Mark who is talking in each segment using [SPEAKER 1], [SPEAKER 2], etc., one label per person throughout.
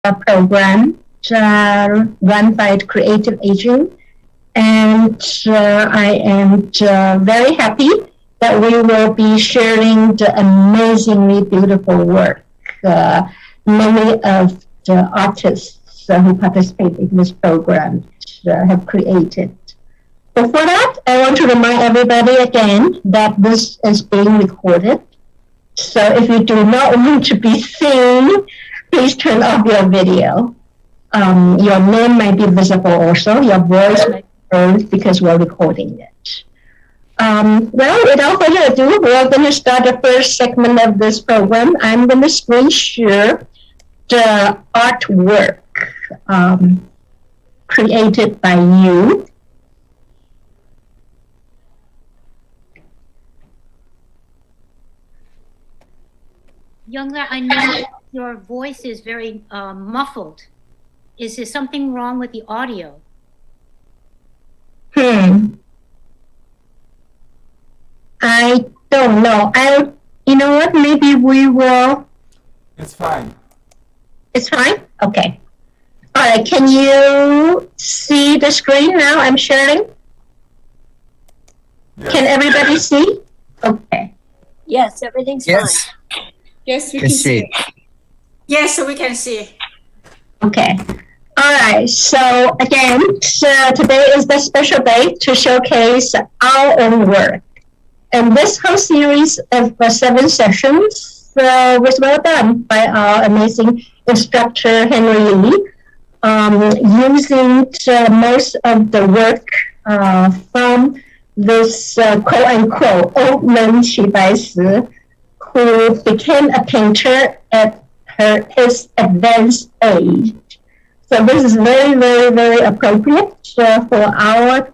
[SPEAKER 1] program run by the Creative Aging. And I am very happy that we will be sharing the amazingly beautiful work many of the artists who participate in this program have created. Before that, I want to remind everybody again that this is being recorded. So if you do not want to be seen, please turn off your video. Your name might be visible also. Your voice might be heard because we're recording it. Well, without further ado, we're going to start the first segment of this program. I'm going to screen share the artwork created by you.
[SPEAKER 2] Youngla, I know your voice is very muffled. Is there something wrong with the audio?
[SPEAKER 1] I don't know. You know what? Maybe we will.
[SPEAKER 3] It's fine.
[SPEAKER 1] It's fine? Okay. All right. Can you see the screen now? I'm sharing. Yes. Can everybody see? Okay.
[SPEAKER 4] Yes, everything's fine.
[SPEAKER 5] Yes, we can see.
[SPEAKER 6] Yes, we can see.
[SPEAKER 1] Okay. All right. So again, today is the special day to showcase our own work. And this whole series of 7 sessions was well done by our amazing instructor, Henry Lee, using most of the work from this quote-unquote old nun Xu Baishi, who became a painter at his advanced age. So this is very, very, very appropriate for our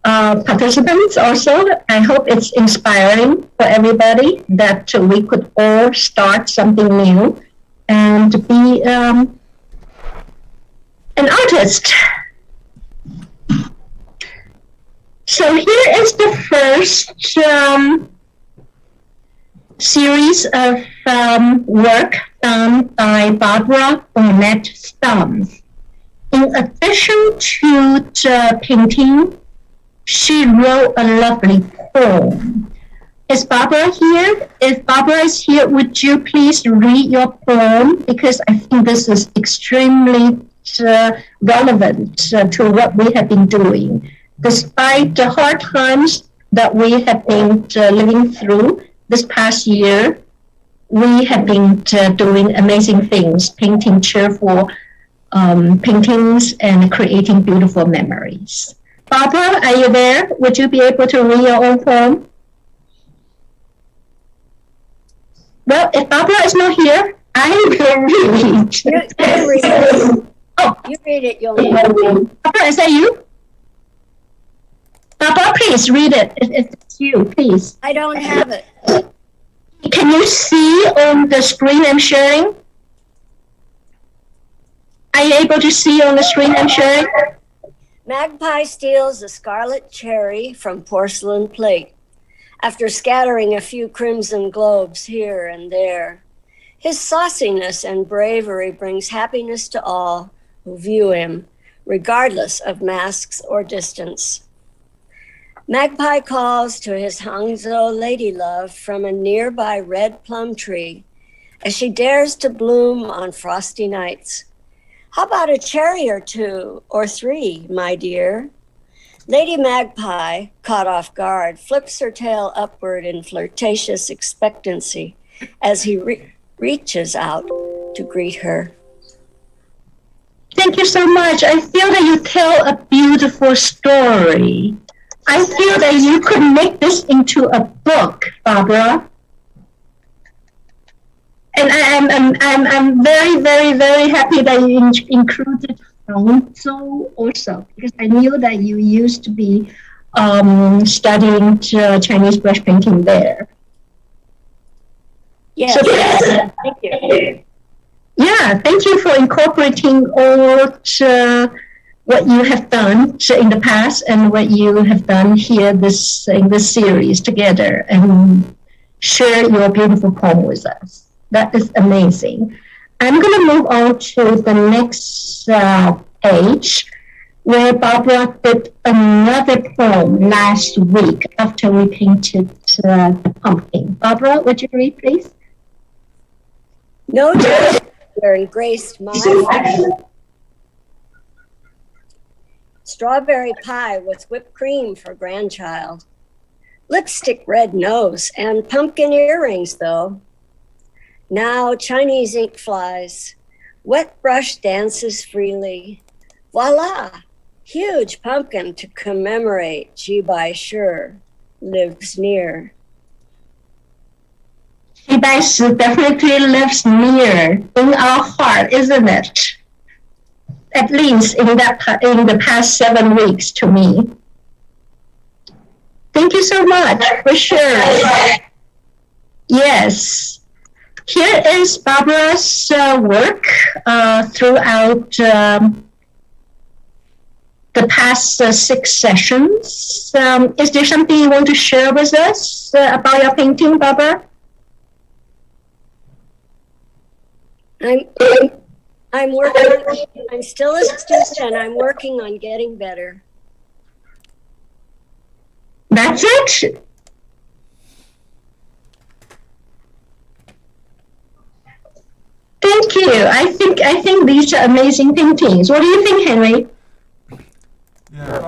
[SPEAKER 1] participants also. I hope it's inspiring for everybody that we could all start something new and be an artist. So here is the first series of work done by Barbara Burnett Stumpf. In addition to the painting, she wrote a lovely poem. Is Barbara here? If Barbara is here, would you please read your poem? Because I think this is extremely relevant to what we have been doing. Despite the hard times that we have been living through this past year, we have been doing amazing things, painting cheerful paintings and creating beautiful memories. Barbara, are you there? Would you be able to read your own poem? Well, if Barbara is not here, I will read.
[SPEAKER 4] You read it.
[SPEAKER 1] Oh,
[SPEAKER 4] you read it, Youngla.
[SPEAKER 1] Barbara, is that you? Barbara, please read it. If it's you, please.
[SPEAKER 4] I don't have it.
[SPEAKER 1] Can you see on the screen I'm sharing? Are you able to see on the screen I'm sharing?
[SPEAKER 4] Magpie steals a scarlet cherry from porcelain plate after scattering a few crimson globes here and there. His sauciness and bravery brings happiness to all who view him, regardless of masks or distance. Magpie calls to his Hangzhou ladylove from a nearby red plum tree as she dares to bloom on frosty nights. How about a cherry or 2 or 3, my dear? Lady Magpie, caught off guard, flips her tail upward in flirtatious expectancy as he reaches out to greet her.
[SPEAKER 1] Thank you so much. I feel that you tell a beautiful story. I feel that you could make this into a book, Barbara. And I'm very, very, very happy that you included Hangzhou also, because I knew that you used to be studying Chinese brush painting there.
[SPEAKER 4] Yes,
[SPEAKER 1] so,
[SPEAKER 4] thank you.
[SPEAKER 1] Yeah, thank you for incorporating all what you have done in the past and what you have done here in this series together, and share your beautiful poem with us. That is amazing. I'm going to move on to the next page, where Barbara did another poem last week after we painted the pumpkin. Barbara, would you read, please?
[SPEAKER 4] No doubt and graced my strawberry pie with whipped cream for grandchild. Lipstick red nose and pumpkin earrings, though. Now Chinese ink flies, wet brush dances freely. Voila! Huge pumpkin to commemorate Baishi lives near.
[SPEAKER 1] Baishi definitely lives near in our heart, isn't it? At least in the past 7 weeks to me. Thank you so much for sharing. Yes. Here is Barbara's work throughout the past 6 sessions. Is there something you want to share with us about your painting, Barbara?
[SPEAKER 4] I'm working. I'm still a student, and I'm working on getting better.
[SPEAKER 1] That's it. Thank you. I think these are amazing paintings. What do you think, Henry?
[SPEAKER 3] Yeah,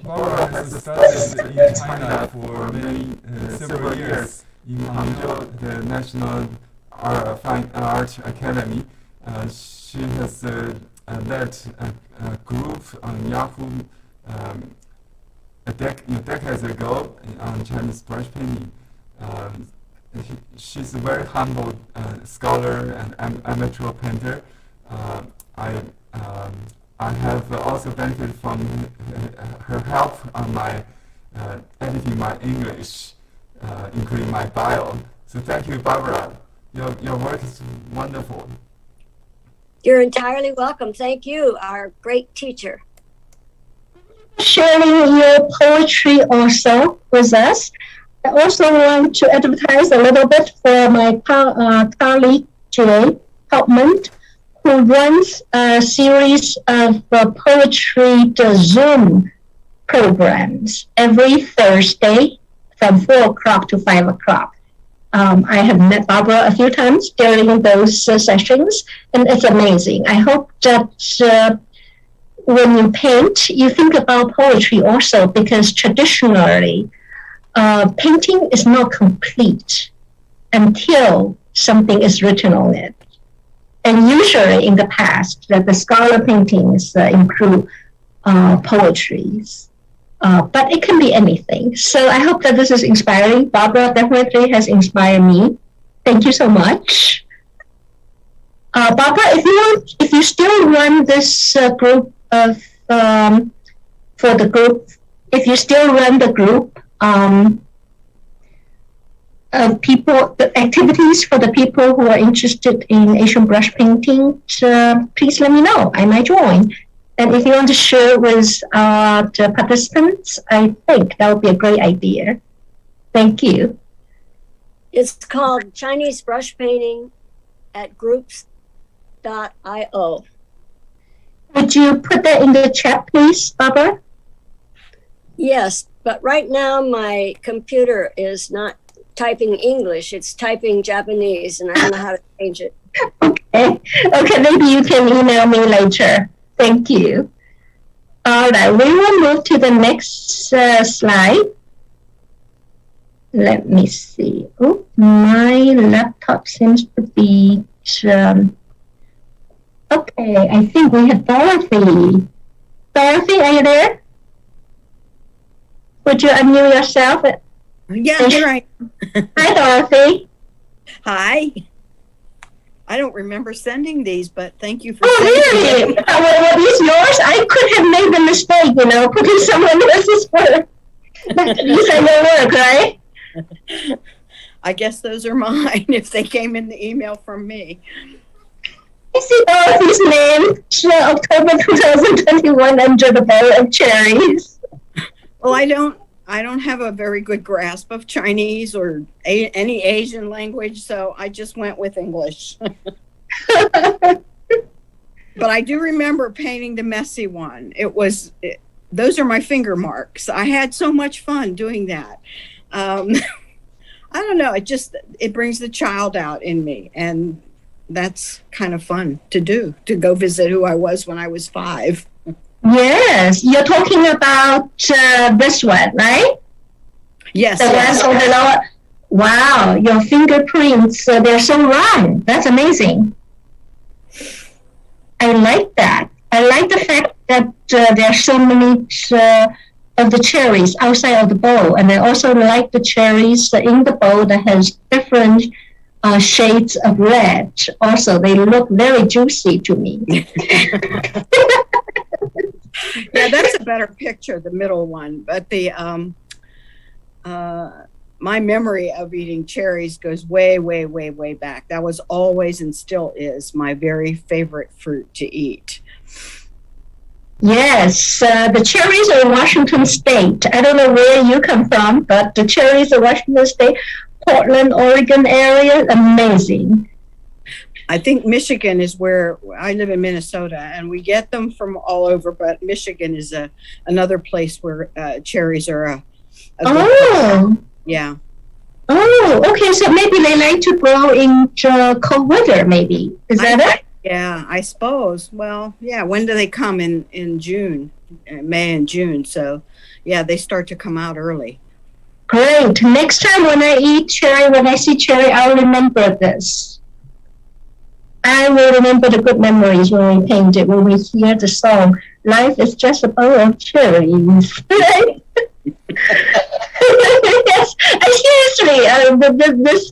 [SPEAKER 3] Barbara has studied in China for several years in Hangzhou, the National Fine Art Academy. She has led a group on Yahoo decades ago on Chinese brush painting. She's a very humble scholar and amateur painter. I have also benefited from her help on my editing my English, including my bio. So thank you, Barbara. Your work is wonderful.
[SPEAKER 4] You're entirely welcome. Thank you, our great teacher.
[SPEAKER 1] Sharing your poetry also with us. I also want to advertise a little bit for my colleague, Jay Hauptmann, who runs a series of poetry Zoom programs every Thursday from 4 o'clock to 5 o'clock. I have met Barbara a few times during those sessions, and it's amazing. I hope that when you paint, you think about poetry also, because traditionally, painting is not complete until something is written on it. And usually in the past, the scholar paintings include poetries. But it can be anything. So I hope that this is inspiring. Barbara definitely has inspired me. Thank you so much. Barbara, if you still run this group of, for the group, if you still run the group of people, the activities for the people who are interested in Asian brush painting, please let me know. I might join. And if you want to share with the participants, I think that would be a great idea. Thank you.
[SPEAKER 4] It's called Chinese Brush Painting at groups.io.
[SPEAKER 1] Would you put that in the chat, please, Barbara?
[SPEAKER 4] Yes, but right now my computer is not typing English. It's typing Japanese, and I don't know how to change it.
[SPEAKER 1] Okay, maybe you can email me later. Thank you. All right, we will move to the next slide. Let me see. Oh, my laptop seems to be... okay, I think we have Dorothy. Dorothy, are you there? Would you unmute yourself?
[SPEAKER 7] Yeah, you're right.
[SPEAKER 1] Hi, Dorothy.
[SPEAKER 7] Hi. I don't remember sending these, but thank you for
[SPEAKER 1] really? Were these yours? I could have made the mistake, putting someone else's work. These are your work, right?
[SPEAKER 7] I guess those are mine if they came in the email from me.
[SPEAKER 1] I see Dorothy's name, October 2021, under the bowl of cherries.
[SPEAKER 7] Well, I don't have a very good grasp of Chinese or any Asian language, so I just went with English. But I do remember painting the messy one. Those are my finger marks. I had so much fun doing that. I don't know. It brings the child out in me. And that's kind of fun to do, to go visit who I was when I was 5.
[SPEAKER 1] Yes, you're talking about this one, right?
[SPEAKER 7] Yes.
[SPEAKER 1] The
[SPEAKER 7] yes.
[SPEAKER 1] one on the lower. Wow, your fingerprints, they're so round. That's amazing. I like that. I like the fact that there are so many of the cherries outside of the bowl. And I also like the cherries in the bowl that has different shades of red. Also, they look very juicy to me.
[SPEAKER 7] Yeah, that's a better picture, the middle one. But my memory of eating cherries goes way, way, way, way back. That was always and still is my very favorite fruit to eat.
[SPEAKER 1] Yes, the cherries are in Washington State. I don't know where you come from, but the cherries are Washington State, Portland, Oregon area, amazing.
[SPEAKER 7] I think Michigan is where I live in Minnesota, and we get them from all over. But Michigan is another place where cherries are a
[SPEAKER 1] Oh,
[SPEAKER 7] yeah.
[SPEAKER 1] Oh, okay. So maybe they like to grow in cold weather. Maybe is that it?
[SPEAKER 7] Yeah, I suppose. Well, yeah. When do they come in June, May and June? So, yeah, they start to come out early.
[SPEAKER 1] Great. Next time when I eat cherry, when I see cherry, I'll remember this. I will remember the good memories when we paint it, when we hear the song, "Life is just a bowl of cherries." Right? Yes, seriously, this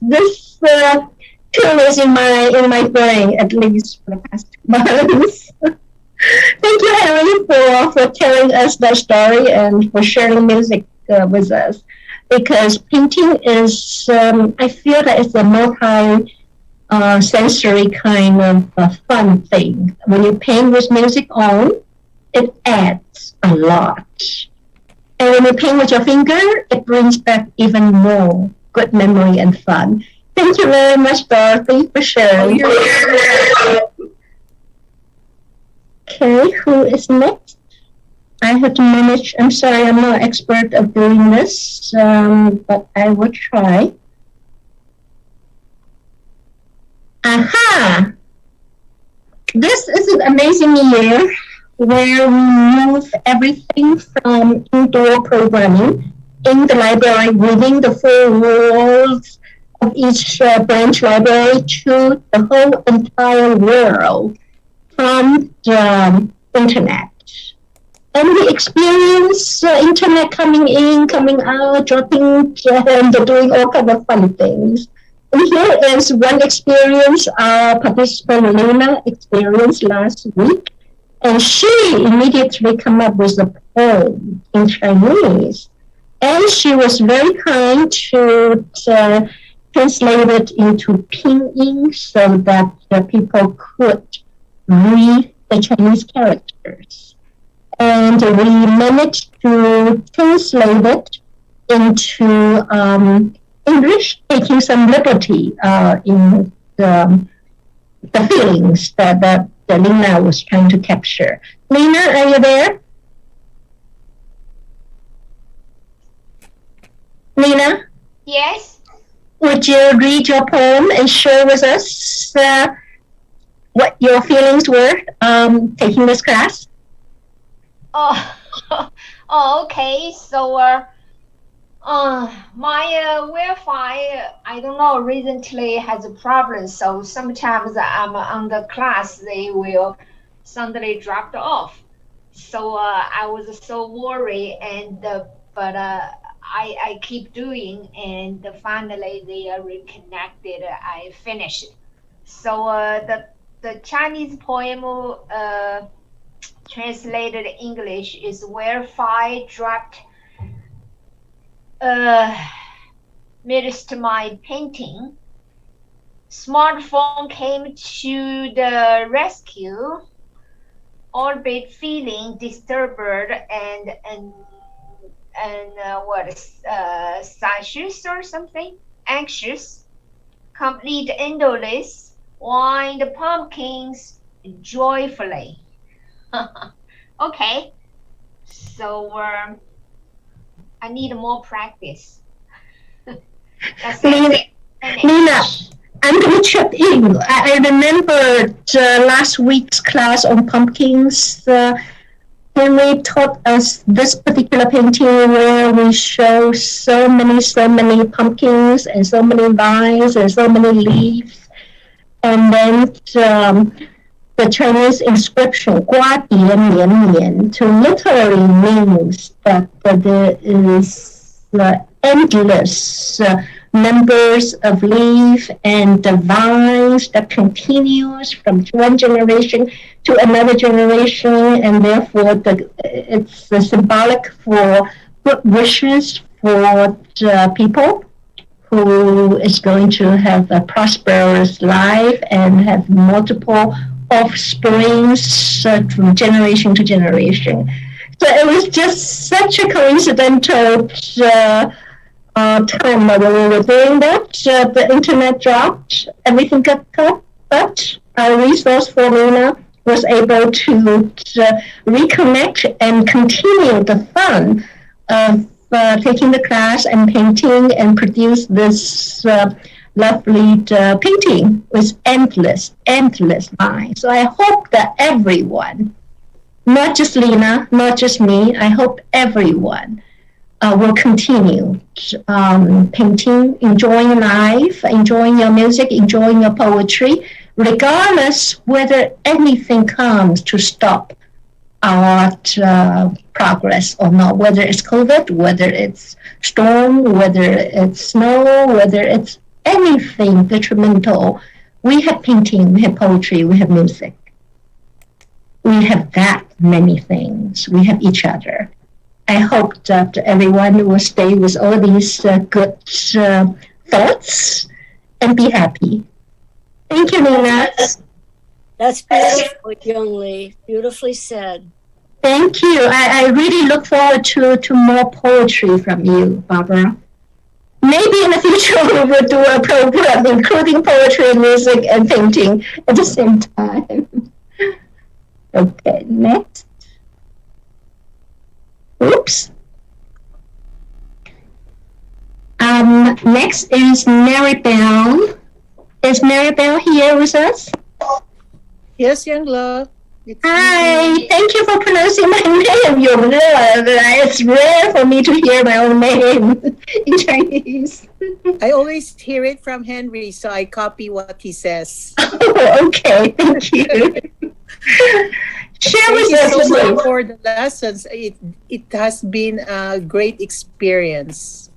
[SPEAKER 1] tune is in my brain at least for the past 2 months. Thank you, Henry, for telling us that story and for sharing music with us. Because painting is, I feel that it's a sensory kind of fun thing. When you paint with music on, it adds a lot. And when you paint with your finger, it brings back even more good memory and fun. Thank you very much, Dorothy, for sharing. Okay, who is next? I have to manage. I'm sorry, I'm not an expert of doing this, but I will try. Aha! This is an amazing year where we move everything from indoor programming in the library within the 4 walls of each branch library to the whole entire world from the internet. And we experience internet coming in, coming out, dropping, and doing all kinds of fun things. And here is one experience our participant Lena experienced last week. And she immediately came up with a poem in Chinese. And she was very kind to translate it into pinyin so that people could read the Chinese characters. And we managed to translate it into English, taking some liberty in the feelings that Lena was trying to capture. Lena, are you there? Lena?
[SPEAKER 5] Yes.
[SPEAKER 1] Would you read your poem and share with us what your feelings were taking this class?
[SPEAKER 5] Oh, okay. So, my Wi-Fi, I don't know, recently has a problem. So sometimes I'm on the class, they will suddenly drop off. So I was so worried, and but I keep doing, and finally they are reconnected. I finished. So the Chinese poem translated English is Wi-Fi dropped midst my painting. Smartphone came to the rescue, albeit feeling disturbed and anxious or something, anxious, complete endless wind the pumpkins joyfully. Okay, so I need more practice. That's
[SPEAKER 1] Nina,
[SPEAKER 5] it.
[SPEAKER 1] Nina, I'm going to chip in. I remember last week's class on pumpkins. Henry taught us this particular painting where we show so many pumpkins and so many vines and so many leaves. And then the Chinese inscription, 瓜蝶绵绵, to literally means that there is endless numbers of leaves and the vines that continues from one generation to another generation, and therefore it's symbolic for good wishes for people who is going to have a prosperous life and have multiple offsprings from generation to generation. So it was just such a coincidental time when we were doing that. The internet dropped, everything got cut, but our resourceful Luna was able to reconnect and continue the fun of taking the class and painting and produce this lovely painting with endless lines. So I hope that everyone, not just Lena, not just me, I hope everyone will continue painting, enjoying life, enjoying your music, enjoying your poetry, regardless whether anything comes to stop our progress or not, whether it's COVID, whether it's storm, whether it's snow, whether it's anything detrimental. We have painting, we have poetry, we have music. We have that many things. We have each other. I hope that everyone will stay with all these good thoughts and be happy. Thank you, Nina.
[SPEAKER 4] That's beautiful, Young Lee. Beautifully said.
[SPEAKER 1] Thank you. I really look forward to more poetry from you, Barbara. Maybe in the future we will do a program including poetry, music, and painting at the same time. Okay, next. Oops. Next is Maribel. Is Maribel here with us?
[SPEAKER 8] Yes, Young Love.
[SPEAKER 1] Hi, thank you for pronouncing my name, Young Love. It's rare for me to hear my own name in Chinese.
[SPEAKER 8] I always hear it from Henry, so I copy what he says.
[SPEAKER 1] Oh, okay, thank you. Share with us.
[SPEAKER 8] Thank you so much for the lessons. It has been a great experience.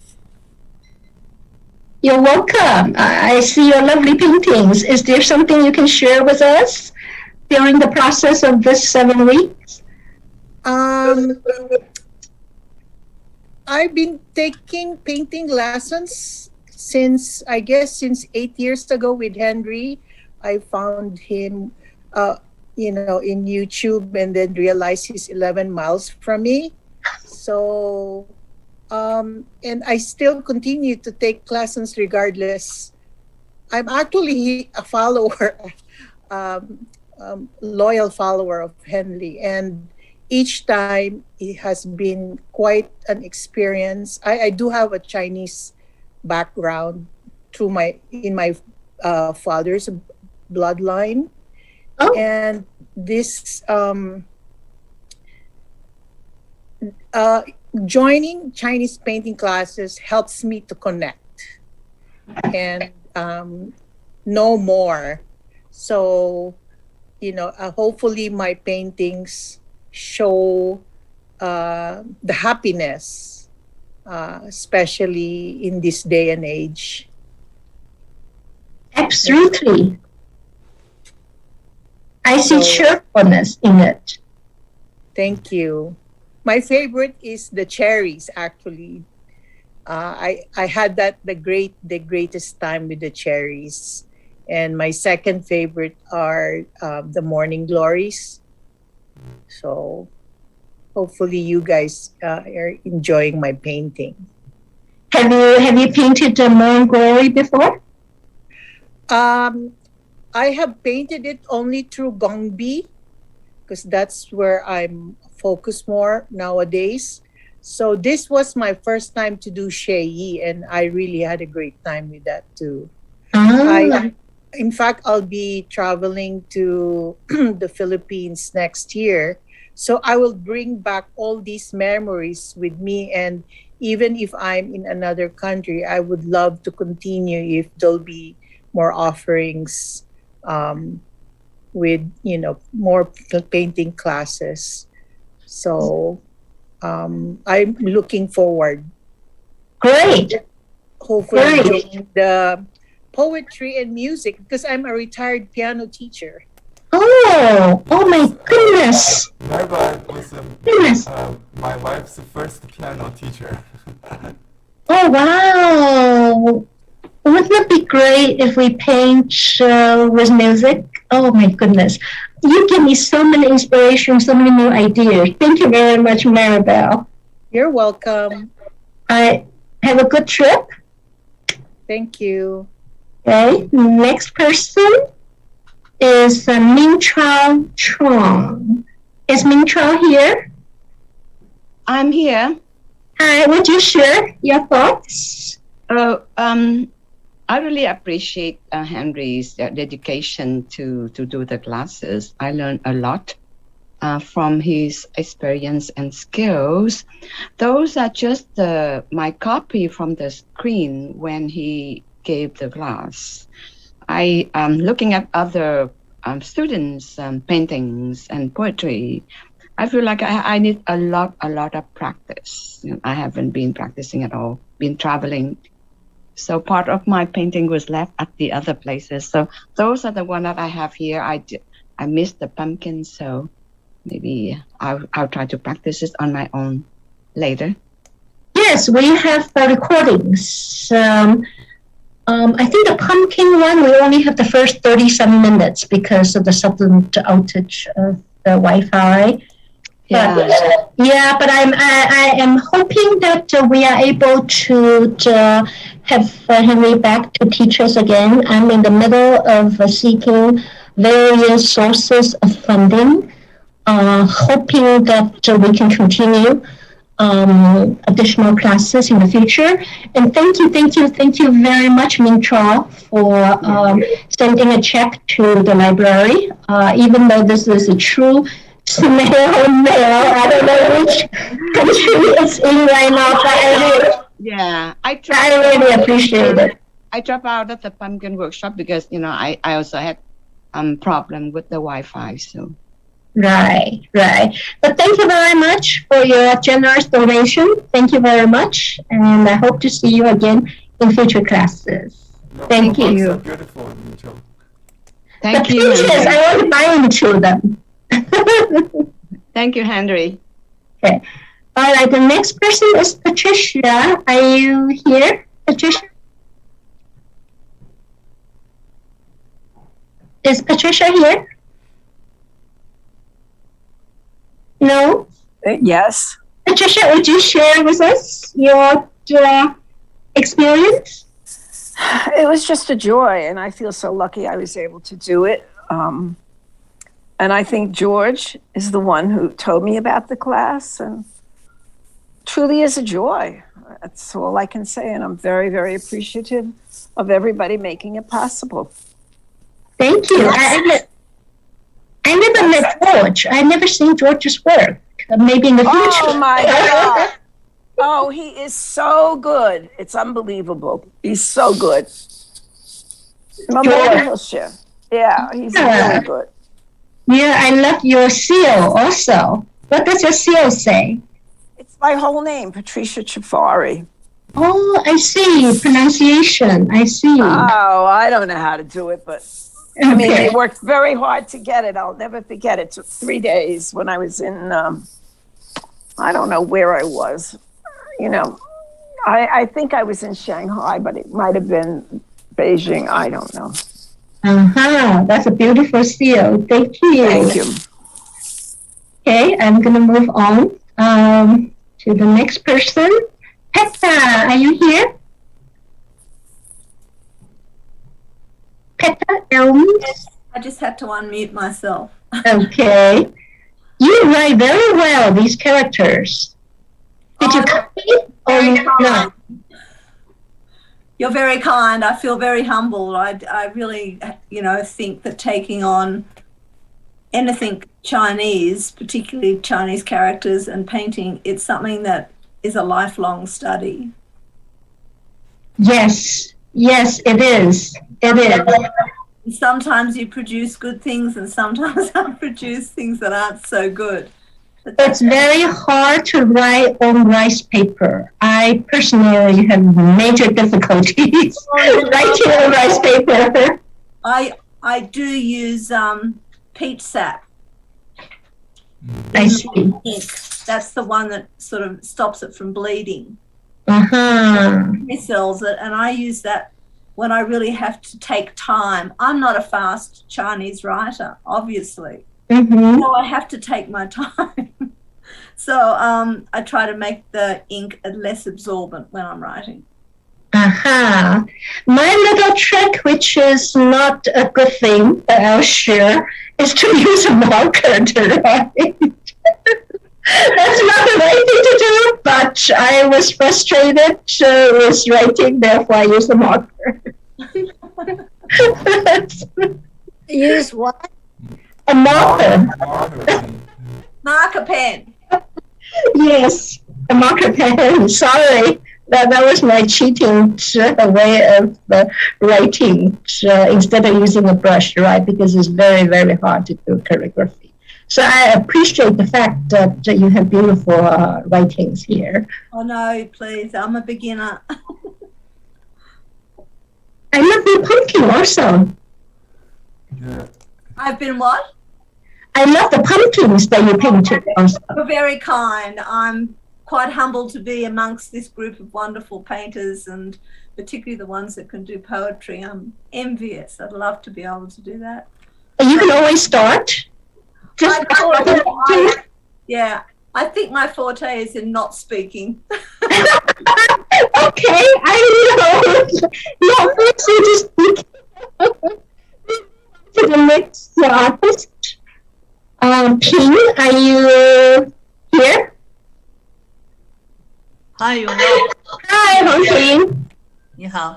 [SPEAKER 1] You're welcome. I see your lovely paintings. Is there something you can share with us during the process of this 7 weeks?
[SPEAKER 8] I've been taking painting lessons since 8 years ago with Henry. I found him, in YouTube, and then realized he's 11 miles from me. So, and I still continue to take lessons regardless. I'm actually a follower, loyal follower of Henry, and each time it has been quite an experience. I do have a Chinese background through my father's bloodline.
[SPEAKER 1] Oh.
[SPEAKER 8] And this joining Chinese painting classes helps me to connect and know more. So, hopefully my paintings show the happiness, especially in this day and age.
[SPEAKER 1] Absolutely. I see cheerfulness in it.
[SPEAKER 8] Thank you. My favorite is the cherries, actually. I had the greatest time with the cherries. And my second favorite are the morning glories. So hopefully you guys are enjoying my painting.
[SPEAKER 1] Have you painted the morning glory before?
[SPEAKER 8] I have painted it only through Gongbi because that's where I'm focused more nowadays. So this was my first time to do Shei, and I really had a great time with that too. In fact, I'll be traveling to the Philippines next year. So I will bring back all these memories with me. And even if I'm in another country, I would love to continue if there'll be more offerings with, more painting classes. So I'm looking forward.
[SPEAKER 1] Great.
[SPEAKER 8] Hopefully doing the poetry and music because I'm a retired piano teacher.
[SPEAKER 1] Oh my goodness.
[SPEAKER 3] Maribel was my wife's first piano teacher.
[SPEAKER 1] Oh, wow. Wouldn't it be great if we paint with music? Oh my goodness. You give me so many inspirations, so many new ideas. Thank you very much, Maribel.
[SPEAKER 8] You're welcome.
[SPEAKER 1] I have a good trip.
[SPEAKER 8] Thank you.
[SPEAKER 1] Okay, next person is Ming Chao Chong. Is Ming Chao here?
[SPEAKER 9] I'm here.
[SPEAKER 1] Hi, would you share your thoughts?
[SPEAKER 9] I really appreciate Henry's dedication to do the classes. I learned a lot from his experience and skills. Those are just my copy from the screen when he gave the class. I am looking at other students' paintings and poetry. I feel like I need a lot of practice. I haven't been practicing at all, been traveling. So part of my painting was left at the other places. So those are the one that I have here. I missed the pumpkin, so maybe I'll try to practice it on my own later.
[SPEAKER 1] Yes, we have recordings. I think the pumpkin one, we only have the first 37 minutes because of the sudden outage of the Wi-Fi.
[SPEAKER 9] Yeah.
[SPEAKER 1] But I am hoping that we are able to have Henry back to teach us again. I'm in the middle of seeking various sources of funding, hoping that we can continue additional classes in the future. And thank you very much, Ming Chao, for sending a check to the library. Even though this is a true snail mail, I don't know which country it's in right now, but I really appreciate it.
[SPEAKER 9] I dropped out of the pumpkin workshop because I also had problem with the Wi-Fi. So.
[SPEAKER 1] Right. But thank you very much for your generous donation. Thank you very much. And I hope to see you again in future classes. Thank you.
[SPEAKER 3] So beautiful, Mitchell.
[SPEAKER 9] Thank you.
[SPEAKER 1] The pictures, I want to buy into them.
[SPEAKER 9] Thank you, Henry.
[SPEAKER 1] Okay. All right. The next person is Patricia. Are you here, Patricia? Is Patricia here? No?
[SPEAKER 10] Yes.
[SPEAKER 1] Patricia, would you share with us your experience?
[SPEAKER 10] It was just a joy, and I feel so lucky I was able to do it. And I think George is the one who told me about the class, and truly is a joy. That's all I can say, and I'm very, very appreciative of everybody making it possible.
[SPEAKER 1] Thank you. I never met George. I never seen George's work. Maybe in the future.
[SPEAKER 10] Oh my God. Oh, he is so good. It's unbelievable. He's so good. Share. Yeah, he's really good.
[SPEAKER 1] Yeah, I love your seal also. What does your seal say?
[SPEAKER 10] It's my whole name, Patricia Chafari.
[SPEAKER 1] Oh, I see. Pronunciation. I see.
[SPEAKER 10] Oh, I don't know how to do it, but I mean, they worked very hard to get it. I'll never forget it. It took 3 days when I was in, I don't know where I was. I think I was in Shanghai, but it might have been Beijing. I don't know.
[SPEAKER 1] That's a beautiful seal. Thank you.
[SPEAKER 10] Thank you.
[SPEAKER 1] Okay, I'm going to move on to the next person. Petra, are you here? Peta Elms?
[SPEAKER 11] I just had to unmute myself.
[SPEAKER 1] Okay. You write very well, these characters. Did you copy or not?
[SPEAKER 11] You're very kind. I feel very humbled. I really, think that taking on anything Chinese, particularly Chinese characters and painting, it's something that is a lifelong study.
[SPEAKER 1] Yes, it is. It is.
[SPEAKER 11] Sometimes you produce good things and sometimes I produce things that aren't so good.
[SPEAKER 1] It's very hard to write on rice paper. I personally have major difficulties writing on rice paper.
[SPEAKER 11] I do use peach sap.
[SPEAKER 1] I see.
[SPEAKER 11] That's the one that sort of stops it from bleeding.
[SPEAKER 1] It
[SPEAKER 11] sells it, and I use that when I really have to take time. I'm not a fast Chinese writer, obviously. So I have to take my time. So I try to make the ink less absorbent when I'm writing.
[SPEAKER 1] My little trick, which is not a good thing that I'll share, is to use a marker to write. That's not the right thing to do, but I was frustrated with writing, therefore I used the marker.
[SPEAKER 4] Use what?
[SPEAKER 1] A marker.
[SPEAKER 11] Marker pen.
[SPEAKER 1] Yes, a marker pen. Sorry, that was my cheating way of writing instead of using a brush, right? Because it's very, very hard to do calligraphy. So I appreciate the fact that you have beautiful writings here.
[SPEAKER 11] Oh no, please, I'm a beginner.
[SPEAKER 1] I love your pumpkin also.
[SPEAKER 3] Yeah.
[SPEAKER 11] I've been what?
[SPEAKER 1] I love the pumpkins that you painted also.
[SPEAKER 11] You're very kind. I'm quite humbled to be amongst this group of wonderful painters, and particularly the ones that can do poetry. I'm envious. I'd love to be able to do that.
[SPEAKER 1] You can always start.
[SPEAKER 11] Yeah, I think my forte is in not speaking.
[SPEAKER 1] Okay, I know. Not easy to speak. To the next artist. Ping, are you here?
[SPEAKER 12] Hi, Yuna.
[SPEAKER 1] Hi, Hong Ping.
[SPEAKER 12] 你好.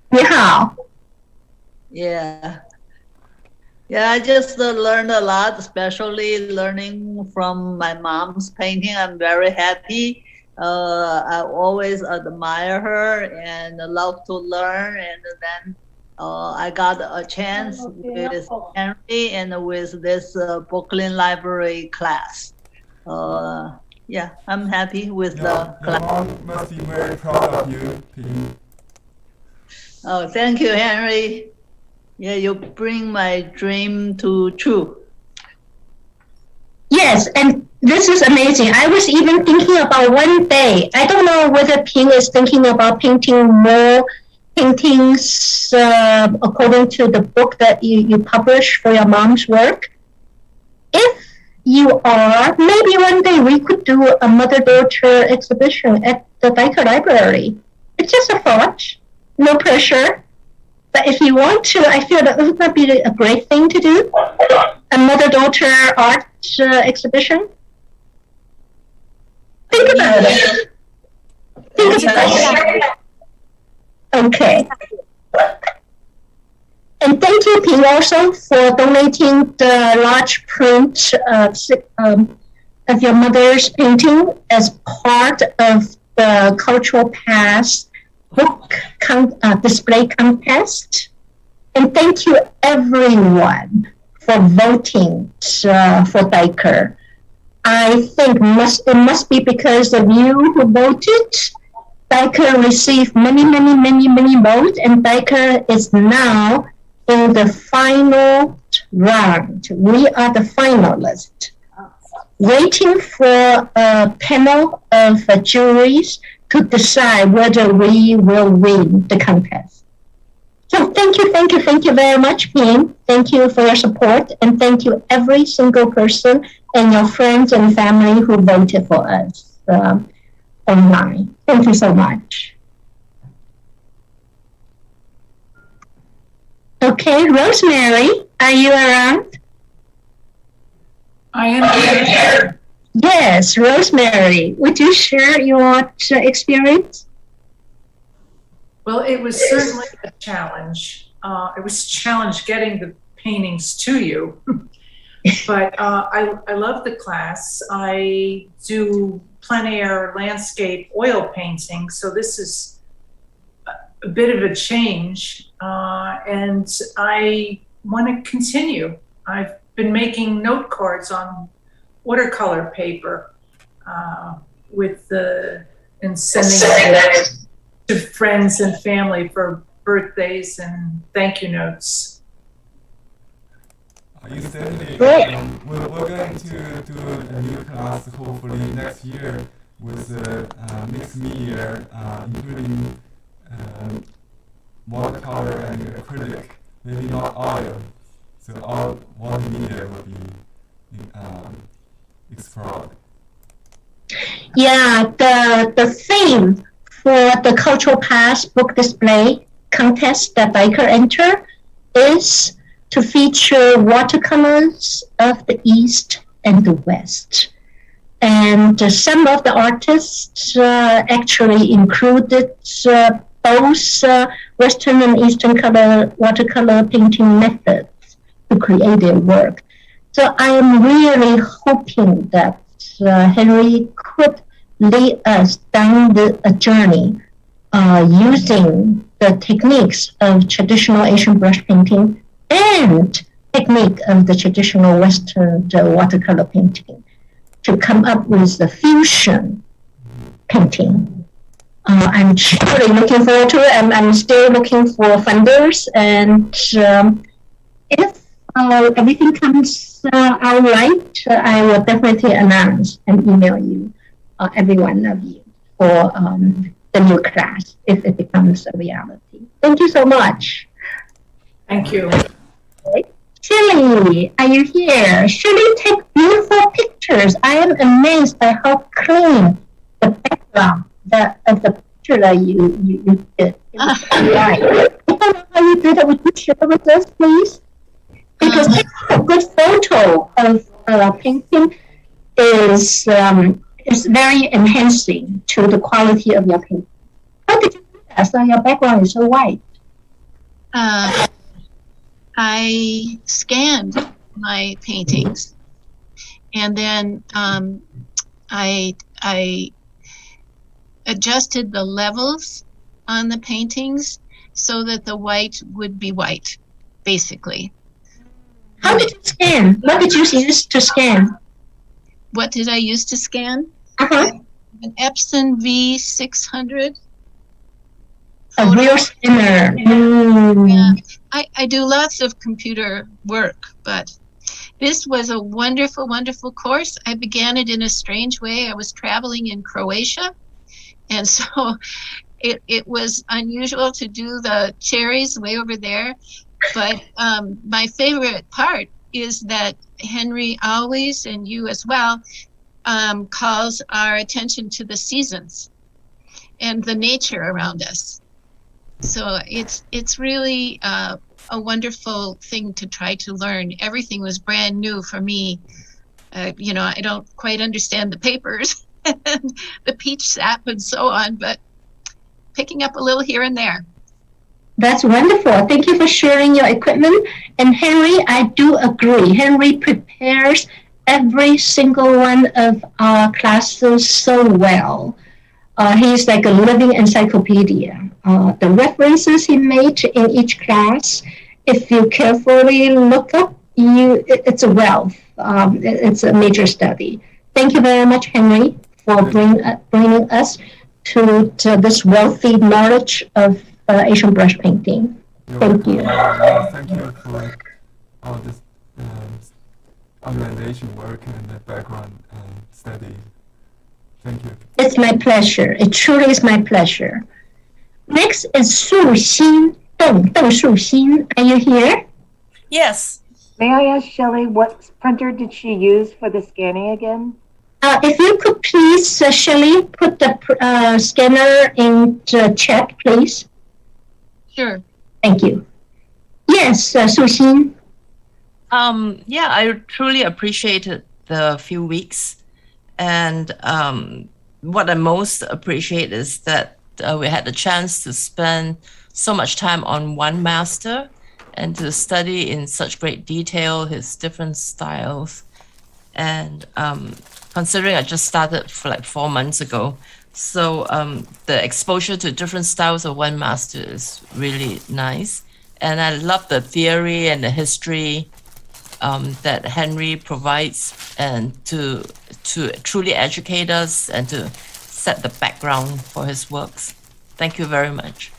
[SPEAKER 1] 你好.
[SPEAKER 12] Yeah. Yeah, I just learned a lot, especially learning from my mom's painting. I'm very happy. I always admire her and love to learn. And then I got a chance with Henry and with this Brooklyn Library class. Yeah, I'm happy with the class.
[SPEAKER 3] Your mom must be very proud of you, Ping.
[SPEAKER 12] Oh, thank you, Henry. Yeah, you bring my dream to true.
[SPEAKER 1] Yes, and this is amazing. I was even thinking about one day. I don't know whether Ping is thinking about painting more paintings according to the book that you published for your mom's work. If you are, maybe one day we could do a mother-daughter exhibition at the Dyker Library. It's just a thought, no pressure. But if you want to, I feel that would not be a great thing to do, a mother-daughter art exhibition. Think about it. Think about it. Okay. And thank you, Ping, also for donating the large print of your mother's painting as part of the Cultural Past book display contest. And thank you, everyone, for voting for Dyker. I think it must be because of you who voted. Dyker received many votes, and Dyker is now in the final round. We are the finalists, waiting for a panel of juries to decide whether we will win the contest. So thank you very much, Ping. Thank you for your support, and thank you every single person and your friends and family who voted for us online. Thank you so much. Okay, Rosemary, are you around?
[SPEAKER 13] I am here.
[SPEAKER 1] Yes, Rosemary, would you share your experience?
[SPEAKER 13] Well, it was certainly a challenge. It was a challenge getting the paintings to you. But I love the class. I do plein air landscape oil painting, so this is a bit of a change, and I want to continue. I've been making note cards on watercolor paper and sending them to friends and family for birthdays and thank you notes.
[SPEAKER 3] Incidentally, we're going to do a new class hopefully next year with mixed media, including watercolor and acrylic, maybe not oil. So all media will be explored.
[SPEAKER 1] Yeah, the theme for the Cultural Past book display contest that Dyker entered is to feature watercolors of the East and the West. And some of the artists actually included both Western and Eastern watercolor painting methods to create their work. So I am really hoping that Henry could lead us down a journey using the techniques of traditional Asian brush painting and technique of the traditional Western watercolor painting to come up with the fusion painting. I'm truly looking forward to it. I'm still looking for funders, and if everything comes out right, I will definitely announce and email you, every one of you, for the new class if it becomes a reality. Thank you so much.
[SPEAKER 13] Thank you.
[SPEAKER 1] Shirley, are you here? Shirley, take beautiful pictures. I am amazed by how clean the background of the picture that you did. I don't know how you did it. Would you share with us, please? Because taking a good photo of painting is very enhancing to the quality of your painting. How did you do that? So your background is so white.
[SPEAKER 14] I scanned my paintings, and then I adjusted the levels on the paintings so that the white would be white, basically.
[SPEAKER 1] How did you scan? What did you use to scan?
[SPEAKER 14] What did I use to scan?
[SPEAKER 1] An
[SPEAKER 14] Epson V600.
[SPEAKER 1] A real scanner.
[SPEAKER 14] Yeah, I do lots of computer work, but this was a wonderful, wonderful course. I began it in a strange way. I was traveling in Croatia, and so it was unusual to do the cherries way over there. But my favorite part is that Henry always, and you as well, calls our attention to the seasons and the nature around us. So it's really a wonderful thing to try to learn. Everything was brand new for me. I don't quite understand the papers and the peach sap and so on, but picking up a little here and there.
[SPEAKER 1] That's wonderful. Thank you for sharing your equipment. And Henry, I do agree. Henry prepares every single one of our classes so well. He's like a living encyclopedia. The references he made in each class, if you carefully look up, it's a wealth. It's a major study. Thank you very much, Henry, for bringing us to this wealthy knowledge of Asian brush painting. Thank you.
[SPEAKER 3] Thank you for all this organization work and the background study. Thank you.
[SPEAKER 1] It's my pleasure. It truly is my pleasure. Next is Sushi. Deng Sushi. Are you here?
[SPEAKER 15] Yes.
[SPEAKER 16] May I ask Shelley, what printer did she use for the scanning again?
[SPEAKER 1] If you could please, Shelley, put the scanner in the chat, please.
[SPEAKER 14] Sure.
[SPEAKER 1] Thank you. Yes, Sushi.
[SPEAKER 15] Yeah, I truly appreciated the few weeks. And what I most appreciate is that we had the chance to spend so much time on one master and to study in such great detail his different styles. And considering I just started for like 4 months ago, so the exposure to different styles of one master is really nice. And I love the theory and the history that Henry provides, and to truly educate us and to set the background for his works. Thank you very much.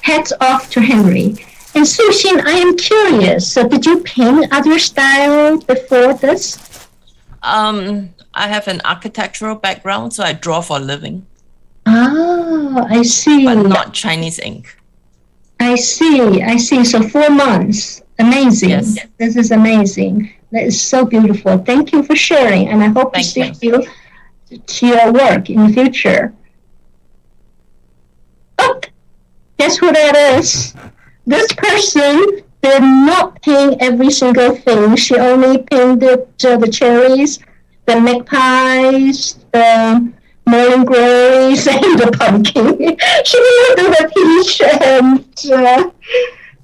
[SPEAKER 1] Hats off to Henry. And Sushin, I am curious, so did you paint other style before this?
[SPEAKER 15] I have an architectural background, so I draw for a living.
[SPEAKER 1] Oh, I see.
[SPEAKER 15] But not Chinese ink.
[SPEAKER 1] I see. So 4 months. Amazing.
[SPEAKER 15] Yes.
[SPEAKER 1] This is amazing. That is so beautiful. Thank you for sharing, and I hope to see you to your work in the future. Oh, guess who that is? This person did not paint every single thing. She only painted the cherries, the magpies, the morning glories, and the pumpkin. She didn't do the peach and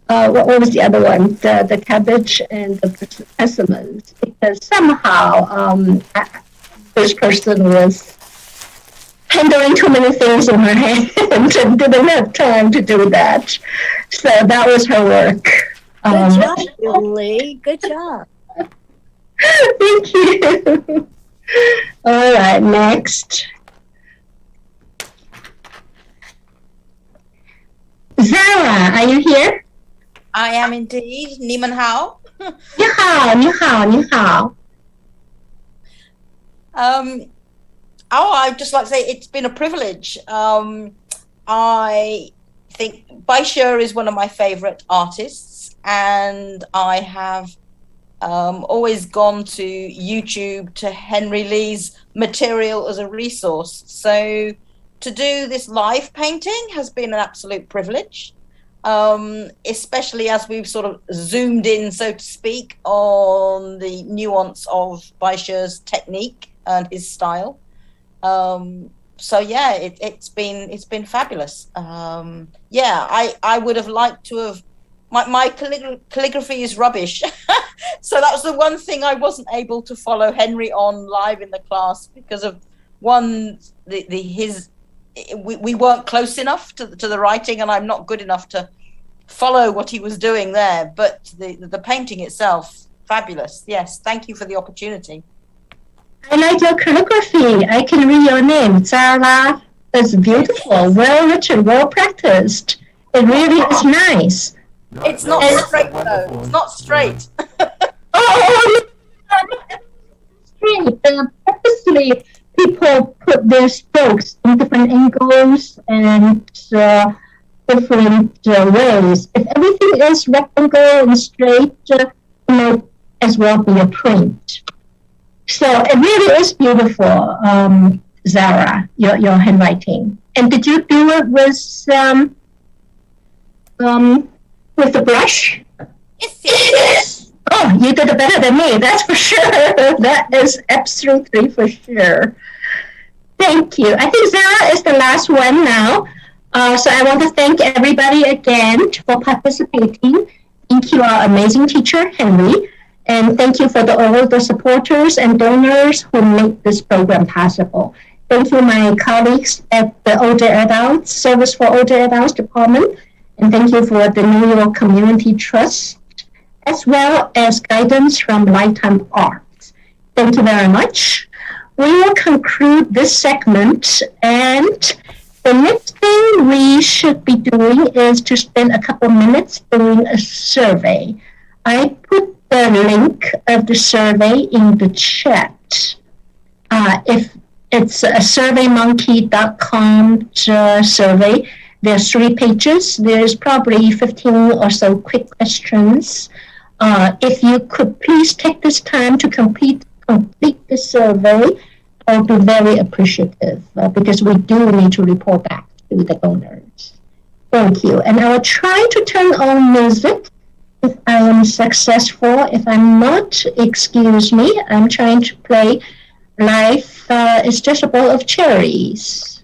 [SPEAKER 1] what was the other one? The cabbage and the persimmons. Because somehow this person was handling too many things in her hand and didn't have time to do that. So that was her work.
[SPEAKER 4] Good job, Julie. Good job.
[SPEAKER 1] Thank you. All right, next. Zara, are you here?
[SPEAKER 17] I am indeed. 你们好.
[SPEAKER 1] 你好，你好，你好.
[SPEAKER 17] I'd just like to say it's been a privilege. I think Baishi is one of my favorite artists, and I have always gone to YouTube to Henry Lee's material as a resource. So to do this live painting has been an absolute privilege, especially as we've sort of zoomed in, so to speak, on the nuance of Baishi's technique and his style. So yeah, it's been fabulous. I would have liked to have. My calligraphy is rubbish, so that was the one thing I wasn't able to follow Henry on live in the class because of we weren't close enough to the writing, and I'm not good enough to follow what he was doing there. But the painting itself, fabulous. Yes, thank you for the opportunity.
[SPEAKER 1] I like your calligraphy. I can read your name, Zara. It's beautiful, well written, well practiced. It really is nice.
[SPEAKER 17] It's not straight though. It's not straight.
[SPEAKER 1] Straight. Purposely, people put their strokes in different angles and different ways. If everything is rectangle and straight, it might as well be a print. So it really is beautiful, Zara, your handwriting. And did you do it with the brush? Yes. Oh, you did it better than me, that's for sure. That is absolutely for sure. Thank you. I think Zara is the last one now. So I want to thank everybody again for participating. Thank you, our amazing teacher, Henry. And thank you for all the supporters and donors who make this program possible. Thank you, my colleagues at the Older Adults Service for Older Adults Department. And thank you for the New York Community Trust, as well as guidance from Lifetime Arts. Thank you very much. We will conclude this segment, and the next thing we should be doing is to spend a couple minutes doing a survey. I put the link of the survey in the chat. If it's a surveymonkey.com survey, there's 3 pages. There's probably 15 or so quick questions. If you could please take this time to complete the survey, I'll be very appreciative because we do need to report back to the donors. Thank you. And I will try to turn on music If I am successful, if I'm not, excuse me, I'm trying to play Life is Just a Bowl of Cherries.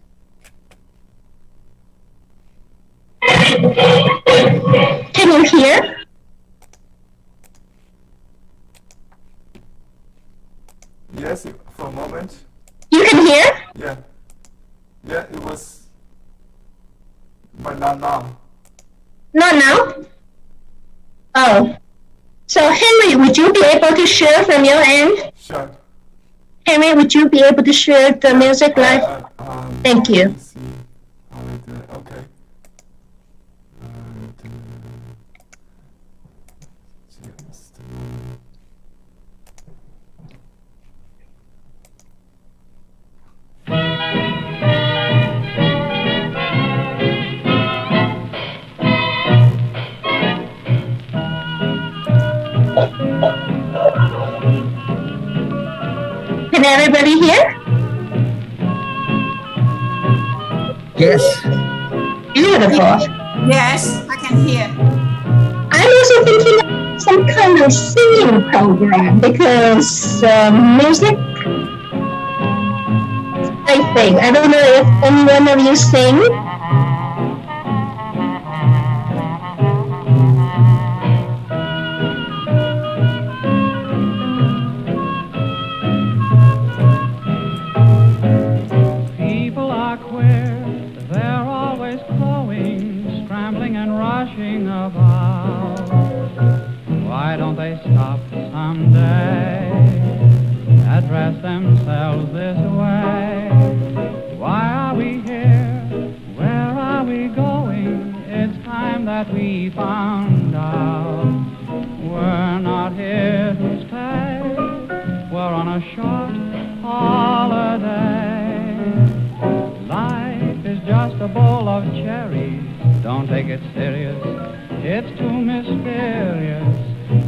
[SPEAKER 1] Can you hear?
[SPEAKER 3] Yes, for a moment.
[SPEAKER 1] You can hear?
[SPEAKER 3] Yeah. Yeah, it was, but not now.
[SPEAKER 1] Not now? Oh. So Henry, would you be able to share from your end?
[SPEAKER 3] Sure.
[SPEAKER 1] Henry, would you be able to share the music live? Thank you.
[SPEAKER 3] Let's see how we do it. Okay. Just a moment.
[SPEAKER 1] Can everybody hear?
[SPEAKER 18] Yes.
[SPEAKER 1] Beautiful.
[SPEAKER 6] Yes, I can hear.
[SPEAKER 1] I'm also thinking of some kind of singing program because music, I think. I don't know if any one of you sing.
[SPEAKER 19] People are queer, they're always glowing, scrambling and rushing about. Why don't they stop someday, address themselves this way? Why are we here? Where are we going? It's time that we found out. We're not here to stay, we're on a short holiday. Life is just a bowl of cherries. Don't take it serious, it's too mysterious.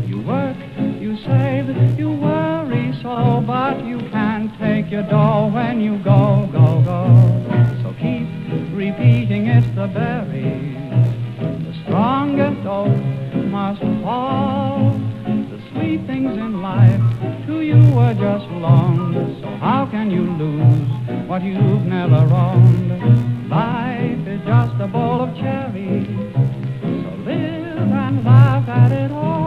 [SPEAKER 19] You work, you save, you worry so, but you can't take your dough when you go, go, go. So keep repeating it's the berries. The strongest oak must fall. The sweet things in life to you were just loaned. So how can you lose what you've never owned? Life is just a bowl of cherries, so live and laugh at it all.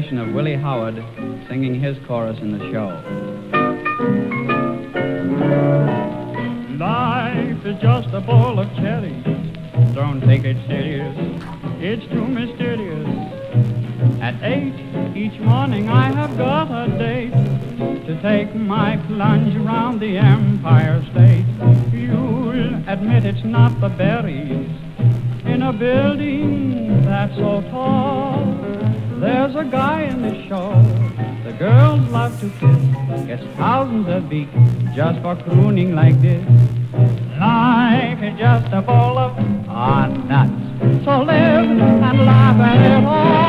[SPEAKER 19] Of Willie Howard singing his chorus in the show. Life is just a bowl of cherries. Don't take it serious, it's too mysterious. At 8 each morning I have got a date to take my plunge around the Empire State. You'll admit it's not the berries in a building that's so tall. There's a guy in the show the girls love to kiss, gets thousands of beats just for crooning like this. Life is just a bowl of nuts, so live and laugh at it all.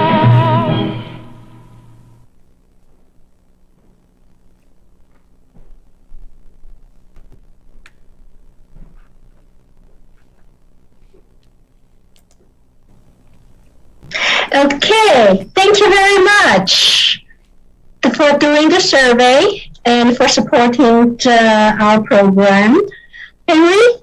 [SPEAKER 1] Okay, thank you very much for doing the survey and for supporting our program. Henry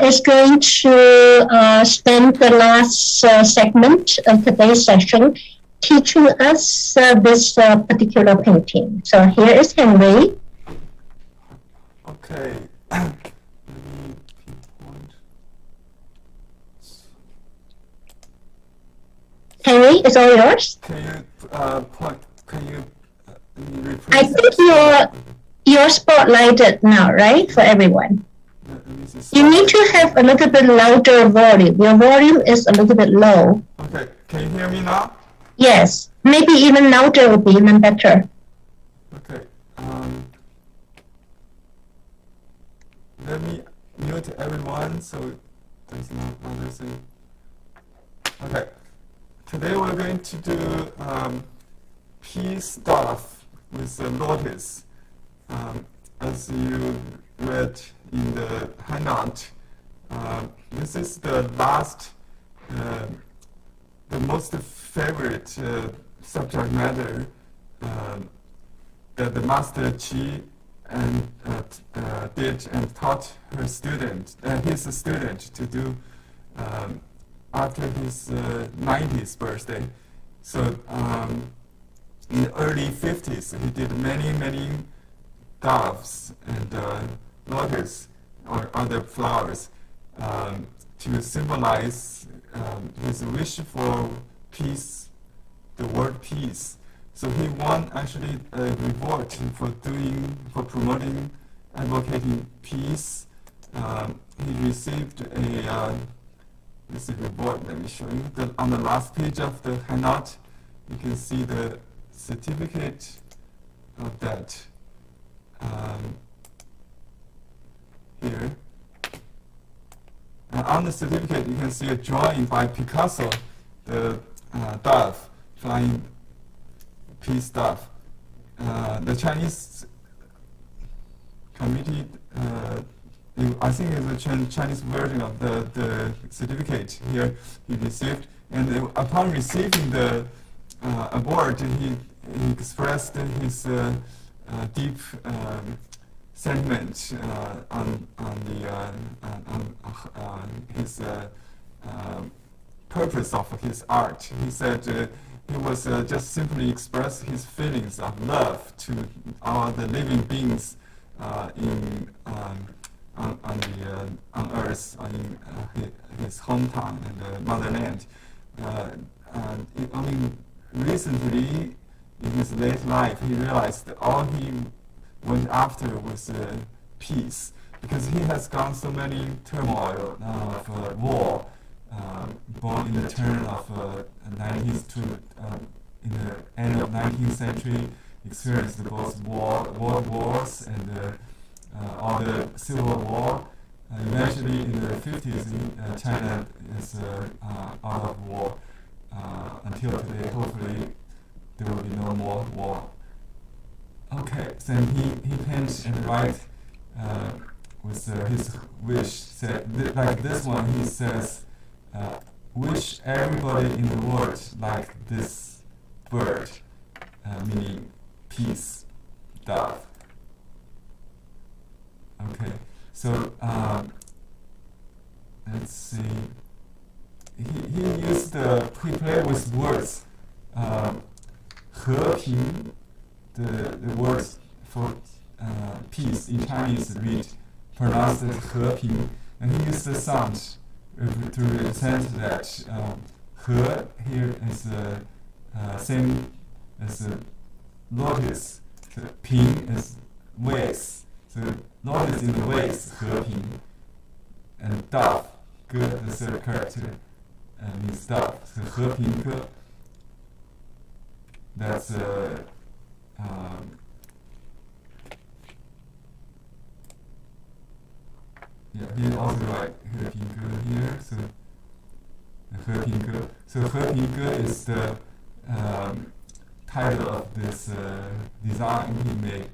[SPEAKER 1] is going to spend the last segment of today's session teaching us this particular painting. So here is Henry.
[SPEAKER 3] Okay.
[SPEAKER 1] Henry, it's all yours.
[SPEAKER 3] Can you repeat?
[SPEAKER 1] I think you're spotlighted now, right, for everyone.
[SPEAKER 3] Let me
[SPEAKER 1] You need to have a little bit louder volume. Your volume is a little bit low.
[SPEAKER 3] Okay, can you hear me now?
[SPEAKER 1] Yes, maybe even louder would be even better.
[SPEAKER 3] Okay. Let me mute everyone so there's no other thing. Okay. Today we're going to do pea stuff with lotus. As you read in the handout, this is the last, the most favorite subject matter that the Master Qi did and taught his student to do after his 90th birthday. So in the early 50s, he did many doves and lotus or other flowers to symbolize his wish for peace, the word peace. So he won actually a reward for promoting, advocating peace. He received this reward. Let me show you. On the last page of the handout, you can see the certificate of that here. On the certificate, you can see a drawing by Picasso, the dove flying peace dove. The Chinese committee, I think it's a Chinese version of the certificate here he received. And upon receiving the award, he expressed his deep sentiment on his purpose of his art. He said he was just simply express his feelings of love to all the living beings on Earth, in his hometown and the motherland. Only recently, in his late life, he realized that all he went after was peace, because he has gone so many turmoil of war, born in the turn of 19th to in the end of 19th century, experienced both world wars and all the civil war. Eventually, in the 50s, China is out of war. Until today, hopefully, there will be no more war. Okay, then he paints and writes with his wish. Said, like this one, he says, wish everybody in the world like this bird, meaning peace, dove. Okay, so let's see. He played with words. 和平, the words for peace in Chinese pronounced as 和平, and he used the sound to represent that. 和 here is same as lotus. So 平 is waves. So lotus in the waves, 和平, and dove, good, the third character, means dove. So 和平鸽. That's yeah, he also write 和平鸽 here. So 和平鸽. So 和平鸽 is the title of this design he made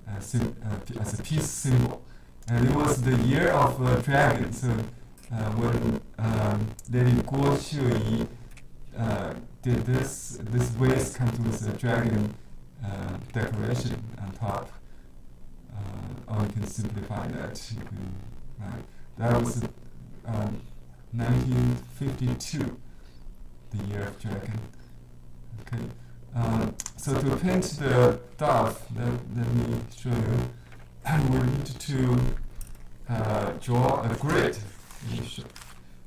[SPEAKER 3] as a peace symbol. And it was the year of dragon. So when Lady Guo Xiuyi did this waist comes with a dragon decoration on top. Or you can simplify that. Right. That was 1952, the year of dragon. Okay. So to paint the dove, let me show you. We need to draw a grid.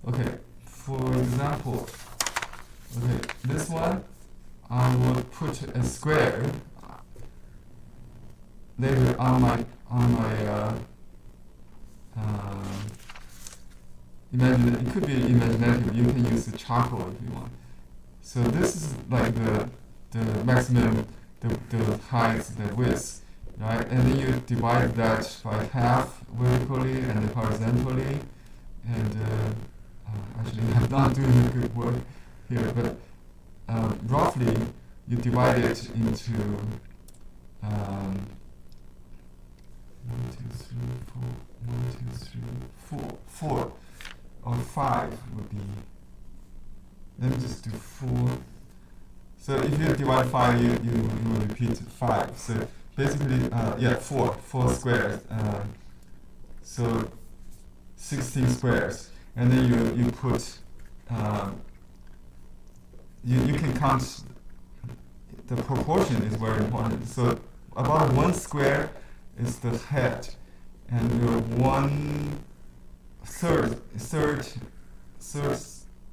[SPEAKER 3] Okay. For example. Okay, this one, I will put a square later on my imagine it could be imaginative. You can use the charcoal if you want. So this is like the maximum, the height, the width, right? And then you divide that by half vertically and horizontally. And actually, I'm not doing a good work here, but roughly you divide it into 1, 2, 3, 4, 1, 2, 3, 4, 4 or 5 would be. Let me just do 4. So if you divide 5, you will repeat 5. So basically, yeah, 4 squares. So 16 squares, and then you put. You can count. The proportion is very important. So about 1 square is the head, and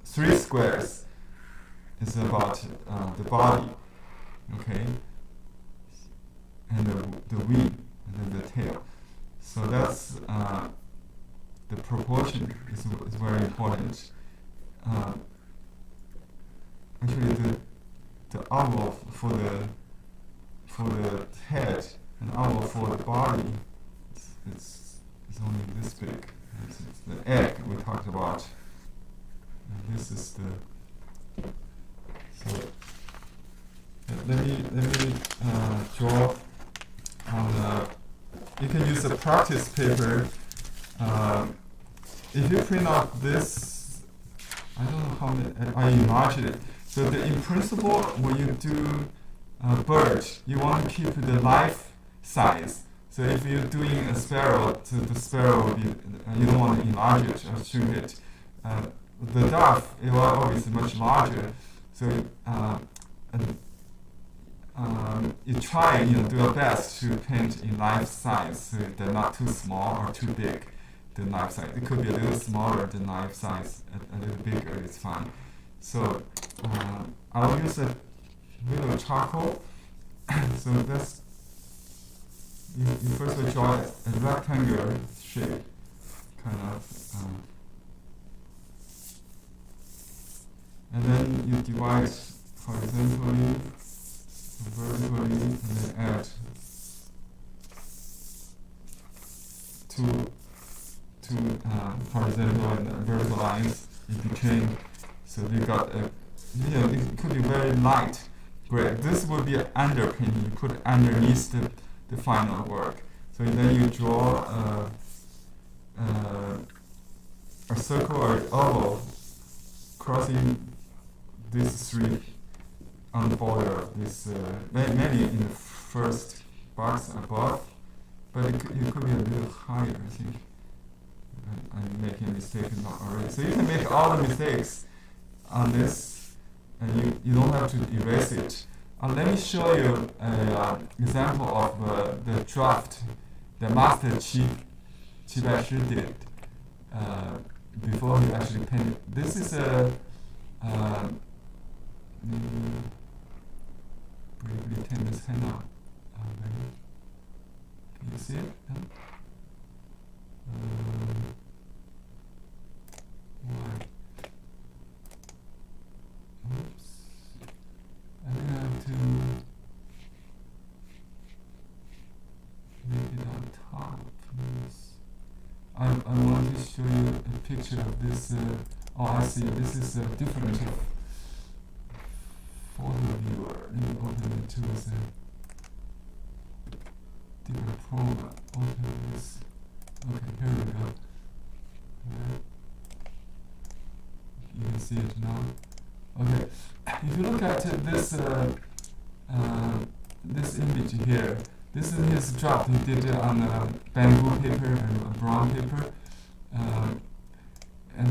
[SPEAKER 3] 3 squares is about the body, okay, and the wing, and then the tail. So that's the proportion is very important. Actually, the oval for the head and oval for the body, it's only this big. It's the egg we talked about. And this is the. So let me draw on. You can use a practice paper. If you print out this, I don't know how many. I enlarged it. So in principle, when you do a bird, you want to keep the life size. So if you're doing a sparrow, so the sparrow will be, you don't want to enlarge it or shrink it. The dove, it will always be much larger. So you try, do your best to paint in life size, so they're not too small or too big. The life size, it could be a little smaller than life size, a little bigger, it's fine. So I'll use a little charcoal. So that's you first draw a rectangular shape, kind of, and then you divide horizontally, vertically, and then add two horizontal and vertical lines in between. So you got a, it could be very light gray. This would be an underpainting. You put underneath the final work. So then you draw a circle or oval crossing these 3 on the border of this, maybe in the first box above, but it could be a little higher, I think. I'm making a mistake already. So you can make all the mistakes on this, and you don't have to erase it. Let me show you an example of the draft that Master Baishi did before he actually painted. This is a briefly turn this hand out. Can you see it? Why? Oops. I think I have to make it on top. I want to show you a picture of this. Oh, I see. This is a different photo viewer. Let me open it to as a different program. Open this. Okay, here we go. You can see it now. Okay, if you look at this this image here, this is his draft. He did it on bamboo paper and brown paper, and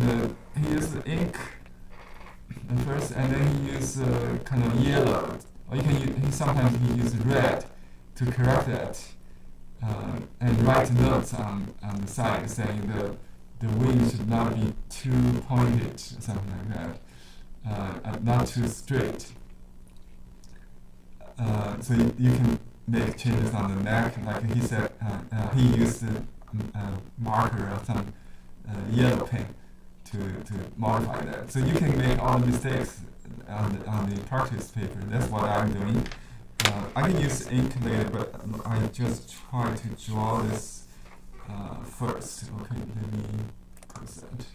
[SPEAKER 3] he used ink at first, and then he used kind of yellow, or you can use, sometimes he used red to correct that, and write notes on the side saying the wing should not be too pointed, something like that, not too straight. So you can make changes on the neck, like he said. He used a marker or some yellow pen to modify that. So you can make all the mistakes on the practice paper. That's what I'm doing. I can use ink later, but I just try to draw this first. Okay, let me present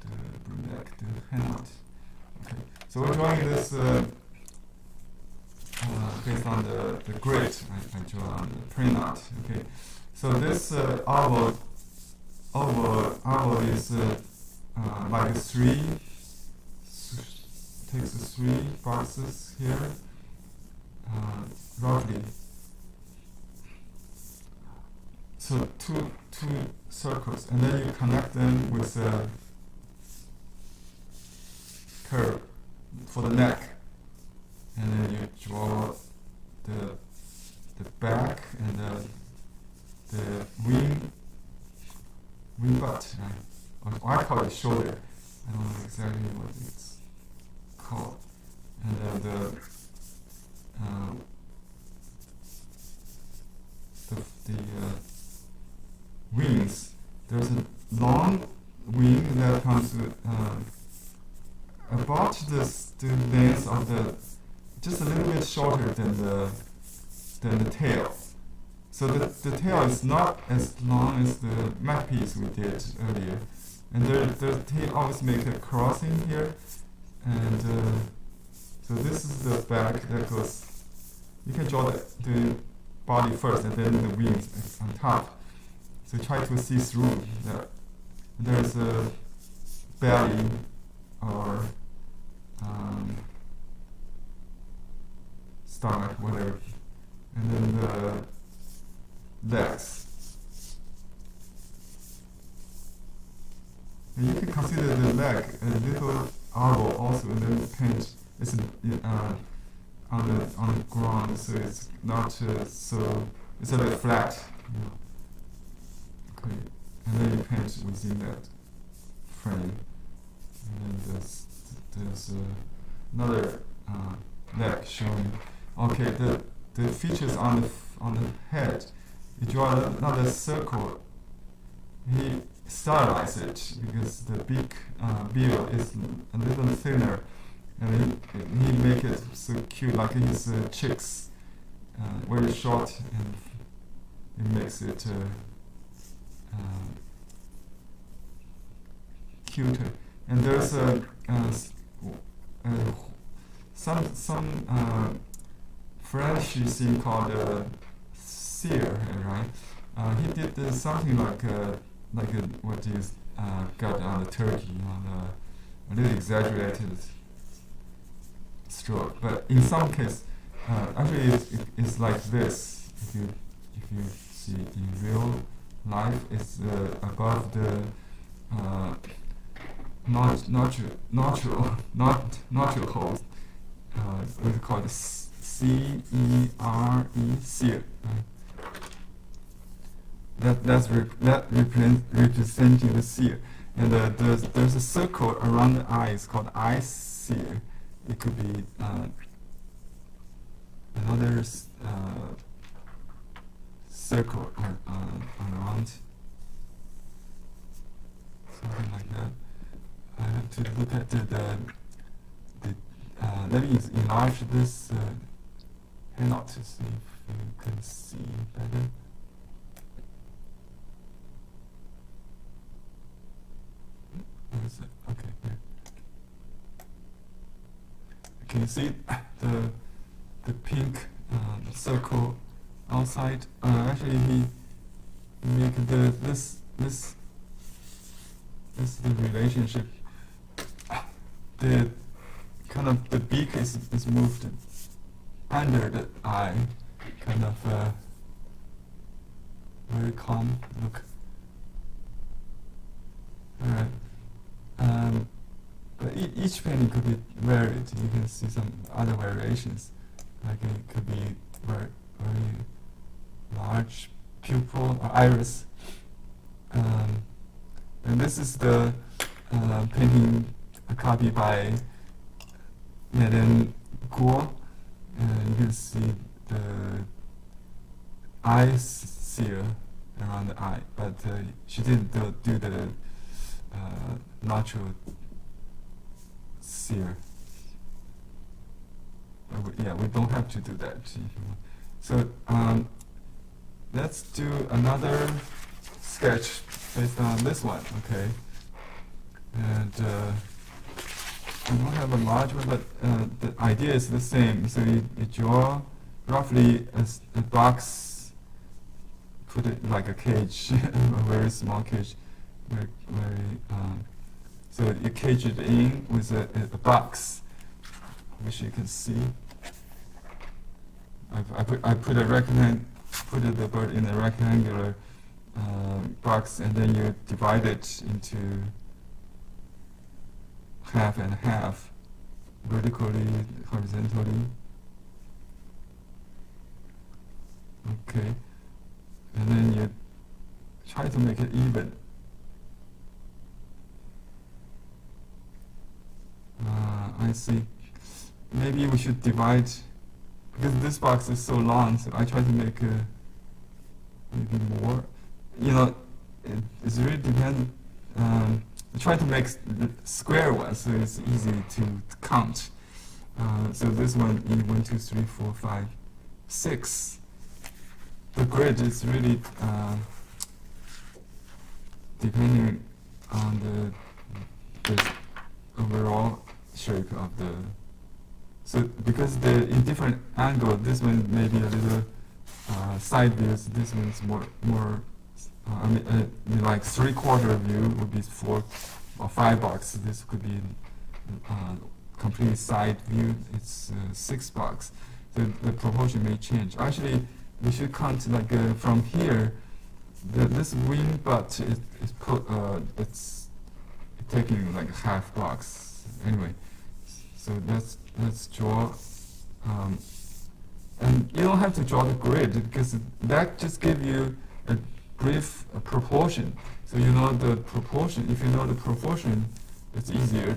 [SPEAKER 3] the brunette, the handout. Okay, so we're drawing this based on the grid I draw on the printout. Okay, so this oval is like takes three boxes here, roughly. So two circles, and then you connect them with a curve for the neck, and then you draw the back and the wing butt, right? Or I call it shoulder. I don't know exactly what it's called. And then the wings. There's a long wing that comes about the length of just a little bit shorter than the tail. So the tail is not as long as the mat piece we did earlier, and the tail always make a crossing here, and so this is the back that goes. You can draw the body first, and then the wings on top. So try to see through that. There's a belly or stomach, whatever, and then the legs. And you can consider the leg a little oval also, and then paint. It's on the ground, so it's not so. It's a bit flat. You know. Okay, and then you paint within that frame, and then there's another leg showing. Okay, the features on the head. You draw another circle. He stylized it because the big bill is a little thinner, and he make it so cute, like his cheeks, very short, and it makes it cuter. And there's some French thing called sear, right? He did something like what you got on the turkey, on a little exaggerated stroke. But in some case, actually it's like this. If you see it in real life, it's above the natural hole. We call it C-E-R-E, sear. That's representing the sear, and there's a circle around the eye. It's called eye sear. It could be another circle around, something like that. I have to look at let me enlarge this handout to see if you can see better. Where is it? Okay, here. Can you see the pink circle outside? Actually, he make this is the relationship. The kind of the beak is moved under the eye, kind of very calm look. Alright. But each painting could be varied. You can see some other variations. Like it could be very large pupil or iris. And this is the painting, a copy by Madame Guo. And you can see the eye sear around the eye, but she didn't do the natural sear. Yeah, we don't have to do that. So let's do another sketch based on this one, okay? And we don't have a large one, but the idea is the same. So you draw roughly a box, put it like a cage, a very small cage, so you cage it in with a box, which you can see. I put the bird in a rectangular box, and then you divide it into half and half, vertically, horizontally. Okay, and then you try to make it even. I see. Maybe we should divide, because this box is so long, so I try to make maybe more. You know, it's really depend. I try to make square ones, so it's easy to count. So this one, 1, 2, 3, 4, 5, 6. The grid is really depending on the overall shape of the. So because they're in different angle, this one may be a little side views. This one's more. Like 3/4 view would be 4 or 5 boxes. This could be complete side view. It's 6 boxes. So the proportion may change. Actually, we should count like from here. This wing butt it's taking like half box. Anyway, so let's draw. And you don't have to draw the grid, because that just gives you a brief proportion. So you know the proportion. If you know the proportion, it's easier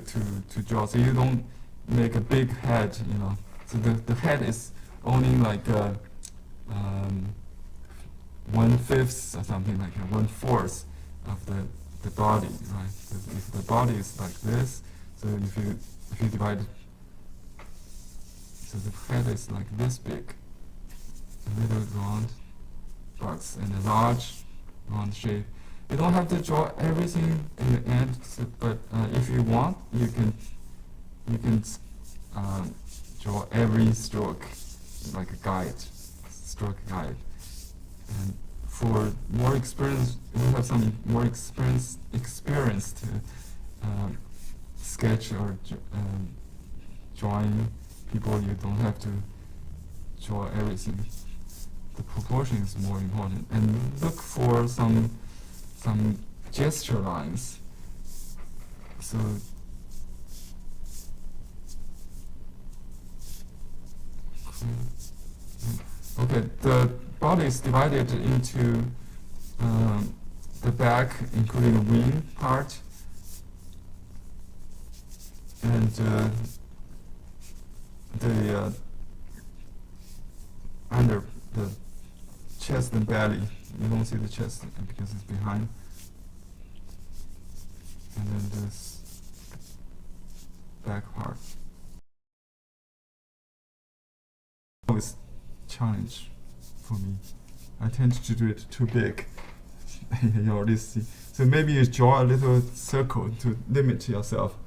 [SPEAKER 3] to draw. So you don't make a big head, you know. So the head is only like 1/5 or something, like 1/4 of the body, right? So if the body is like this, so if you divide, so the head is like this big, a little round box and a large round shape. You don't have to draw everything in the end, so, but if you want, you can draw every stroke like a guide, stroke guide. And for more experience, we have some more experience to sketch or drawing people. You don't have to draw everything. The proportion is more important, and look for some gesture lines. So okay, the body is divided into the back, including the wing part, and the under the chest and belly. You don't see the chest because it's behind. And then this back part. Always challenge for me. I tend to do it too big. You already see. So maybe you draw a little circle to limit yourself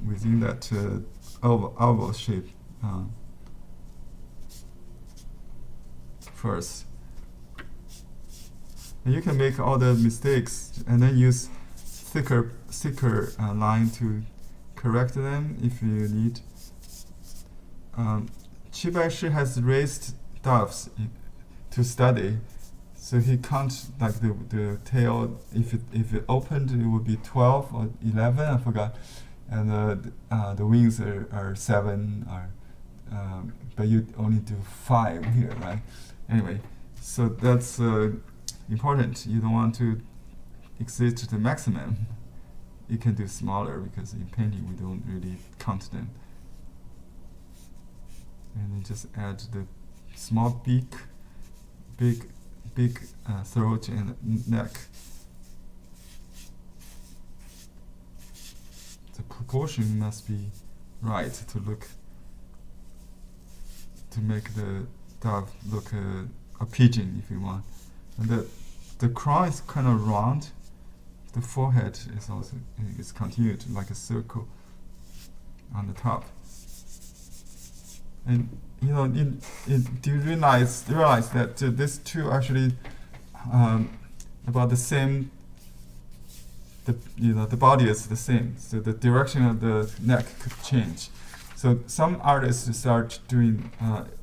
[SPEAKER 3] within that oval shape first. And you can make all the mistakes and then use thicker line to correct them if you need. Baishi has raised doves to study, so he counts like the tail. If it opened, it would be 12 or 11. I forgot, and the wings are 7. But you only do 5 here, right? Anyway, so that's important. You don't want to exceed the maximum. You can do smaller because in painting we don't really count them. And then just add the small beak, big throat and neck. the proportion must be right to make the dove look a pigeon, if you want. And the crown is kind of round. The forehead is also is continued like a circle on the top. And you know, do you realize that these two actually about the same. The body is the same, so the direction of the neck could change. So some artists start doing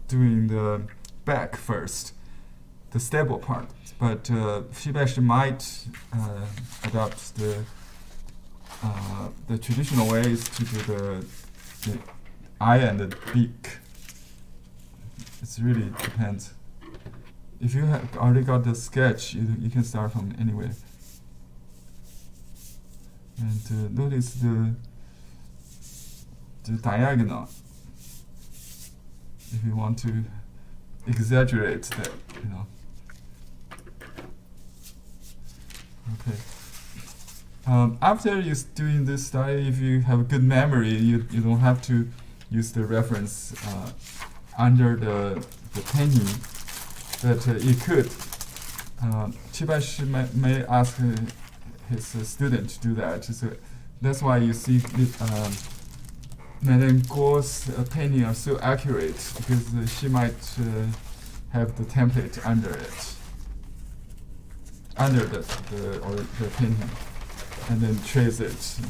[SPEAKER 3] the back first, the stable part. But Baishi might adopt the traditional ways to do the eye and the beak. It really depends. If you have already got the sketch, you can start from anywhere. And notice the diagonal. If you want to exaggerate that, you know. Okay. After you're doing this study, if you have a good memory, you don't have to use the reference under the painting, but you could. Baishi may ask his student to do that. So that's why you see Madame Guo's painting are so accurate, because she might have the template under it, under the painting, and then trace it.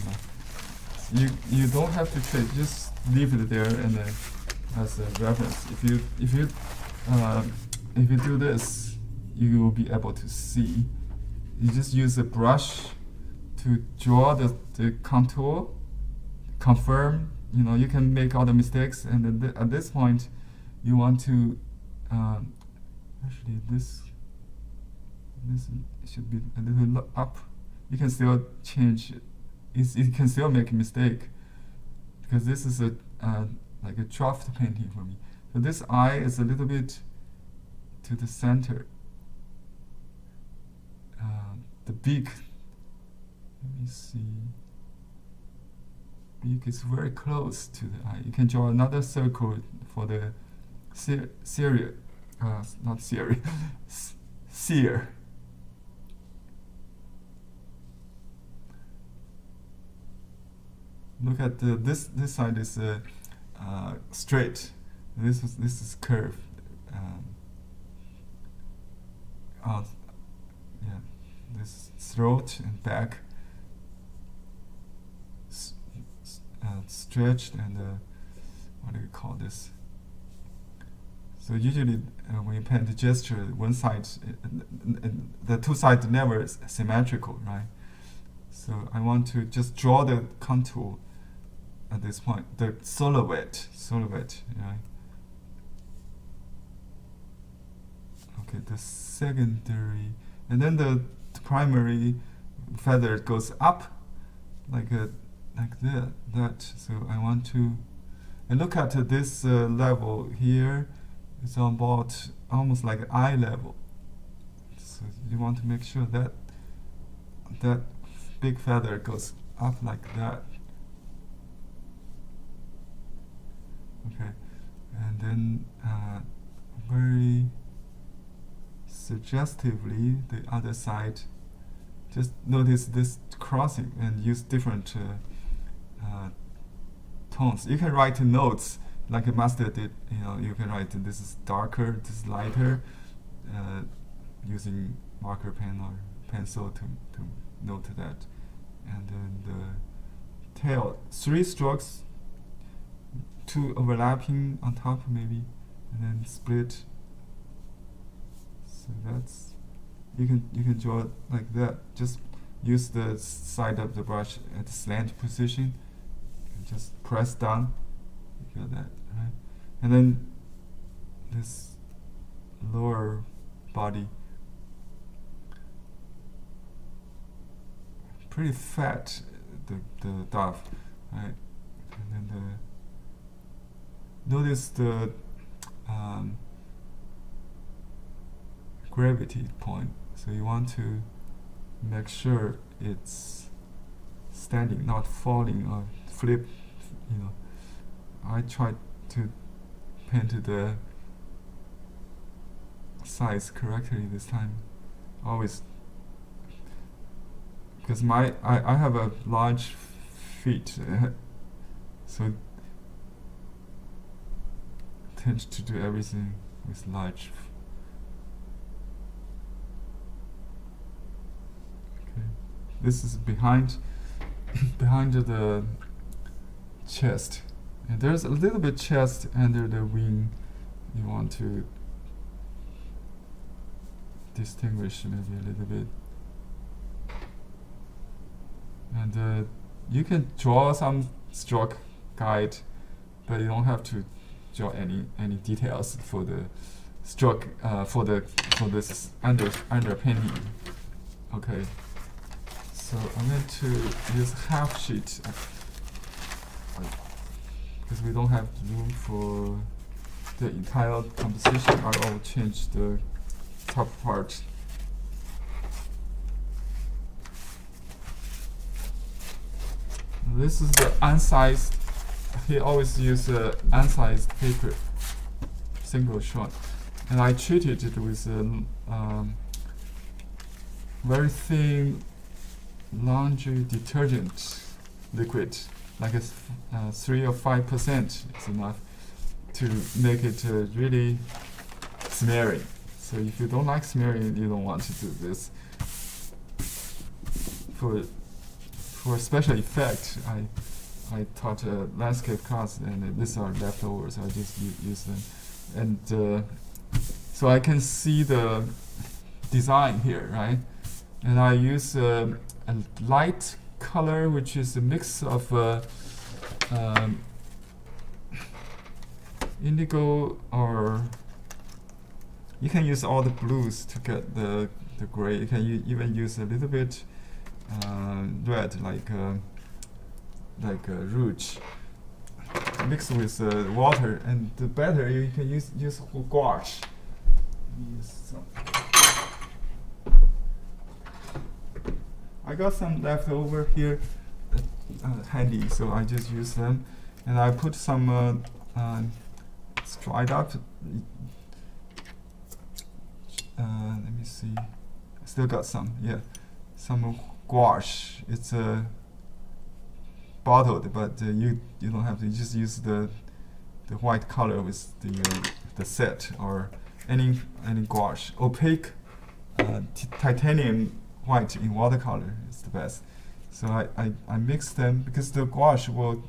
[SPEAKER 3] You don't have to trace; just leave it there and then as a reference. If you do this, you will be able to see. You just use a brush to draw the contour, confirm. You know, you can make all the mistakes, and then at this point, you want to actually this should be a little up. You can still change it. It can still make a mistake, because this is like a draft painting for me. So this eye is a little bit to the center. The beak, let me see. Beak is very close to the eye. You can draw another circle for the seer. Look at this side is straight. This is curved. This throat and back stretched, and what do you call this? So usually when you paint the gesture, one side, the two sides never is symmetrical, right? So I want to just draw the contour at this point, the silhouette, right? Okay, the secondary, and then the primary feather goes up like that. So I want to, and look at this level here. It's about almost like eye level. So you want to make sure that that big feather goes up like that. Okay, and then very suggestively the other side. Just notice this crossing and use different tones. You can write notes like a master did. You know, you can write this is darker, this is lighter, using marker pen or pencil to note that. And then the tail, 3 strokes, 2 overlapping on top maybe, and then split. So that's, you can draw it like that. Just use the side of the brush at the slant position and just press down. You got that, right? And then this lower body, pretty fat, the dove, right? And then notice the gravity point. So you want to make sure it's standing, not falling or flip. You know, I tried to paint the size correctly this time. Always, because I have a large feet, so tend to do everything with large. Okay, this is behind the chest, and there's a little bit chest under the wing. You want to distinguish maybe a little bit, and you can draw some stroke guide, but you don't have to draw any details for the stroke for this underpainting. Okay, so I'm going to use half sheet because we don't have room for the entire composition. I will change the top part. This is the unsized. He always use unsized paper, single shot, and I treated it with very thin laundry detergent liquid, like a 3 or 5% is enough to make it really smeary. So if you don't like smearing, you don't want to do this. For special effect, I taught a landscape class, and these are leftovers. I just use them, and so I can see the design here, right? And I use a light color, which is a mix of indigo, or you can use all the blues to get the gray. You can even use a little bit red, like rouge, mixed with water, and the better you can use gouache. I got some left over here handy, so I just use them, and I put some dried up. Let me see. I still got some. Yeah, some gouache. It's bottled, but you don't have to. You just use the white color with the set, or any gouache. Opaque titanium white in watercolor is the best. So I mix them because the gouache will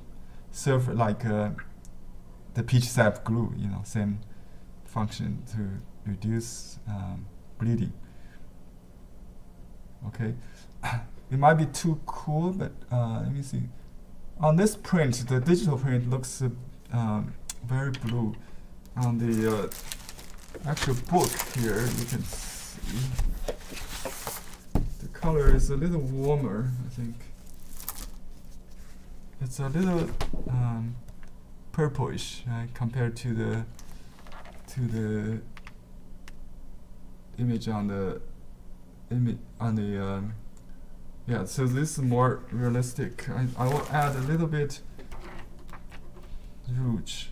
[SPEAKER 3] serve like the peach sap glue. You know, same function to reduce bleeding. Okay, it might be too cool, but let me see. On this print, the digital print looks very blue. On the actual book here, you can see the color is a little warmer. I think it's a little purplish, right, compared to the image on the yeah, so this is more realistic. I will add a little bit rouge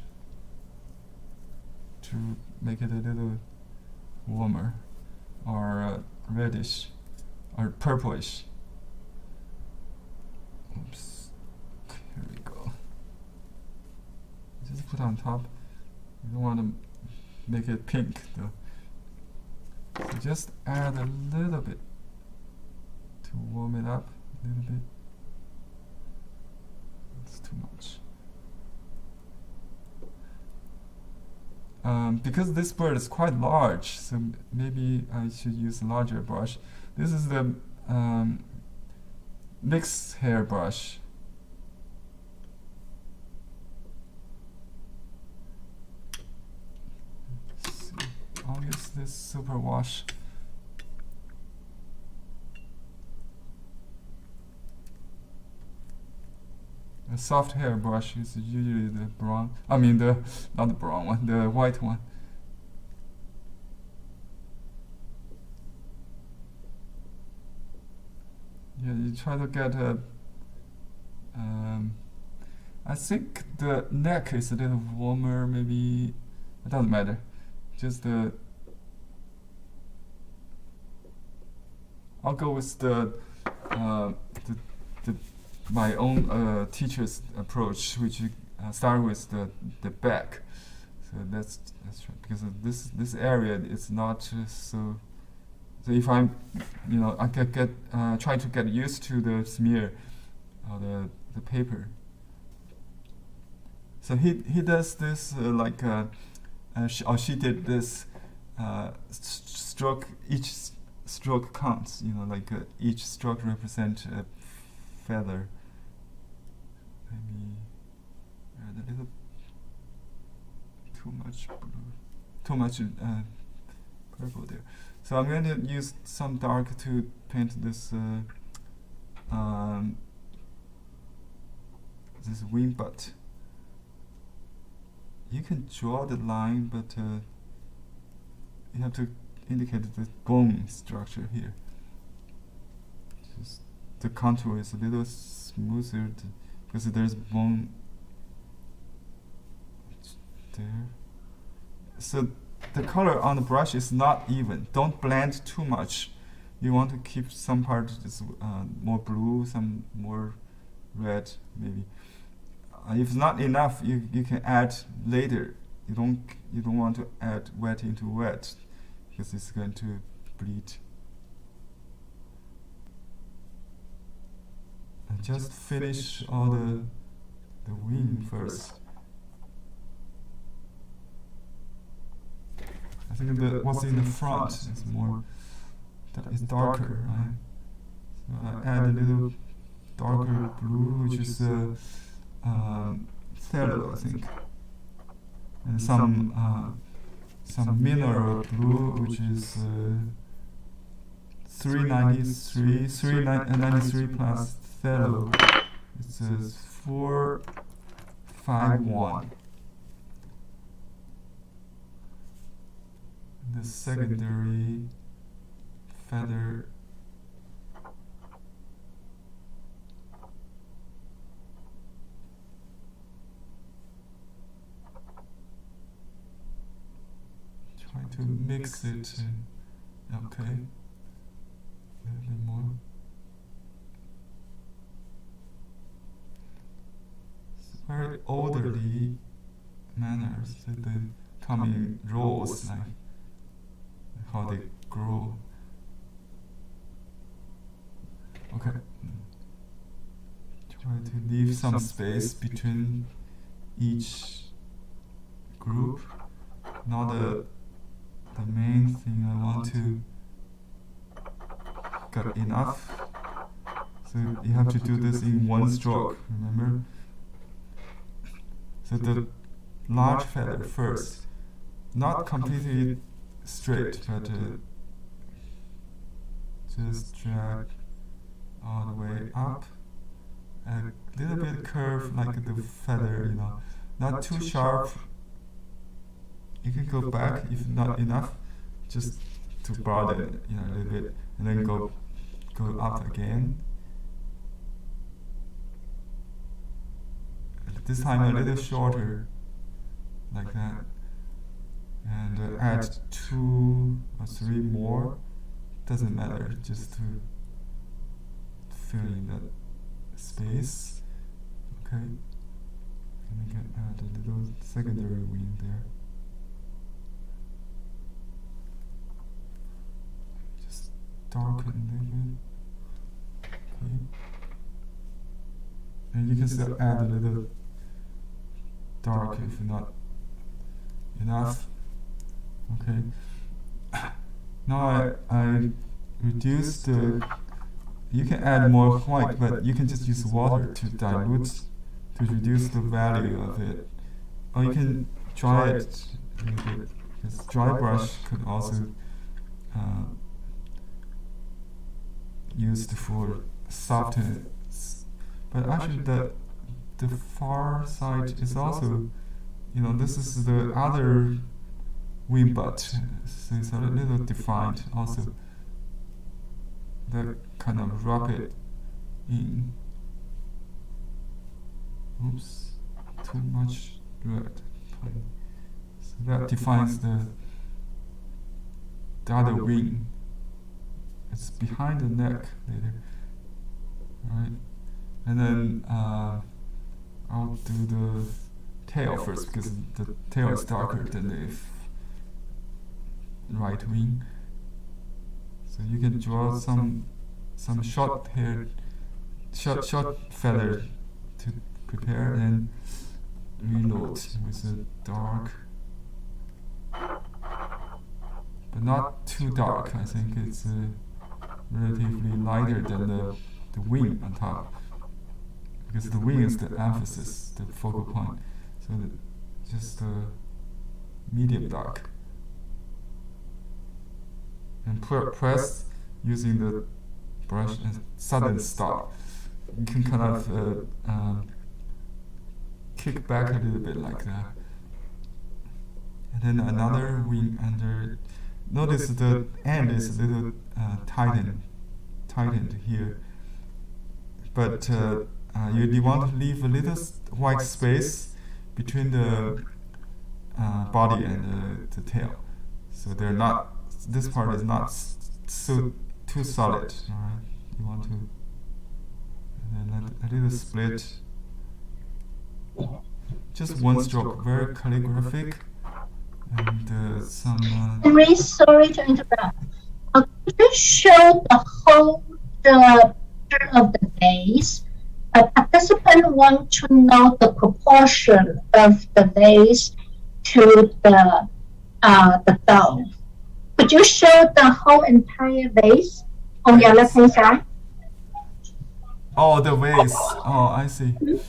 [SPEAKER 3] to make it a little warmer, or reddish, or purplish. Oops. Here we go. Just put on top. You don't want to make it pink though. So just add a little bit to warm it up a little bit. It's too much. Because this bird is quite large, so maybe I should use a larger brush. This is the mixed hair brush. I'll use this super wash. A soft hair brush is usually the brown. I mean not the brown one, the white one. Yeah, you try to get I think the neck is a little warmer, maybe. It doesn't matter. Just I'll go with the my own teacher's approach, which start with the back. So that's right, because of this area is not so. So if I'm, I get try to get used to the smear, or the paper. So he does this she did this stroke. Each stroke counts. Each stroke represents a feather. Maybe add a little too much blue, too much purple there. So I'm going to use some dark to paint this this wing butt. You can draw the line, but you have to indicate the bone structure here. Just the contour is a little smoother because there's bone there. So the color on the brush is not even. Don't blend too much. You want to keep some part is more blue, some more red, maybe. If not enough, you can add later. You don't want to add wet into wet because it's going to bleed. And just finish all the wing first. I think what's in the front is more is darker, right? So I add a little darker blue, which is phthalo, I think, and some mineral blue, which is 393 plus phthalo. It says 451. The secondary feather try to mix it in. Okay, a little bit more. It's very orderly manners that they come in rows, like how they grow. Okay. Try to leave some space between each group. Not the main thing. I want to get enough. So you have to do this in one stroke, remember? So the large feather first. Not completely straight, but just drag all the way up. A little bit curve like the feather, not too sharp. You can go back if not enough, just to broaden it, a little bit, and then go up again. This time a little shorter, like that. And add 2 or 3 more, doesn't matter, just to fill in that space. Okay, and we can add a little secondary wing there. Just darken a little bit. Okay, and you can still add a little dark if not enough. Okay. Now I reduce the. You can add more white, but you can just use water to dilute, to reduce the value of it. Or you can dry it a little bit, because dry brush could also used for soften. But actually, the far side is also, this is the other wing butt, so it's a little defined also. That kind of rub it in. Oops. too much red. So that defines the other wing. It's behind the neck later, right? And then I'll do the tail first because the tail is darker than the right wing. So you can draw some short feather to prepare and reload with a dark, but not too dark. I think it's relatively lighter than the wing on top, because the wing is the emphasis, the focal point. So just medium dark. And press using the brush and sudden stop. You can kind of kick back a little bit like that. And then another wing under. Notice the end is a little tightened here. But you want to leave a little white space between the body and the tail. So they're not. This part is not so too solid. Alright, you want to, and then a little split. Just one stroke, very calligraphic, and some.
[SPEAKER 1] I'm really sorry to interrupt. Could you show the whole picture of the vase? A participant wants to know the proportion of the vase to the dough. Could you show the whole entire vase on your left-hand side?
[SPEAKER 3] Oh, the vase. Oh, I see.
[SPEAKER 1] They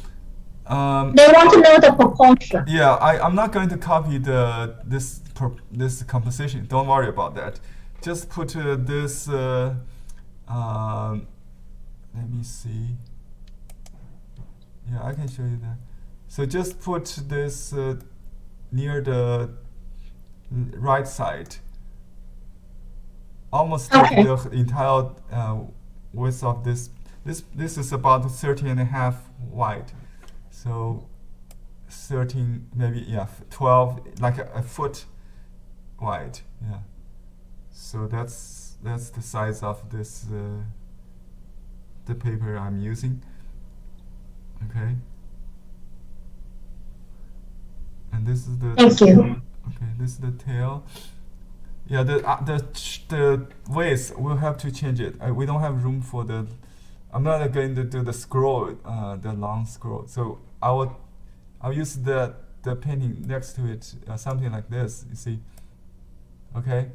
[SPEAKER 1] want to know the proportion.
[SPEAKER 3] Yeah, I'm not going to copy this composition. Don't worry about that. Just put this. Let me see. Yeah, I can show you that. So just put this near the right side. Almost the entire width of this. This is about 13.5 wide. So 13, maybe 12, like a foot wide. Yeah. So that's the size of this the paper I'm using. Okay. And this is the.
[SPEAKER 1] Thank you.
[SPEAKER 3] Okay, this is the tail. Yeah, the waist we'll have to change it. We don't have room for the. I'm not going to do the scroll, the long scroll. So I'll use the painting next to it, something like this. You see. Okay.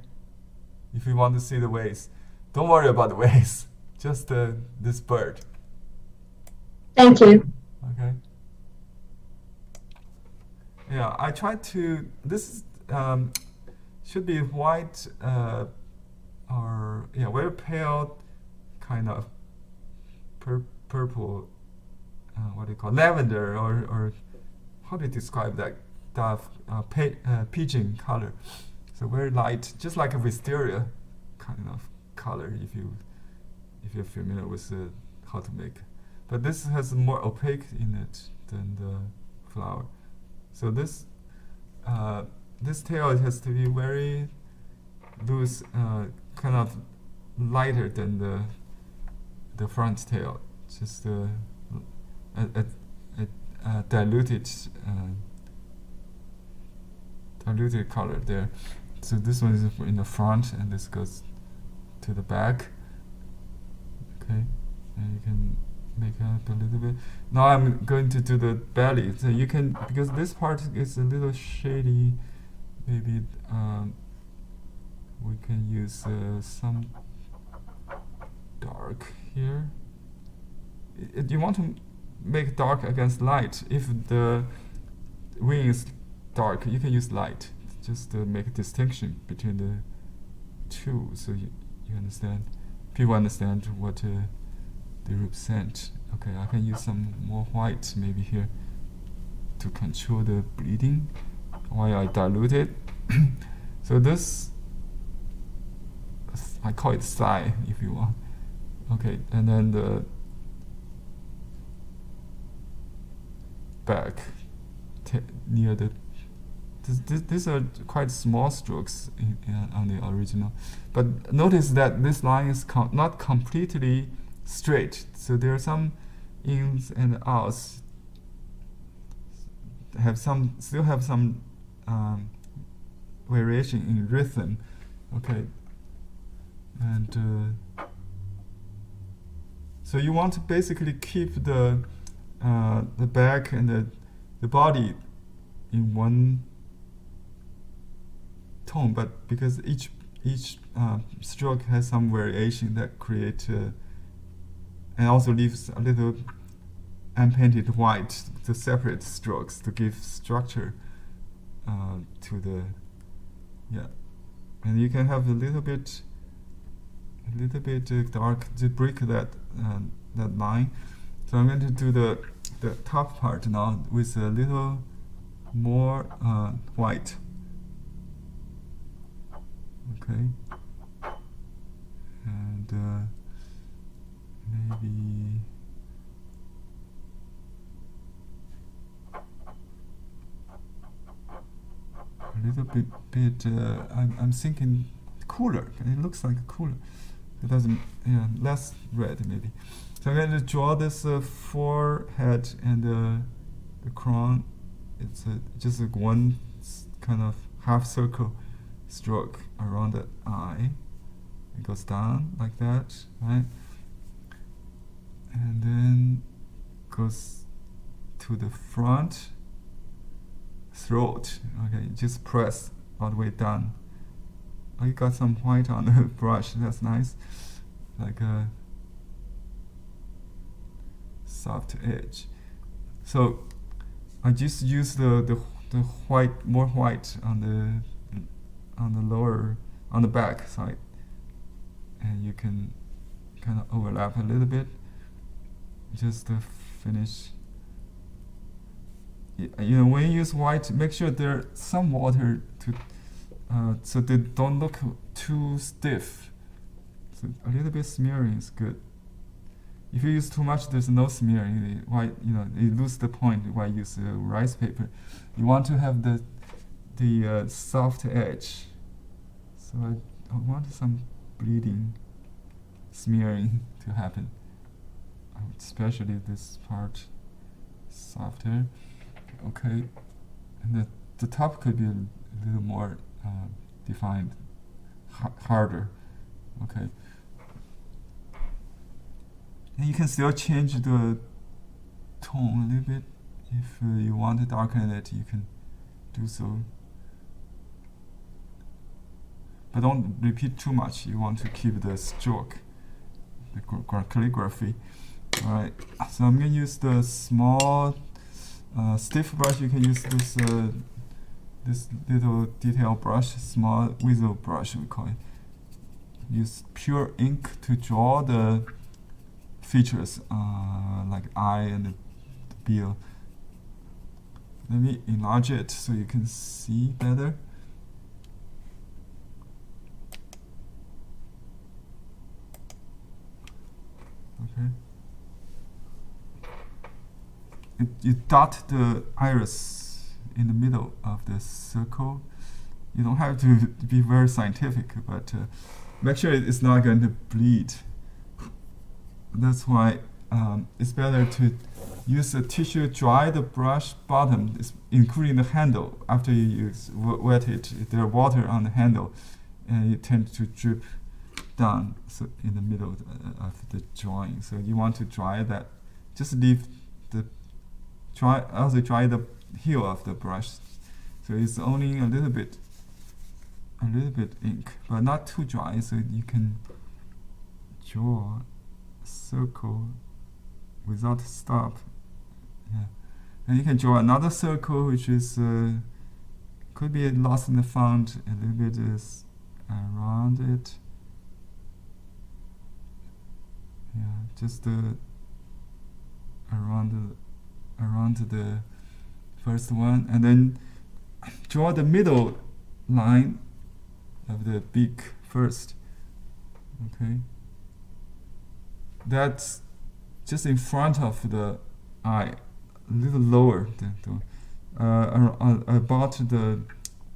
[SPEAKER 3] If you want to see the waist, don't worry about the waist. Just this bird.
[SPEAKER 1] Thank you.
[SPEAKER 3] Okay. Yeah, I tried to. This should be white or very pale, kind of purple. What do you call lavender or how do you describe that? Pigeon color. So very light, just like a wisteria kind of color. If you're familiar with how to make, but this has more opaque in it than the flower. So this tail has to be very loose, kind of lighter than the front tail. Just a diluted color there. So this one is in the front, and this goes to the back. Okay, and you can make up a little bit. Now I'm going to do the belly. So you can, because this part is a little shady, maybe we can use some dark here. You want to make dark against light. If the wing is dark, you can use light, just to make a distinction between the two, so you understand. People understand what they represent. Okay, I can use some more white maybe here to control the bleeding while I dilute it. So this, I call it thigh if you want. Okay, and then the back. near the. These are quite small strokes on the original, but notice that this line is not completely straight. So there are some ins and outs. Still have some variation in rhythm. Okay, and so you want to basically keep the back and the body in one tone, but because each stroke has some variation that create and also leaves a little unpainted white to separate strokes to give structure to the and you can have a little bit dark to break that line. So I'm going to do the top part now with a little more white. Okay, and maybe a little bit. I'm thinking cooler. It looks like cooler. It doesn't. Yeah, less red maybe. So I'm going to draw this forehead and the crown. It's just one kind of half circle stroke around the eye. It goes down like that, right? And then goes to the front throat. Okay, just press all the way down. Oh, you got some white on the brush. That's nice, like a soft edge. So I just use the white, more white on the back side, and you can kind of overlap a little bit just to finish. You know, when you use white, make sure there's some water to so they don't look too stiff. So a little bit smearing is good. If you use too much, there's no smearing. Why, you know, you lose the point. Why use rice paper? You want to have the soft edge. So I want some bleeding, smearing to happen. Especially this part, softer. Okay, and the top could be a little more defined, harder. Okay. And you can still change the tone a little bit. If you want to darken it, you can do so. But don't repeat too much. You want to keep the stroke, the calligraphy. All right. So I'm going to use the small stiff brush. You can use this little detail brush, small whistle brush we call it. Use pure ink to draw the features like eye and the bill. Let me enlarge it so you can see better. Okay. You dot the iris in the middle of the circle. You don't have to be very scientific, but make sure it's not going to bleed. That's why it's better to use a tissue, dry the brush bottom, including the handle. After you wet it, if there's water on the handle, and it tends to drip down so in the middle of the drawing. So you want to dry that. Just leave also dry the heel of the brush. So it's only a little bit ink, but not too dry, so you can draw a circle without stop. Yeah. And you can draw another circle, which is could be lost in the font. A little bit is around it. Yeah, just around the first one, and then draw the middle line of the beak first. Okay, that's just in front of the eye, a little lower than about the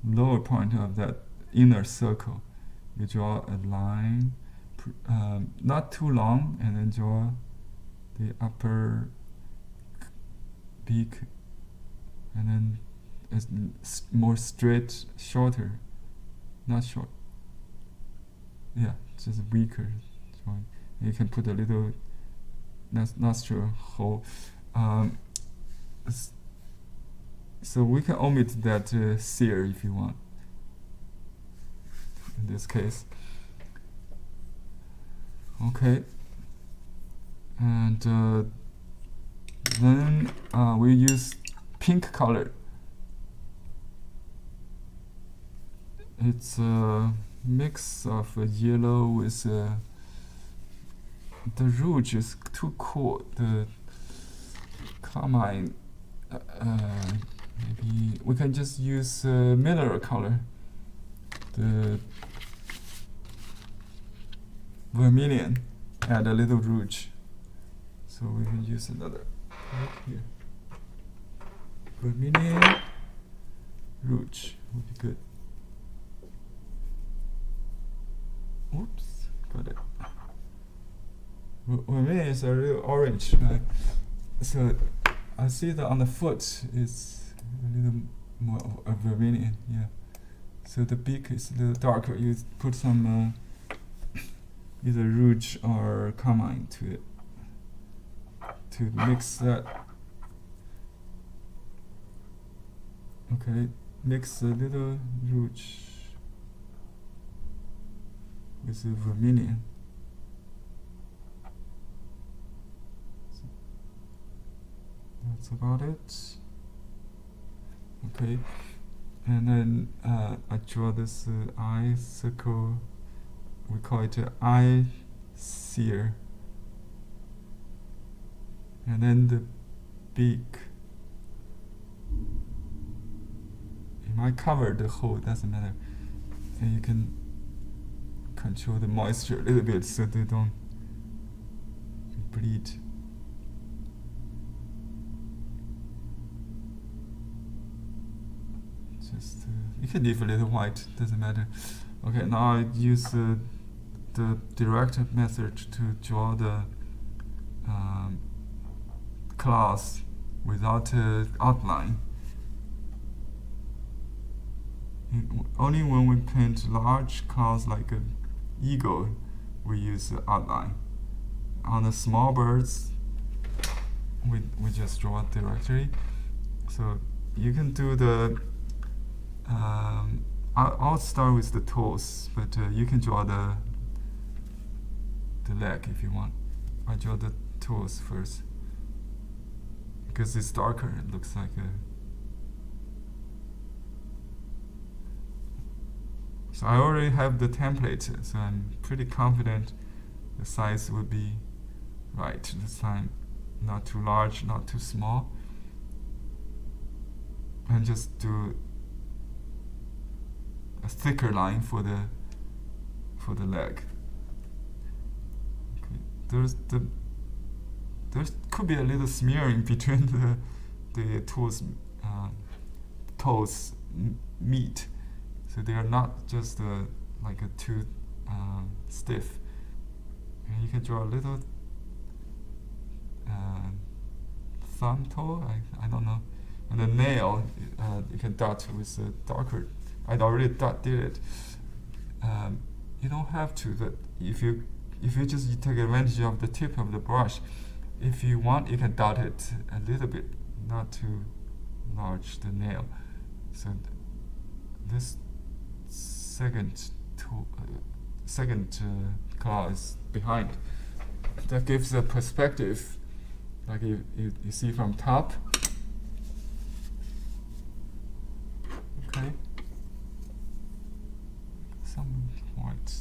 [SPEAKER 3] lower point of that inner circle. You draw a line, not too long, and then draw the upper beak, and then it's more straight, shorter, not short. Yeah, just weaker drawing. You can put a little nostril hole. So we can omit that sear if you want. In this case. Okay. And then we use pink color. It's a mix of yellow with the rouge is too cool. The carmine, maybe we can just use mineral color. The vermilion, add a little rouge. So we can use another here. Vermilion, rouge would be good. Oops, got it. Vermilion is a real orange, right? So I see that on the foot is a little more of vermilion, yeah. So the beak is a little darker. You put some either rouge or carmine to it to mix that. Okay, mix a little rouge with the vermilion. So that's about it. Okay, and then I draw this eye circle. We call it eye sear. And then the beak. You might cover the hole, doesn't matter. And you can control the moisture a little bit so they don't bleed. Just you can leave a little white, doesn't matter. Okay, now I use the direct method to draw the claws without outline. Only when we paint large claws like an eagle, we use the outline. On the small birds, we just draw directly. So you can do the I'll start with the toes, but you can draw the leg if you want. I draw the toes first because it's darker. It looks like a. So I already have the template, so I'm pretty confident the size will be right this time. Not too large, not too small. And just do a thicker line for the leg. Okay. There could be a little smearing between the toes meat, so they are not just like a too stiff. And you can draw a little thumb toe. I don't know, and the nail you can dot with a darker. I'd already did it. You don't have to, but if you just take advantage of the tip of the brush, if you want, you can dot it a little bit, not too large, the nail. So this second claw is behind. That gives a perspective, like you see from top. Okay. Some white.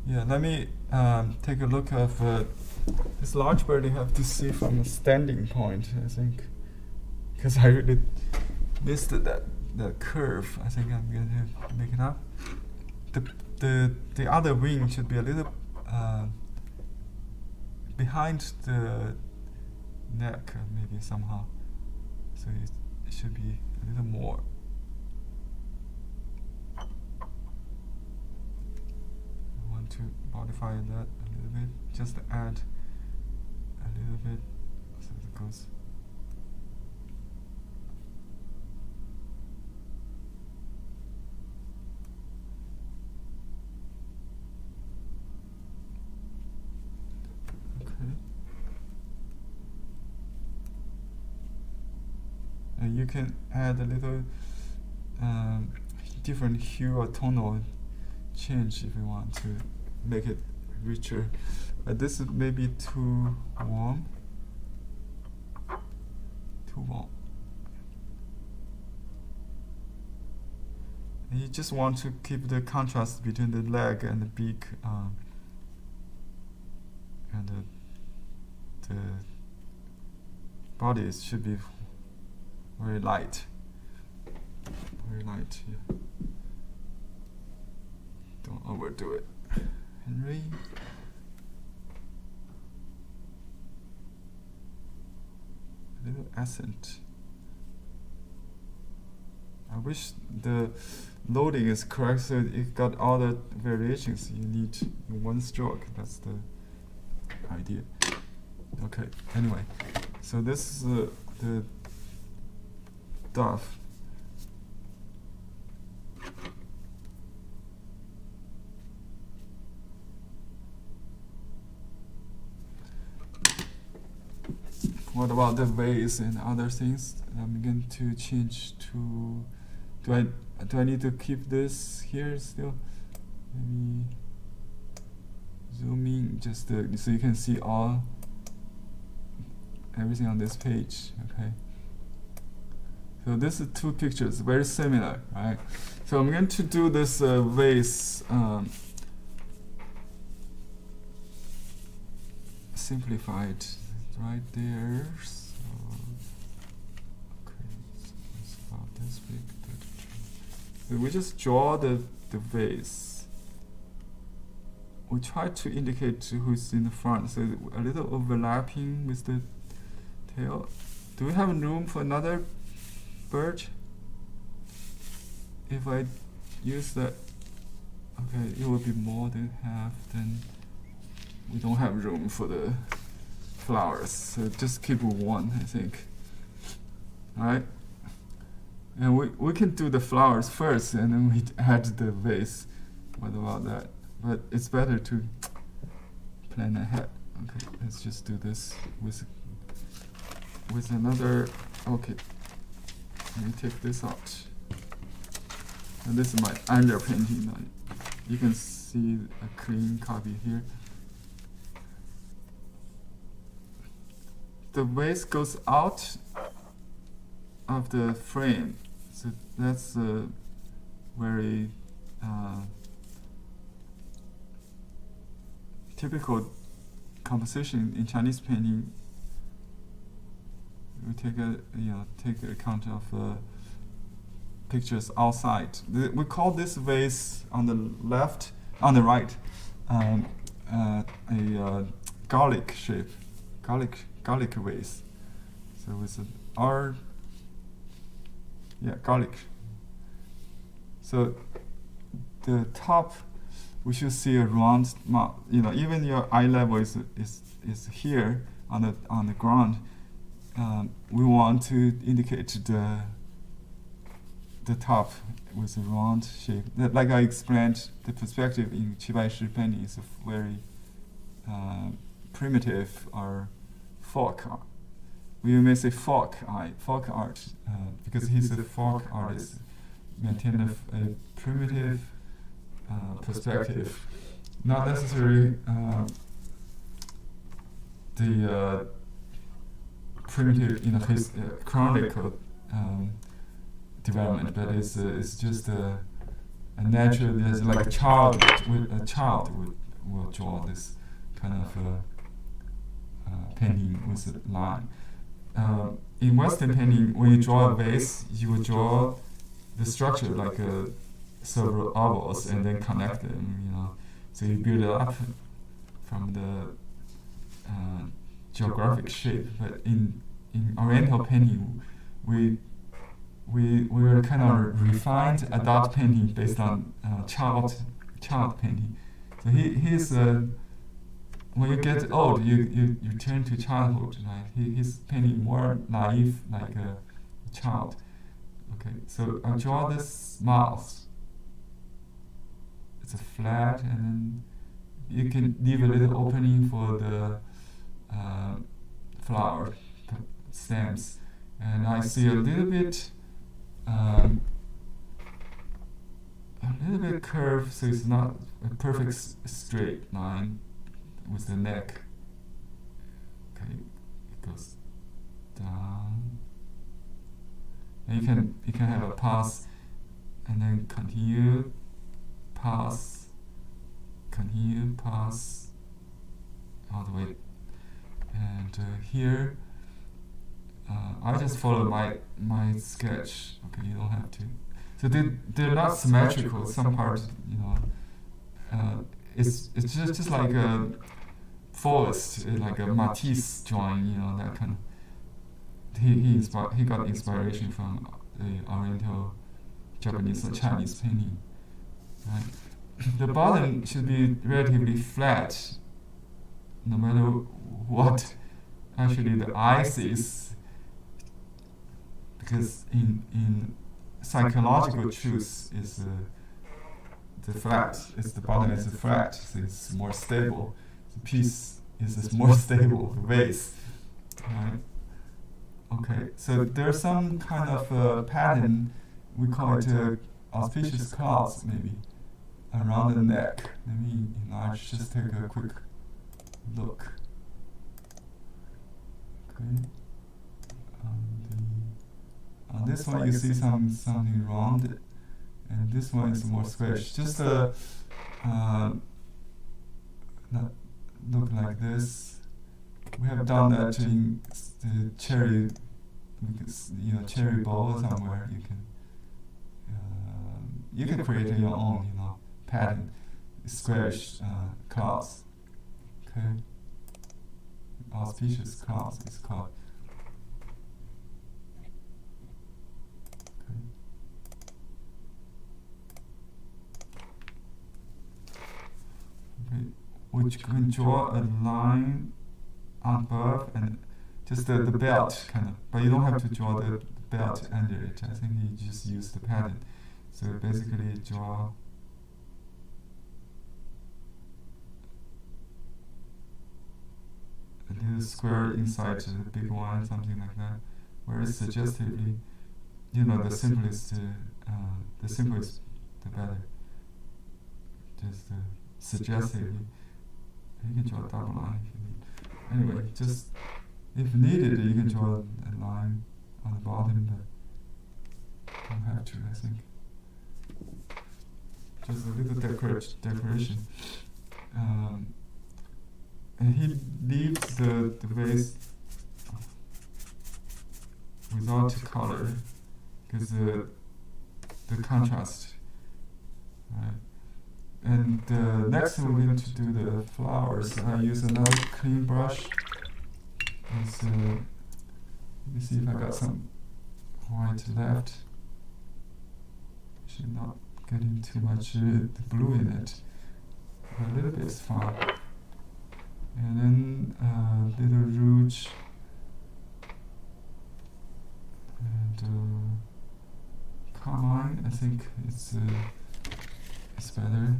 [SPEAKER 3] Yeah, let me take a look of this large bird. You have to see from a standing point, I think, because I really missed that curve. I think I'm going to make it up. The other wing should be a little behind the neck, maybe somehow. So it should be a little more. I want to modify that a little bit, just add a little bit so it goes. And you can add a little different hue or tonal change if you want to make it richer. But this is maybe too warm. Too warm. And you just want to keep the contrast between the leg and the beak and the body should be very light. Very light, yeah. Don't overdo it. Henry. A little accent. I wish the loading is correct so it got all the variations you need in one stroke. That's the idea. Okay, anyway. So this is the dove. What about the vase and other things? I'm going to change to. Do I need to keep this here still? Maybe zoom in just so you can see everything on this page. Okay. So this is two pictures, very similar, right? So I'm going to do this vase simplified right there. So, okay, so it's about this big. So we just draw the vase. We try to indicate who's in the front, so a little overlapping with the tail. Do we have room for another bird? If I use that, okay, it will be more than half, then we don't have room for the flowers, so just keep one, I think. Alright? And we can do the flowers first and then we add the vase. What about that? But it's better to plan ahead. Okay, let's just do this with another. Okay, let me take this out. And this is my underpainting. You can see a clean copy here. The vase goes out of the frame, so that's a very typical composition in Chinese painting. We take account of pictures outside. We call this vase on the left, on the right, a garlic shape, garlic vase. So with garlic. So the top, we should see a round mouth. Even your eye level is here on the ground. We want to indicate the top with a round shape. Like I explained, the perspective in Baishi painting is a very primitive or folk art. We may say folk art, because he's a folk artist, maintain a primitive perspective, not necessarily the primitive his chronological development, but it's just a natural. There's like a child will draw this kind of painting with a line. In Western painting, when you draw a vase, you will draw the structure like several ovals and then connect them. So you build it up from geographic shape, but in Oriental painting, we were kind of refined adult painting based on child painting. So he's when you get old, you turn to childhood, right? He's painting more naive, like a child. Okay, so I'll draw this mouth. It's a flat, and then you can leave a little opening for the flower stems. And I see a little bit curve, so it's not a perfect straight line with the neck. Okay, it goes down. And you can have a pause, and then continue, pause, continue, pause, all the way. And here, I just follow my sketch. Okay, you don't have to. So they're not symmetrical. Some parts, it's just like a forest, like a Matisse drawing, that kind of. He got inspiration from the Oriental, Japanese, or Chinese painting. Right? The bottom should be relatively flat, no matter what actually the eye sees, because in psychological truth is the flat, the bottom is the flat, so it's more stable. The piece is more stable, the vase, right? Okay, so there's some kind of pattern, we call it auspicious clouds, maybe, around the neck. Let me enlarge, just take a quick look. Okay. On this one you see something round, and this one is more squarish. Just look like this. We have done that in the cherry, cherry bowl somewhere. You can create your own, pattern, squarish clouds. Okay, auspicious clouds is called. Okay, which can draw a line above and just the belt kind of, but you don't have to draw the belt under it. I think you just use the pattern. So basically draw a little square inside the big one, something like that. Whereas suggestively, the simplest the better. Just suggestively, you can draw a double line if you need. Anyway, just if needed, you can draw a line on the bottom, but don't have to, I think. Just a little decoration. And he leaves the vase without color, because the contrast, right? And next we're going to do the flowers. I use another clean brush. Let me see if I got some white left. Should not getting too much the blue in it. But a little bit is fine. And then little rouge. And carmine, I think it's better.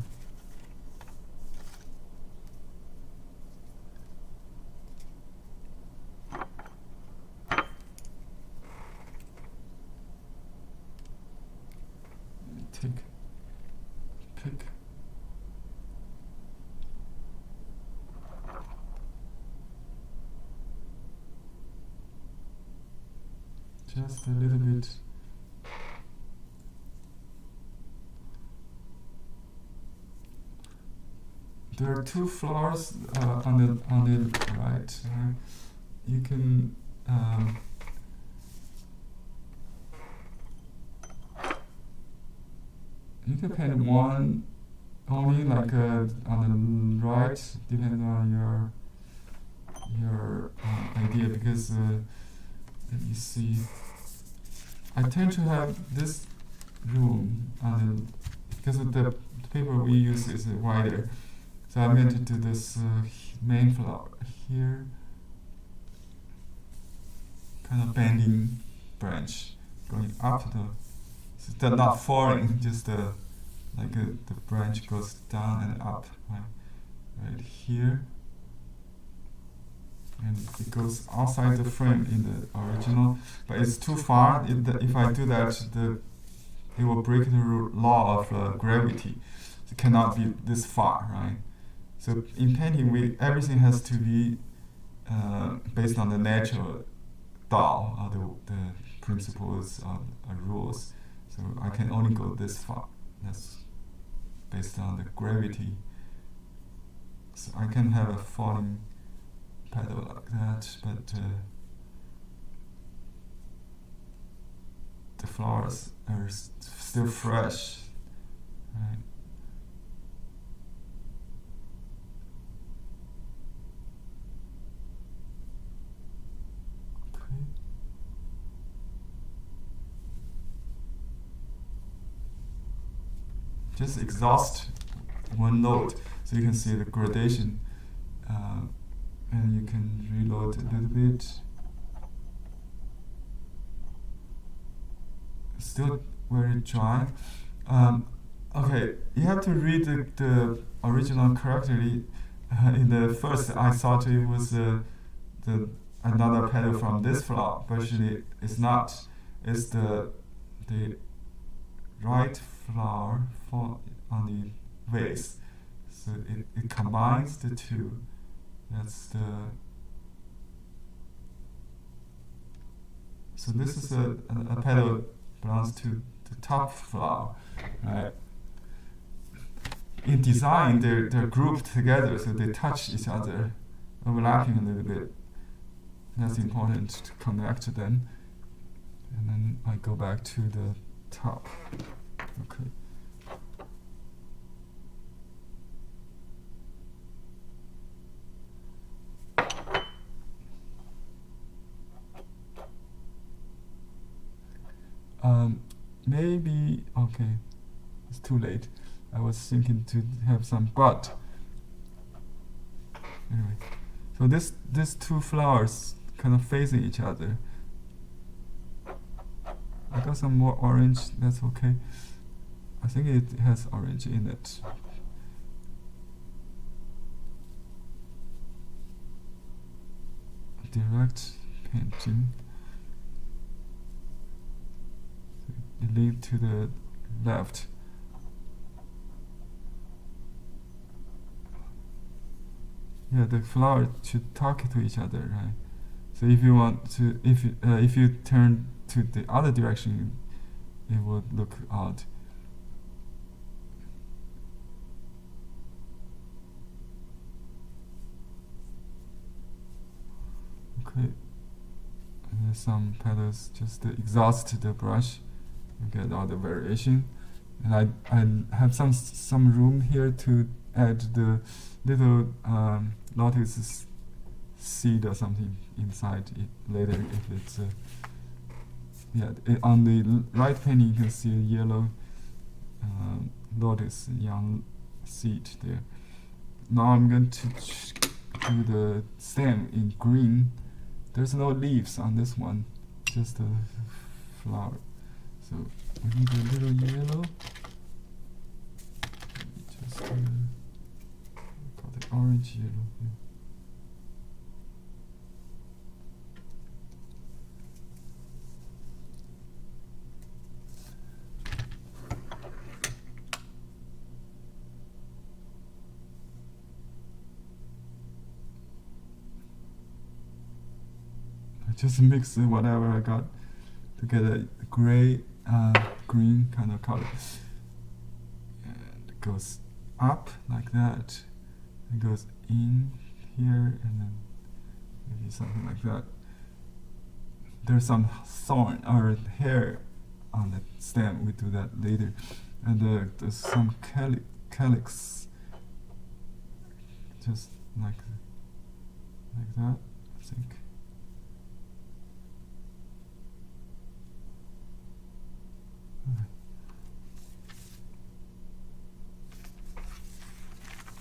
[SPEAKER 3] Pick. Just a little bit. There are two flowers on the right. You can paint one only, like on the right, depending on your your idea, because let me see. I tend to have this room, because of the paper we use is wider, so I'm going to do this main flower here, kind of bending branch going up so they're not falling, just like the branch goes down and up, right here, and it goes outside the frame in the original, but it's too far. If I do that, it will break the law of gravity. It cannot be this far, right? So in painting, everything has to be based on the natural Tao, the principles or rules. So I can only go this far. That's based on the gravity. So I can have a falling petal like that, but the flowers are still fresh, right? Okay. Just exhaust one node so you can see the gradation, and you can reload a little bit. Still very dry. Okay, you have to read the original correctly. In the first, I thought it was another petal from this flower, but actually it's not. It's the right flower on the vase. So it combines the two. That's so this is a petal belongs to the top flower, right? In design, they're grouped together, so they touch each other, overlapping a little bit. That's important to connect them. And then I go back to the top. Okay. Maybe, okay, it's too late. I was thinking to have some bud. Anyway, so these two flowers kind of facing each other. I got some more orange, that's okay. I think it has orange in it. Direct painting. Lead to the left. Yeah, the flowers should talk to each other, right? So if you want to, if you turn to the other direction, it would look odd. Okay. And there's some petals just to exhaust the brush. You get all the variation, and I have some room here to add the little lotus seed or something inside it later if it's on the right painting you can see a yellow lotus young seed there. Now I'm going to do the stem in green. There's no leaves on this one, just a flower. So we need a little yellow. Just call it orange yellow here. I just mix whatever I got to get a gray green kind of color, and it goes up like that, it goes in here, and then maybe something like that. There's some thorn or hair on the stem, we do that later, and there's some calyx, just like like that, I think.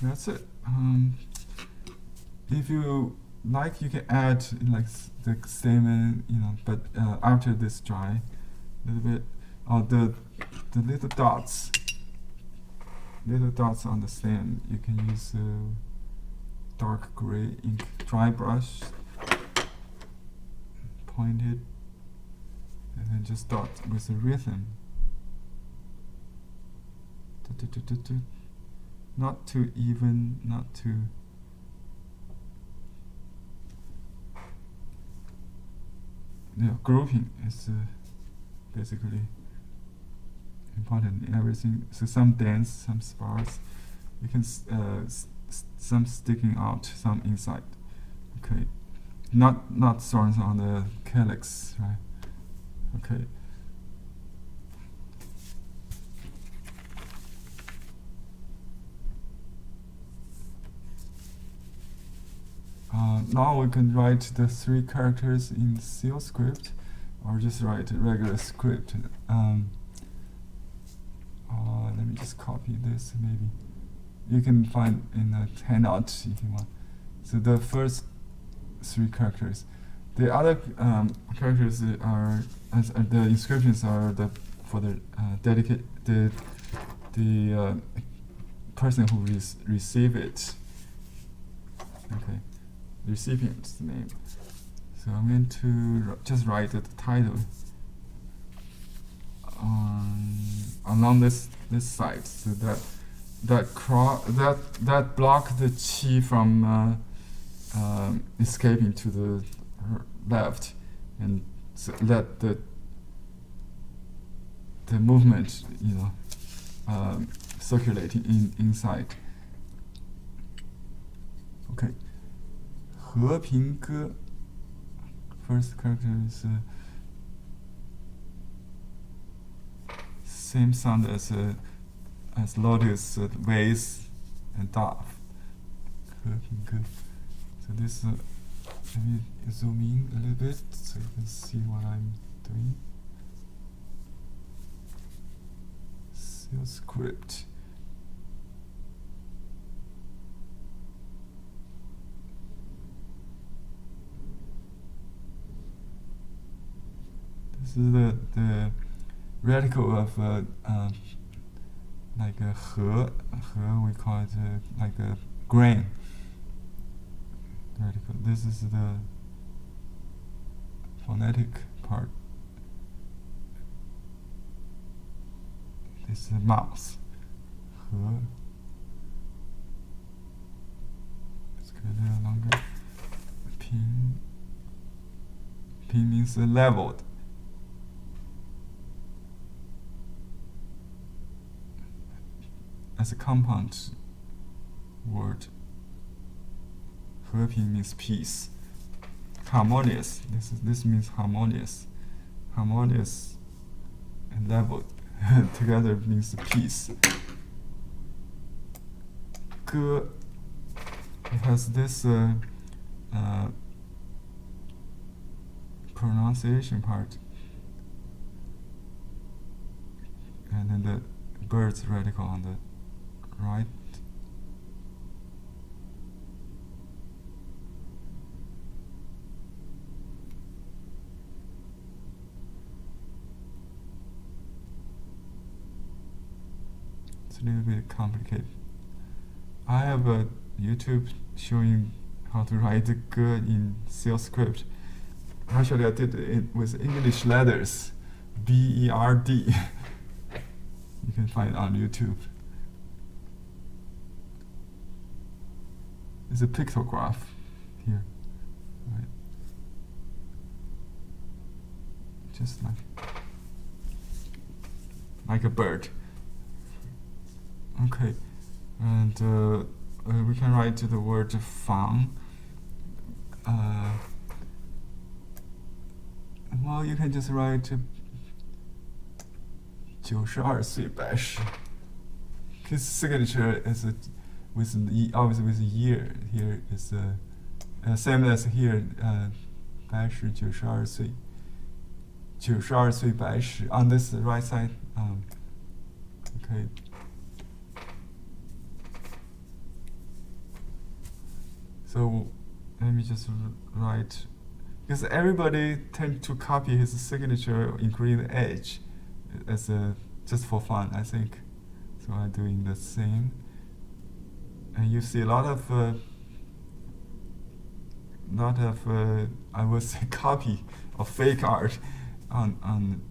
[SPEAKER 3] That's it. If you like, you can add like the same, but after this dry, a little bit, the little dots on the stem, you can use dark gray ink dry brush, point it, and then just dot with the rhythm. Not too even, not too. Grouping is basically important in everything. So some dense, some sparse. You can some sticking out, some inside. Okay, not thorns on the calyx, right? Okay. Now we can write the 3 characters in seal script, or just write a regular script. Let me just copy this. Maybe you can find in the handout if you want. So the first 3 characters. The other characters are the inscriptions are for the the person who receive it. Okay. Recipient's name. So I'm going to just write the title along this side, so that block the chi from escaping to the left, and so let the movement circulating inside. Okay. 和平歌 first character is same sound as lotus, vase, and dove. 和平歌. So this let me zoom in a little bit so you can see what I'm doing. Seal script. This is the radical of like a 和 we call it like a grain radical. This is the phonetic part. This is the mouse. 和 Let's go a little longer. 平 means leveled. As a compound word, 和平 means peace. Harmonious. This means harmonious. Harmonious and leveled together means peace. 歌 it has this pronunciation part, and then the bird's radical on the right. It's a little bit complicated. I have a YouTube showing how to write the ge in seal script. Actually, I did it with English letters, B-E-R-D. You can find it on YouTube. It's a pictograph here, right? Just like a bird. Okay, and we can write the word 房. Well, you can just write 92岁白石. His signature is obviously with a year. Here is Same as here, 白石92岁，92岁白石 on this right side. Okay. So let me just write, because everybody tend to copy his signature, including the edge, as just for fun, I think. So I'm doing the same, and you see a lot of I would say copy of fake art on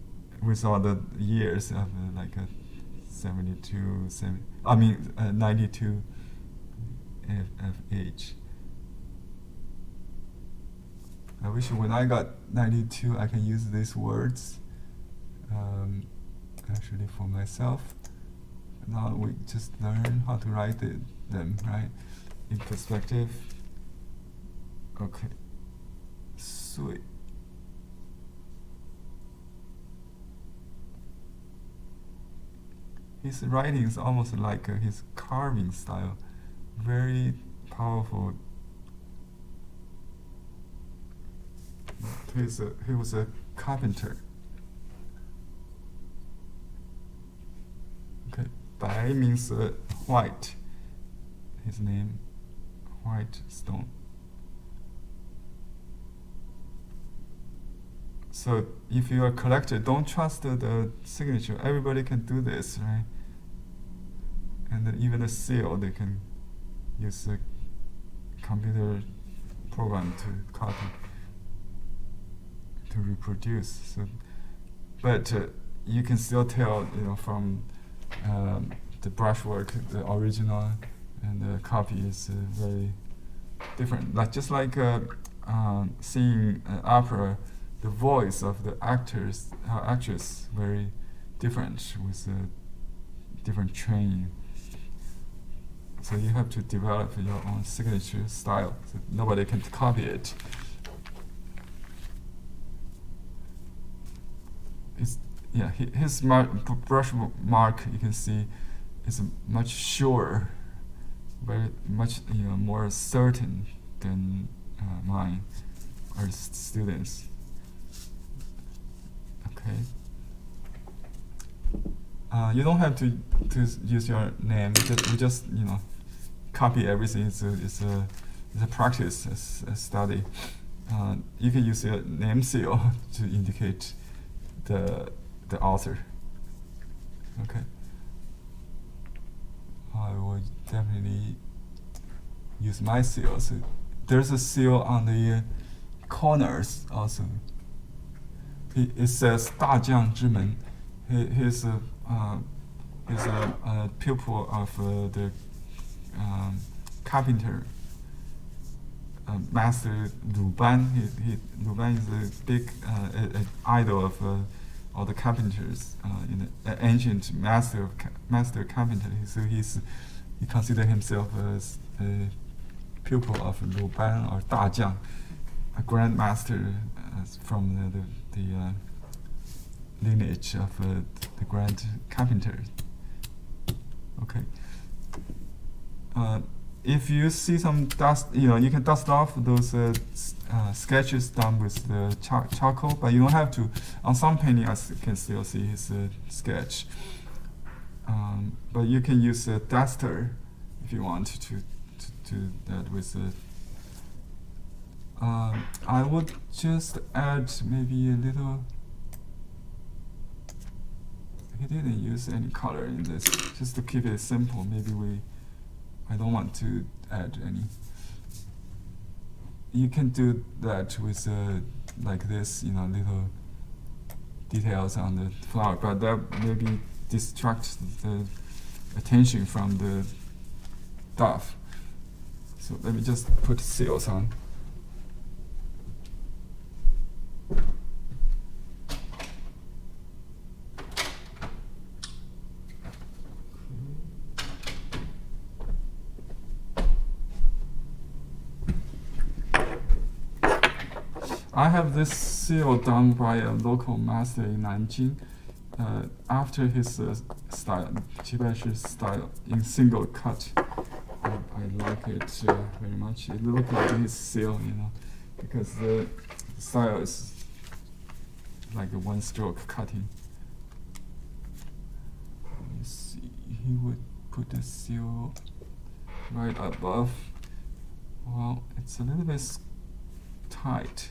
[SPEAKER 3] with all the years of like a 92 FH. I wish when I got 92 I can use these words actually for myself. Now we just learn how to write them, right, in perspective. Okay. Sweet. His writing is almost like his carving style. Very powerful. He was a carpenter. Okay. 白 means white. His name, white stone. So if you are a collector, don't trust the signature. Everybody can do this, right? And then even the seal, they can use a computer program to copy, to reproduce. So, but you can still tell, from the brushwork, the original and the copy is very different. Just like seeing an opera. The voice of the actress very different with a different training. So you have to develop your own signature style. So nobody can copy it. His brush mark you can see is much surer, very much more certain than mine, our students. Okay. You don't have to use your name. You just copy everything. It's a practice, a study. You can use your name seal to indicate the author. Okay. I will definitely use my seal. So there's a seal on the corners also. It says 大将之门. He's a pupil of the carpenter master Lu Ban. Lu Ban is a big idol of all the carpenters, in the ancient master carpenter. So he considers himself as a pupil of Lu Ban or 大将, a grand master from the lineage of the grand carpenter. Okay. If you see some dust, you can dust off those sketches done with the charcoal, but you don't have to. On some painting, I can still see his sketch. But you can use a duster if you want to do that with I would just add maybe a little. He didn't use any color in this, just to keep it simple. Maybe I don't want to add any. You can do that with like this, little details on the flower, but that maybe distracts the attention from the dove. So let me just put seals on. I have this seal done by a local master in Nanjing, after his style, Baishi style, in single cut. I like it very much. It looks like his seal, because the style is like a one-stroke cutting. Let me see. He would put the seal right above. Well, it's a little bit tight.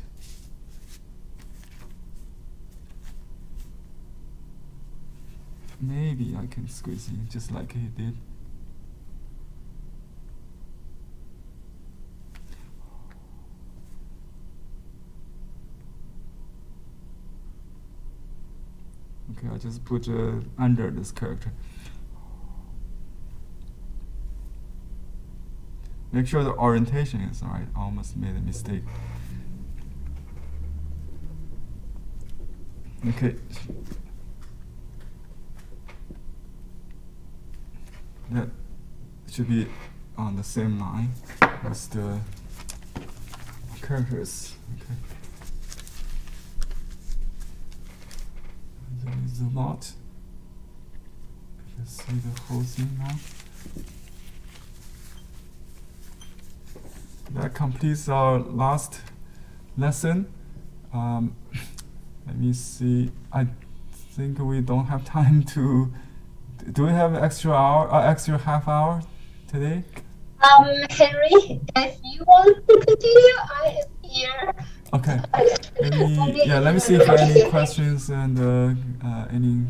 [SPEAKER 3] Maybe I can squeeze in just like he did. Okay, I just put under this character. Make sure the orientation is right. I almost made a mistake. Okay. That should be on the same line as the characters. Okay. There is a lot. You can see the whole thing now. That completes our last lesson. Let me see. I think we don't have time to. Do we have extra half hour today?
[SPEAKER 1] Henry, if you want to continue, I am here.
[SPEAKER 3] Okay. Let me see if there are any questions and any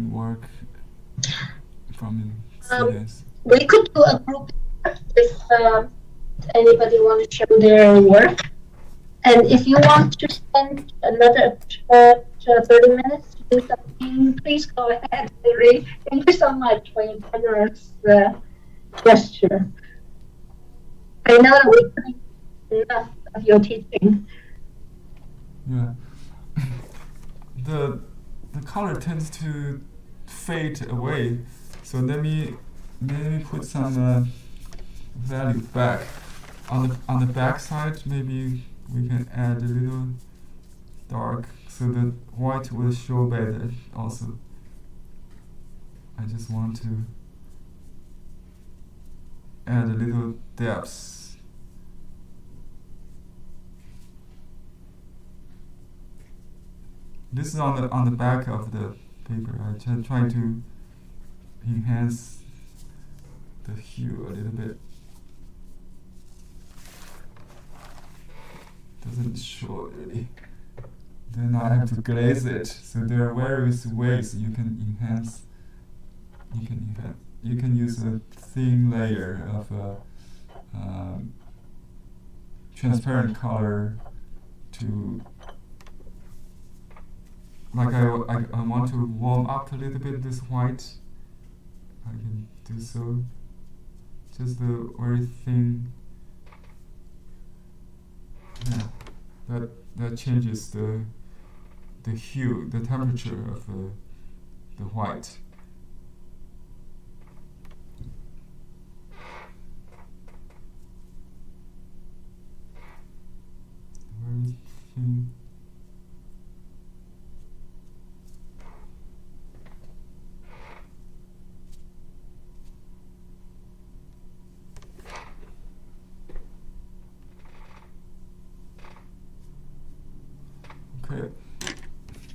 [SPEAKER 3] work from students.
[SPEAKER 1] We could do a group if anybody want to show their work. And if you want to spend another 30 minutes to do something, please go ahead, Henry. Thank you so much for your generous gesture. I know that we couldn't do enough of your teaching.
[SPEAKER 3] Yeah. The color tends to fade away, so let me put some value back. On the back side, maybe we can add a little dark so the white will show better also. I just want to add a little depth. This is on the back of the paper. I try to enhance the hue a little bit. Doesn't show really. Then I have to glaze it. So there are various ways you can enhance. You can use a thin layer of transparent color to, like I want to warm up a little bit this white. I can do so. Just the very thin. Yeah, that changes the hue, the temperature of the white. Very thin. Okay,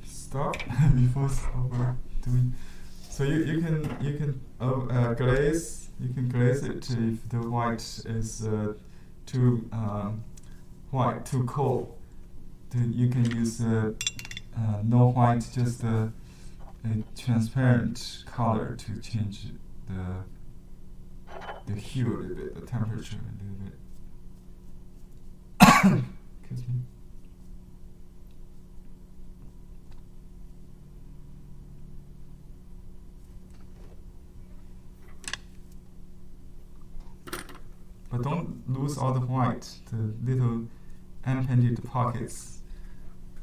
[SPEAKER 3] stop before overdoing. So you can glaze. You can glaze it if the white is too white, too cold. Then you can use no white, just a transparent color to change the hue a little bit, the temperature a little bit. Excuse me. But don't lose all the white, the little unpainted pockets.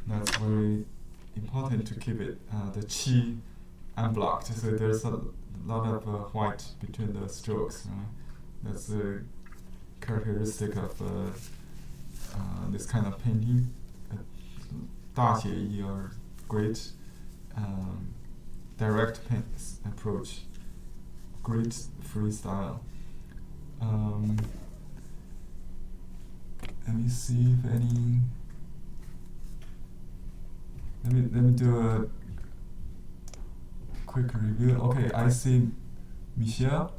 [SPEAKER 3] That's very important to keep it, the chi unblocked. So there's a lot of white between the strokes. That's a characteristic of this kind of painting. 大写意 or great direct paint approach, great freestyle. Let me see if any. Let me do a quick review. Okay, I see Michelle.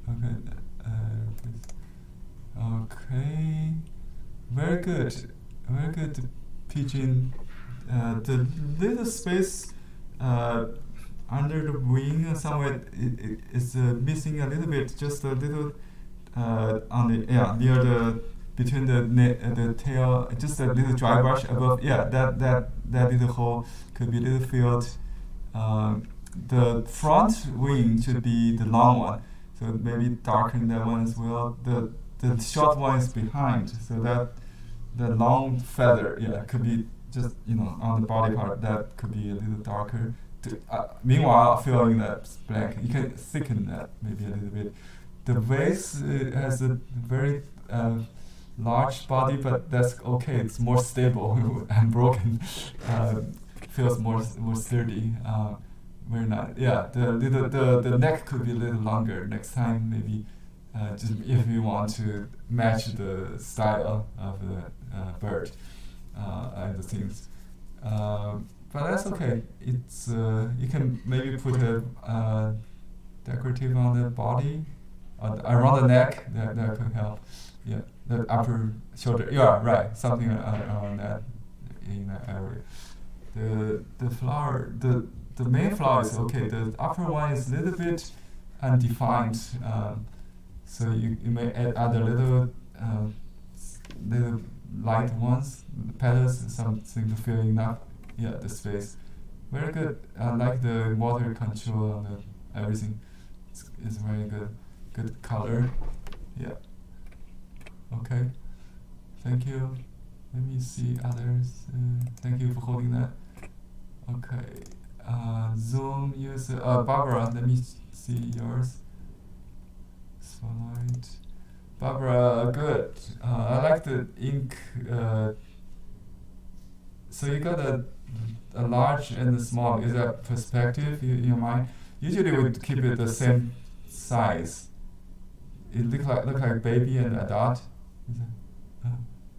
[SPEAKER 3] Okay, okay, very good, Pigeon. The little space under the wing somewhere is missing a little bit, just a little on the near the between the tail, just a little dry brush above. Yeah, that little hole could be a little filled. The front wing should be the long one, so maybe darken that one as well. The short one is behind, so that the long feather, could be just on the body part, that could be a little darker. Meanwhile, filling that blank, you can thicken that maybe a little bit. The vase has a very large body, but that's okay. It's more stable and broken. Feels more sturdy. Very nice. Yeah, the neck could be a little longer next time, maybe. Just if you want to match the style of the bird and the things. But that's okay. It's you can maybe put a decorative on the body, around the neck. That could help. Yeah, the upper shoulder. You are right. Something around that in that area. The flower, the main flower is okay. The upper one is a little bit undefined. So you may add other little light ones, petals, something to fill up the space. Very good. I like the water control and everything. It's very good color. Yeah. Okay. Thank you. Let me see others. Thank you for holding that. Okay. Zoom user. Barbara, let me see yours. Spotlight. Barbara, good. I like the ink. So you got a large and a small. Is that perspective in your mind? Usually we keep it the same size. It look like baby and adult.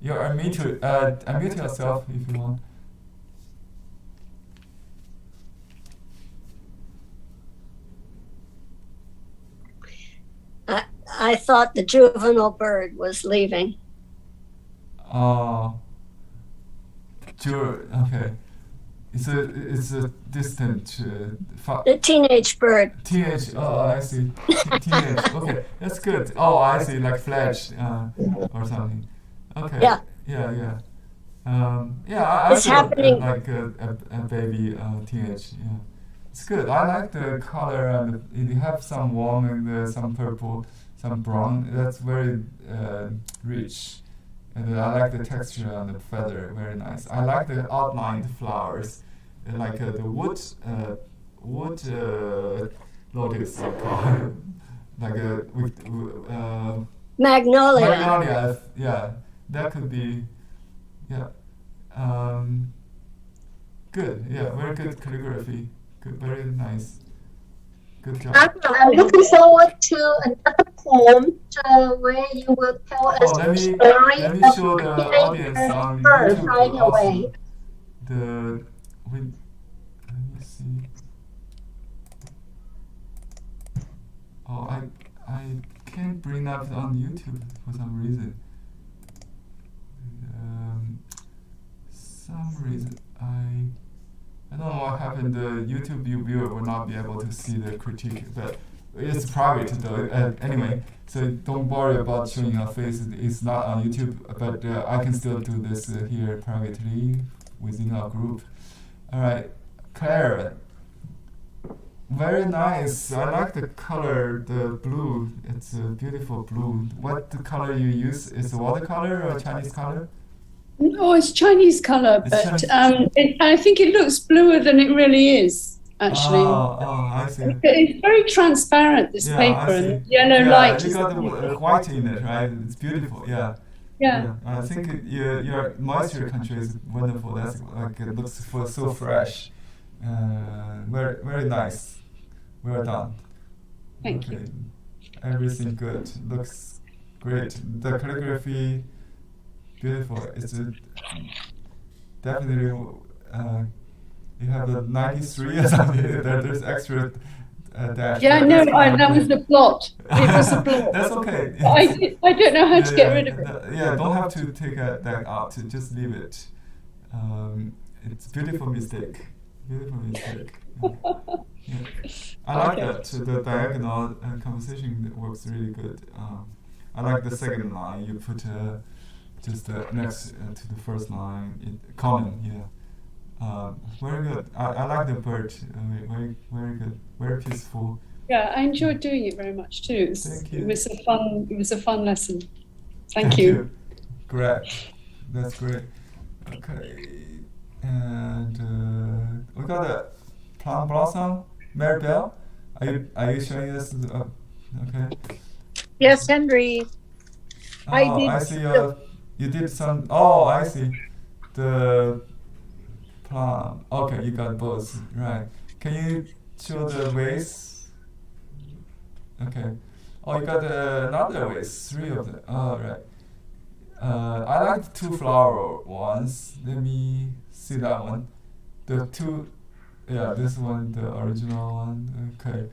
[SPEAKER 3] You unmute yourself if you want.
[SPEAKER 4] I thought the juvenile bird was leaving.
[SPEAKER 3] Oh, sure. Okay. It's a distant.
[SPEAKER 4] The teenage bird.
[SPEAKER 3] Teenage. Oh, I see. Teenage. Okay, that's good. Oh, I see. Like fledged or something. Okay.
[SPEAKER 4] Yeah.
[SPEAKER 3] Yeah. I
[SPEAKER 4] it's
[SPEAKER 3] feel
[SPEAKER 4] happening.
[SPEAKER 3] Like a baby teenage. Yeah. It's good. I like the color, and you have some warm and some purple, some brown. That's very rich, and I like the texture on the feather. Very nice. I like the outlined flowers, like the wood lotus, like with
[SPEAKER 4] Magnolia.
[SPEAKER 3] Magnolia. Yeah, that could be. Yeah. Good. Yeah, very good calligraphy. Good, very nice. Good job.
[SPEAKER 1] I'm looking forward to another poem where you will tell us the story
[SPEAKER 3] let me show the audience on
[SPEAKER 1] bird
[SPEAKER 3] YouTube
[SPEAKER 1] flying away.
[SPEAKER 3] Let me see. Oh, I can't bring up on YouTube for some reason. I don't know what happened. The YouTube viewer will not be able to see the critique, but it's private though. Anyway, so don't worry about showing your face. It's not on YouTube, but I can still do this here privately within our group. All right, Claire. Very nice. I like the color, the blue. It's a beautiful blue. What the color you use? Is it watercolor or Chinese color?
[SPEAKER 20] No, it's Chinese color, but I think it looks bluer than it really is, actually.
[SPEAKER 3] Oh, I see.
[SPEAKER 20] It's very transparent, this paper, and yellow light.
[SPEAKER 3] You got the white in it, right? It's beautiful, yeah. I think your moisture control is wonderful. That's like it looks so fresh. Very nice. Well done.
[SPEAKER 20] Thank you.
[SPEAKER 3] everything good. Looks great. The calligraphy, beautiful. It's definitely. You have a 93 or something. There's extra dash.
[SPEAKER 20] Yeah, no, that was the plot. It was the plot.
[SPEAKER 3] That's okay.
[SPEAKER 20] I don't know how to get rid of it.
[SPEAKER 3] Yeah, don't have to take that out. Just leave it. It's beautiful mistake. Beautiful mistake. Yeah. I like that. The diagonal composition works really good. I like the second line. You put just next to the first line. Column. Yeah. Very good. I like the bird. Very, very good. Very peaceful.
[SPEAKER 20] Yeah, I enjoyed doing it very much too.
[SPEAKER 3] Thank you.
[SPEAKER 20] It was a fun lesson. Thank you.
[SPEAKER 3] Great. That's great. Okay. And we got a plum blossom. Maribel, are you showing us? Okay.
[SPEAKER 8] Yes, Henry. I did.
[SPEAKER 3] I see. You did some. Oh, I see. The plum. Okay, you got both. Right. Can you show the vase? Okay. Oh, you got another vase. 3 of them. Oh, right. I like the 2 flower ones. Let me see that one. The 2. Yeah, this one, the original one. Okay.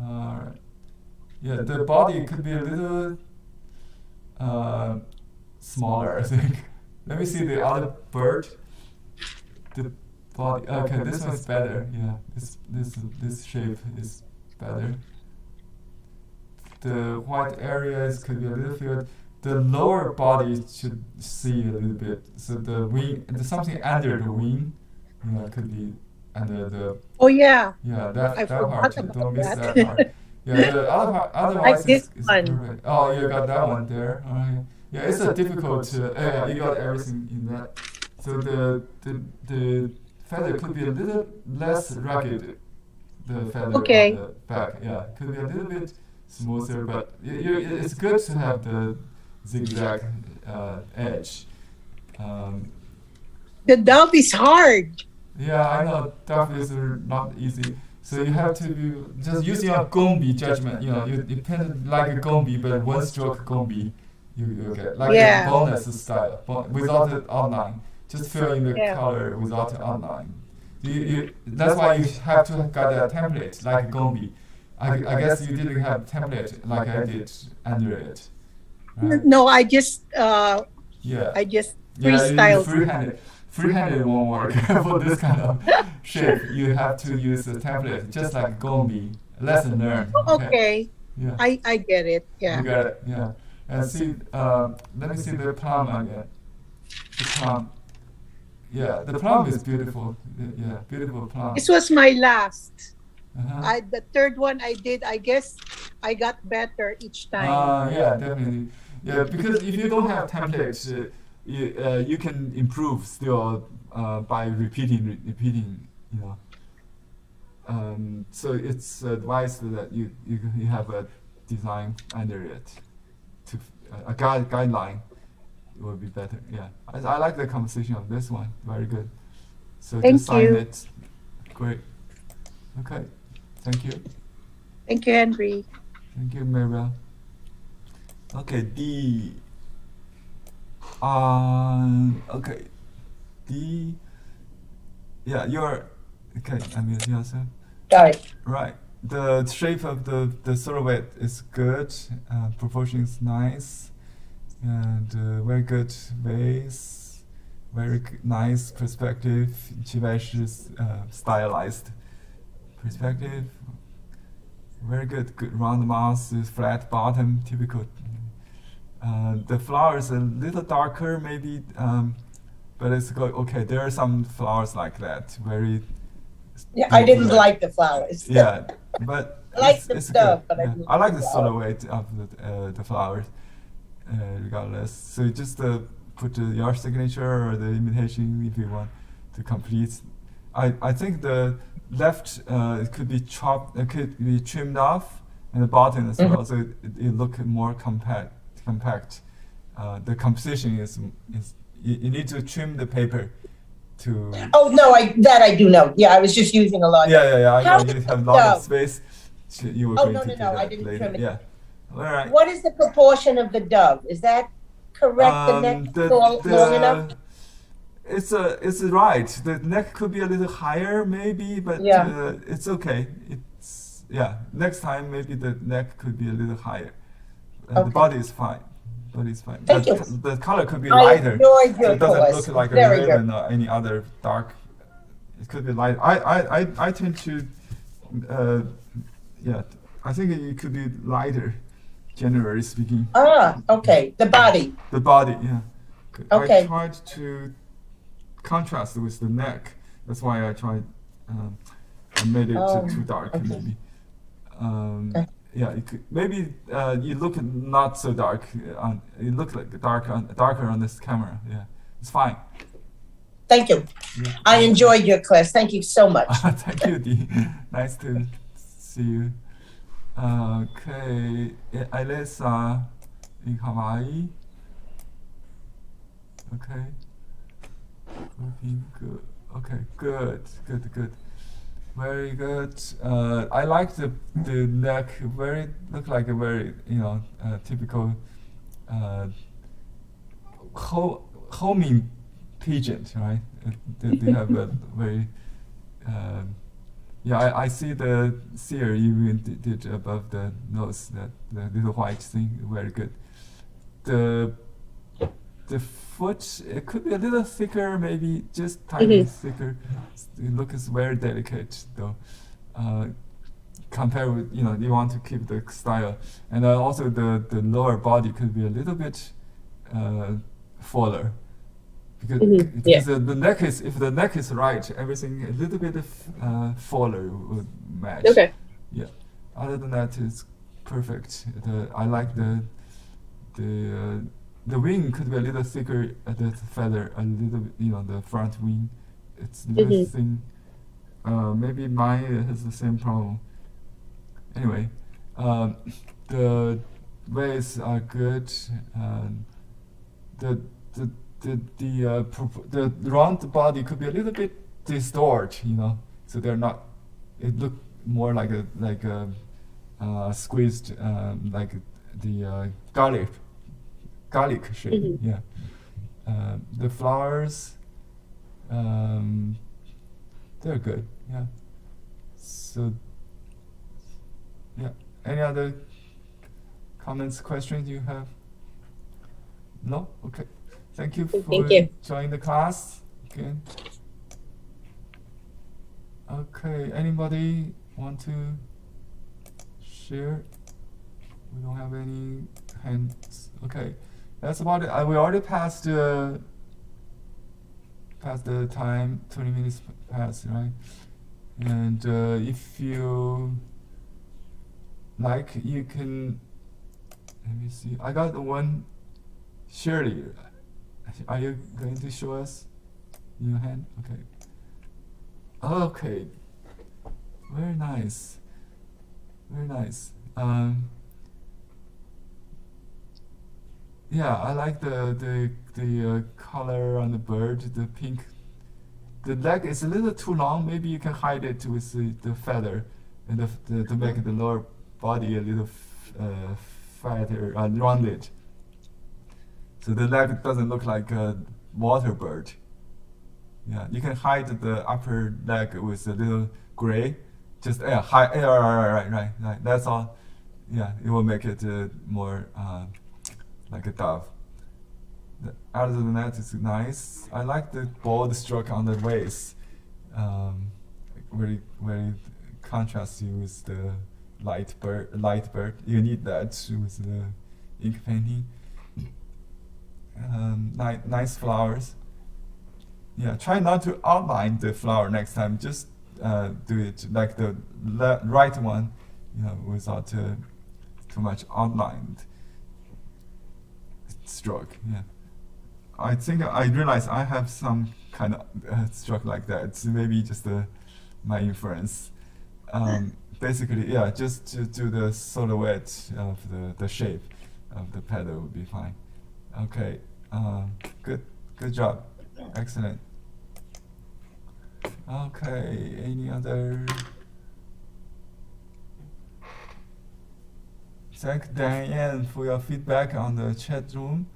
[SPEAKER 3] Alright. Yeah, the body could be a little smaller, I think. Let me see the other bird. The body. Okay, this one's better. Yeah, this shape is better. The white areas could be a little filled. The lower body should see a little bit. So the wing, there's something under the wing. Could be under the.
[SPEAKER 8] Oh yeah.
[SPEAKER 3] Yeah, that
[SPEAKER 8] I
[SPEAKER 3] part.
[SPEAKER 8] forgot
[SPEAKER 3] Don't miss
[SPEAKER 8] about
[SPEAKER 3] that part. Yeah, the other part. Otherwise,
[SPEAKER 8] this
[SPEAKER 3] it's
[SPEAKER 8] one.
[SPEAKER 3] perfect. Oh, you got that one there. Alright. Yeah, it's a difficult. Yeah, you got everything in that. So the feather could be a little less rugged. The feather on the back. Yeah, could be a little bit smoother, but it's good to have the zigzag edge.
[SPEAKER 8] The dove is hard.
[SPEAKER 3] Yeah, I know dove is not easy. So you have to just use your gombi judgment. You paint it like a gombi, but one stroke gombi. You get like a bonus style, without the outline. Just fill in the color without the outline. That's why you have to got a template like a gombi. I guess you didn't have template like I did under it. Right?
[SPEAKER 8] No, I just
[SPEAKER 3] I
[SPEAKER 8] just freestyled.
[SPEAKER 3] Yeah, freehanded won't work for this kind of shape. You have to use a template, just like gombi. Lesson learned.
[SPEAKER 8] Okay.
[SPEAKER 3] Yeah.
[SPEAKER 8] I get it. Yeah.
[SPEAKER 3] You got it. Yeah. And see, let me see the plum again. The plum. Yeah, the plum is beautiful. Yeah, beautiful plum.
[SPEAKER 8] This was my last. The third one I did, I guess I got better each time.
[SPEAKER 3] Yeah, definitely. Yeah, because if you don't have templates, you can improve still by repeating. So it's advised that you have a design under it, a guideline. It would be better. Yeah, I like the composition of this one. Very good. So just sign it. Great. Okay. Thank you.
[SPEAKER 8] Thank you, Henry.
[SPEAKER 3] Thank you, Maribel. Okay, D. Okay, D. Yeah, you're okay. Unmute yourself.
[SPEAKER 21] Got it.
[SPEAKER 3] Right. The shape of the silhouette is good. Proportion is nice, and very good vase. Very nice perspective. Chivash stylized perspective. Very good. Good round mouth, flat bottom, typical. The flowers a little darker, maybe, but it's okay. There are some flowers like that. Very.
[SPEAKER 21] Yeah, I didn't like the flowers.
[SPEAKER 3] Yeah, but
[SPEAKER 21] I like the
[SPEAKER 3] good.
[SPEAKER 21] stuff, but
[SPEAKER 3] Yeah. I like the silhouette of the flowers, regardless. So you just put your signature or the invitation if you want to complete. I think the left it could be chopped. It could be trimmed off, and the bottom as well. So it look more compact. The composition is you need to trim the paper to.
[SPEAKER 21] Oh no, I do know. Yeah, I was just using a lot.
[SPEAKER 3] Yeah. I know you have a lot of space. You were
[SPEAKER 21] Oh,
[SPEAKER 3] going
[SPEAKER 21] no,
[SPEAKER 3] to
[SPEAKER 21] no,
[SPEAKER 3] do
[SPEAKER 21] no, I
[SPEAKER 3] that
[SPEAKER 21] didn't
[SPEAKER 3] later.
[SPEAKER 21] trim it.
[SPEAKER 3] Yeah. All right.
[SPEAKER 21] What is the proportion of the dove? Is that correct? The neck long enough?
[SPEAKER 3] It's right. The neck could be a little higher, maybe, but
[SPEAKER 21] Yeah.
[SPEAKER 3] it's okay. It's Next time, maybe the neck could be a little higher. The
[SPEAKER 21] Okay.
[SPEAKER 3] body is fine. Body is fine.
[SPEAKER 21] Thank you.
[SPEAKER 3] The color could be
[SPEAKER 21] I
[SPEAKER 3] lighter,
[SPEAKER 21] enjoyed
[SPEAKER 3] so
[SPEAKER 21] your
[SPEAKER 3] it doesn't
[SPEAKER 21] course.
[SPEAKER 3] look like
[SPEAKER 21] Very
[SPEAKER 3] a
[SPEAKER 21] good.
[SPEAKER 3] ribbon or any other dark. It could be light. I tend to, I think it could be lighter, generally speaking.
[SPEAKER 21] Ah, okay. The body.
[SPEAKER 3] The body, yeah.
[SPEAKER 21] Okay.
[SPEAKER 3] I tried to contrast with the neck. That's why I tried. I made it too dark,
[SPEAKER 21] okay.
[SPEAKER 3] maybe. Yeah, it could, maybe you look not so dark. It looked like darker on this camera. Yeah, it's fine.
[SPEAKER 21] Thank you.
[SPEAKER 3] Yeah.
[SPEAKER 21] I enjoyed your class. Thank you so much.
[SPEAKER 3] Thank you, Dee. Nice to see you. Okay, Elisa in Hawaii. Okay. Looking good. Okay, good. Very good. I like the neck. Look like a very typical homing pigeon, right? They have a very I see the sear you did above the nose, that the little white thing. Very good. The foot, it could be a little thicker, maybe just tiny thicker. It looks very delicate though. Compared with, you want to keep the style. And also the lower body could be a little bit fuller. Because the neck is, if the neck is right, everything a little bit fuller would match.
[SPEAKER 2] Okay.
[SPEAKER 3] Yeah. Other than that, it's perfect. I like the wing could be a little thicker at the feather, a little bit, the front wing. It's a little thin. Maybe mine has the same problem. Anyway, the ways are good. The round body could be a little bit distorted, so they're not. It look more like a squeezed, like the garlic shape. Yeah. The flowers, they're good. Yeah. So. Yeah. Any other comments, questions you have? No? Okay. Thank you for joining the class. Okay. Anybody want to share? We don't have any hands. Okay. That's about it. We already passed the time. 20 minutes passed, right? And if you like, you can. Let me see. I got one. Shirley, are you going to show us your hand? Okay. Okay. Very nice. Very nice. Yeah, I like the color on the bird, the pink. The leg is a little too long. Maybe you can hide it with the feather, and to make the lower body a little fatter, rounded. So the leg doesn't look like a water bird. Yeah, you can hide the upper leg with a little gray. Just right. That's all. Yeah, it will make it more like a dove. Other than that, it's nice. I like the bold stroke on the waist. Very contrasts you with the light bird. You need that with the ink painting. Nice flowers. Yeah, try not to outline the flower next time. Just do it like the right one, without too much outlined stroke. Yeah, I think I realize I have some kind of stroke like that. It's maybe just my influence. Basically, yeah, just to do the silhouette of the shape of the petal would be fine. Okay, good job, excellent. Okay, any other thank Diane for your feedback on the chat room.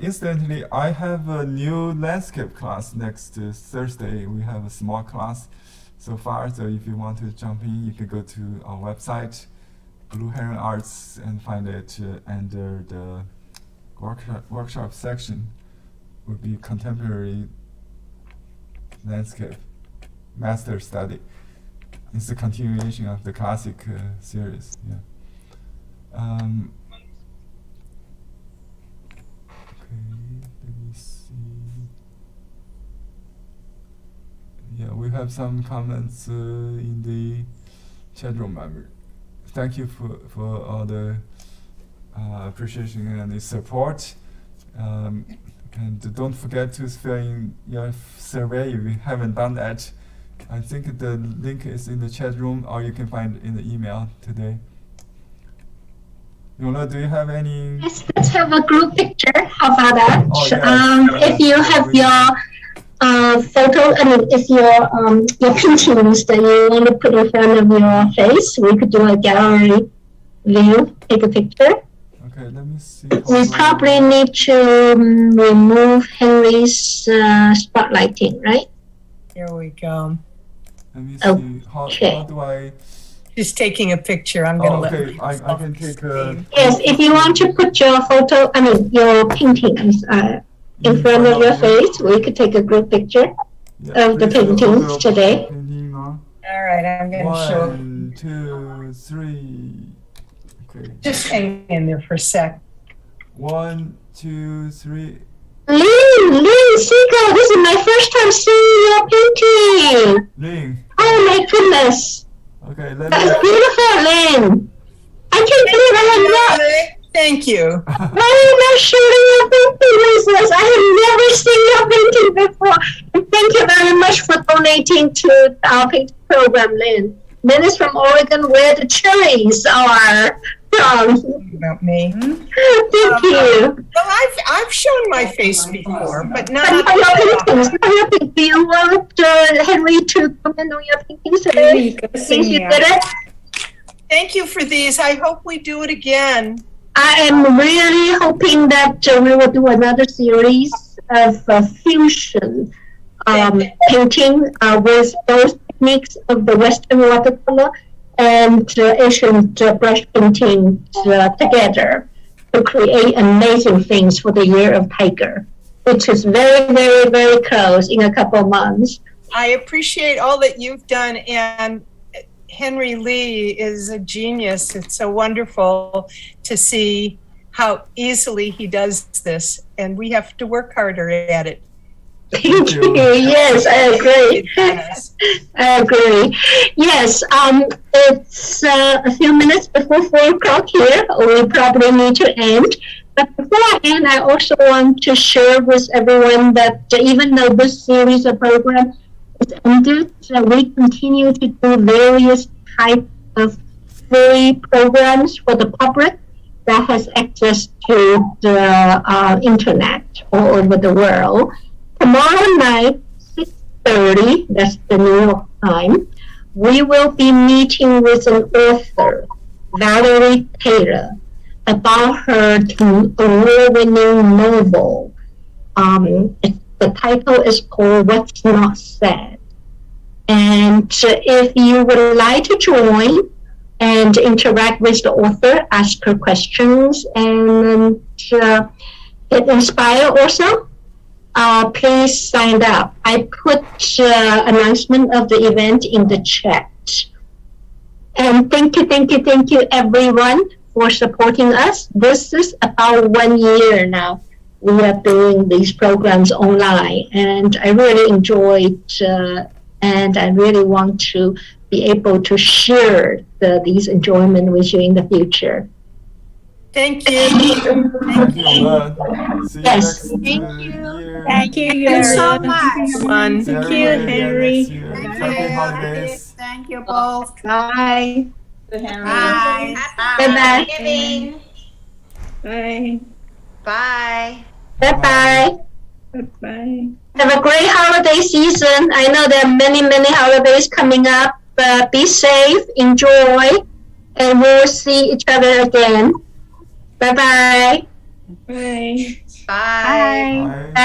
[SPEAKER 3] Incidentally, I have a new landscape class next Thursday. We have a small class so far, so if you want to jump in, you can go to our website, Blue Heron Arts, and find it under the workshop section. Would be contemporary landscape master study. It's a continuation of the classic series. Yeah. Okay, let me see. Yeah, we have some comments in the chat room member. Thank you for all the appreciation and the support. And don't forget to fill in your survey if you haven't done that. I think the link is in the chat room, or you can find it in the email today. Yola, do you have any?
[SPEAKER 1] Yes, let's have a group picture. How about that?
[SPEAKER 3] Oh, yes.
[SPEAKER 1] If you have your photo, if your paintings that you want to put in front of your face, we could do a gallery view, take a picture.
[SPEAKER 3] Okay, let me see.
[SPEAKER 1] We probably need to remove Henry's spotlighting, right?
[SPEAKER 2] Here we go.
[SPEAKER 3] Let me see. How do I?
[SPEAKER 2] She's taking a picture. I'm gonna
[SPEAKER 3] okay. I can take a.
[SPEAKER 1] Yes, if you want to put your photo, your paintings in front of your face, we could take a group picture of the paintings today.
[SPEAKER 2] All right, I'm gonna show.
[SPEAKER 3] 1, 2, 3. Okay.
[SPEAKER 2] Just hang in there for a sec.
[SPEAKER 3] 1, 2, 3.
[SPEAKER 1] Lynn, Seagull, this is my first time seeing your painting.
[SPEAKER 3] Lynn.
[SPEAKER 1] Oh my goodness.
[SPEAKER 3] Okay, let me.
[SPEAKER 1] That's beautiful, Lynn. I can't believe I have not.
[SPEAKER 2] Thank you.
[SPEAKER 1] Why are you not sharing your painting with us? I have never seen your painting before. And thank you very much for donating to our painting program, Lynn. Lynn is from Oregon, where the cherries are from.
[SPEAKER 2] About me.
[SPEAKER 1] Thank you.
[SPEAKER 2] Well, I've shown my face before, but not.
[SPEAKER 1] Do you want Henry to comment on your paintings today? Since you did it?
[SPEAKER 2] Thank you for these. I hope we do it again.
[SPEAKER 1] I am really hoping that we will do another series of fusion painting with those techniques of the Western watercolor and Asian brush painting together to create amazing things for the year of Dyker, which is very, very, very close in a couple of months.
[SPEAKER 2] I appreciate all that you've done, and Henry Lee is a genius. It's so wonderful to see how easily he does this, and we have to work harder at it.
[SPEAKER 1] Thank you. Yes, I agree. I agree. Yes, it's a few minutes before 4 o'clock here. We probably need to end. But before I end, I also want to share with everyone that even though this series of programs is ended, we continue to do various types of free programs for the public that has access to the internet all over the world. Tomorrow night, 6:30, that's the New York time, we will be meeting with an author, Valerie Taylor, about her award-winning novel. The title is called What's Not Said. And if you would like to join and interact with the author, ask her questions, and get inspired also, please sign up. I put announcement of the event in the chat. And thank you, everyone, for supporting us. This is about 1 year now. We are doing these programs online, and I really enjoyed, and I really want to be able to share these enjoyment with you in the future.
[SPEAKER 2] Thank you.
[SPEAKER 3] Thank you.
[SPEAKER 1] Yes.
[SPEAKER 3] Thank
[SPEAKER 2] you.
[SPEAKER 11] Thank you.
[SPEAKER 2] Thank you so much.
[SPEAKER 11] Thank you, Henry.
[SPEAKER 3] Happy holidays.
[SPEAKER 11] Thank you both.
[SPEAKER 7] Bye.
[SPEAKER 11] Bye.
[SPEAKER 1] Bye-bye.
[SPEAKER 11] Bye.
[SPEAKER 17] Bye.
[SPEAKER 1] Bye-bye.
[SPEAKER 20] Bye-bye.
[SPEAKER 1] Have a great holiday season. I know there are many, many holidays coming up. Be safe, enjoy, and we'll see each other again. Bye-bye.
[SPEAKER 20] Bye.
[SPEAKER 17] Bye.
[SPEAKER 1] Bye.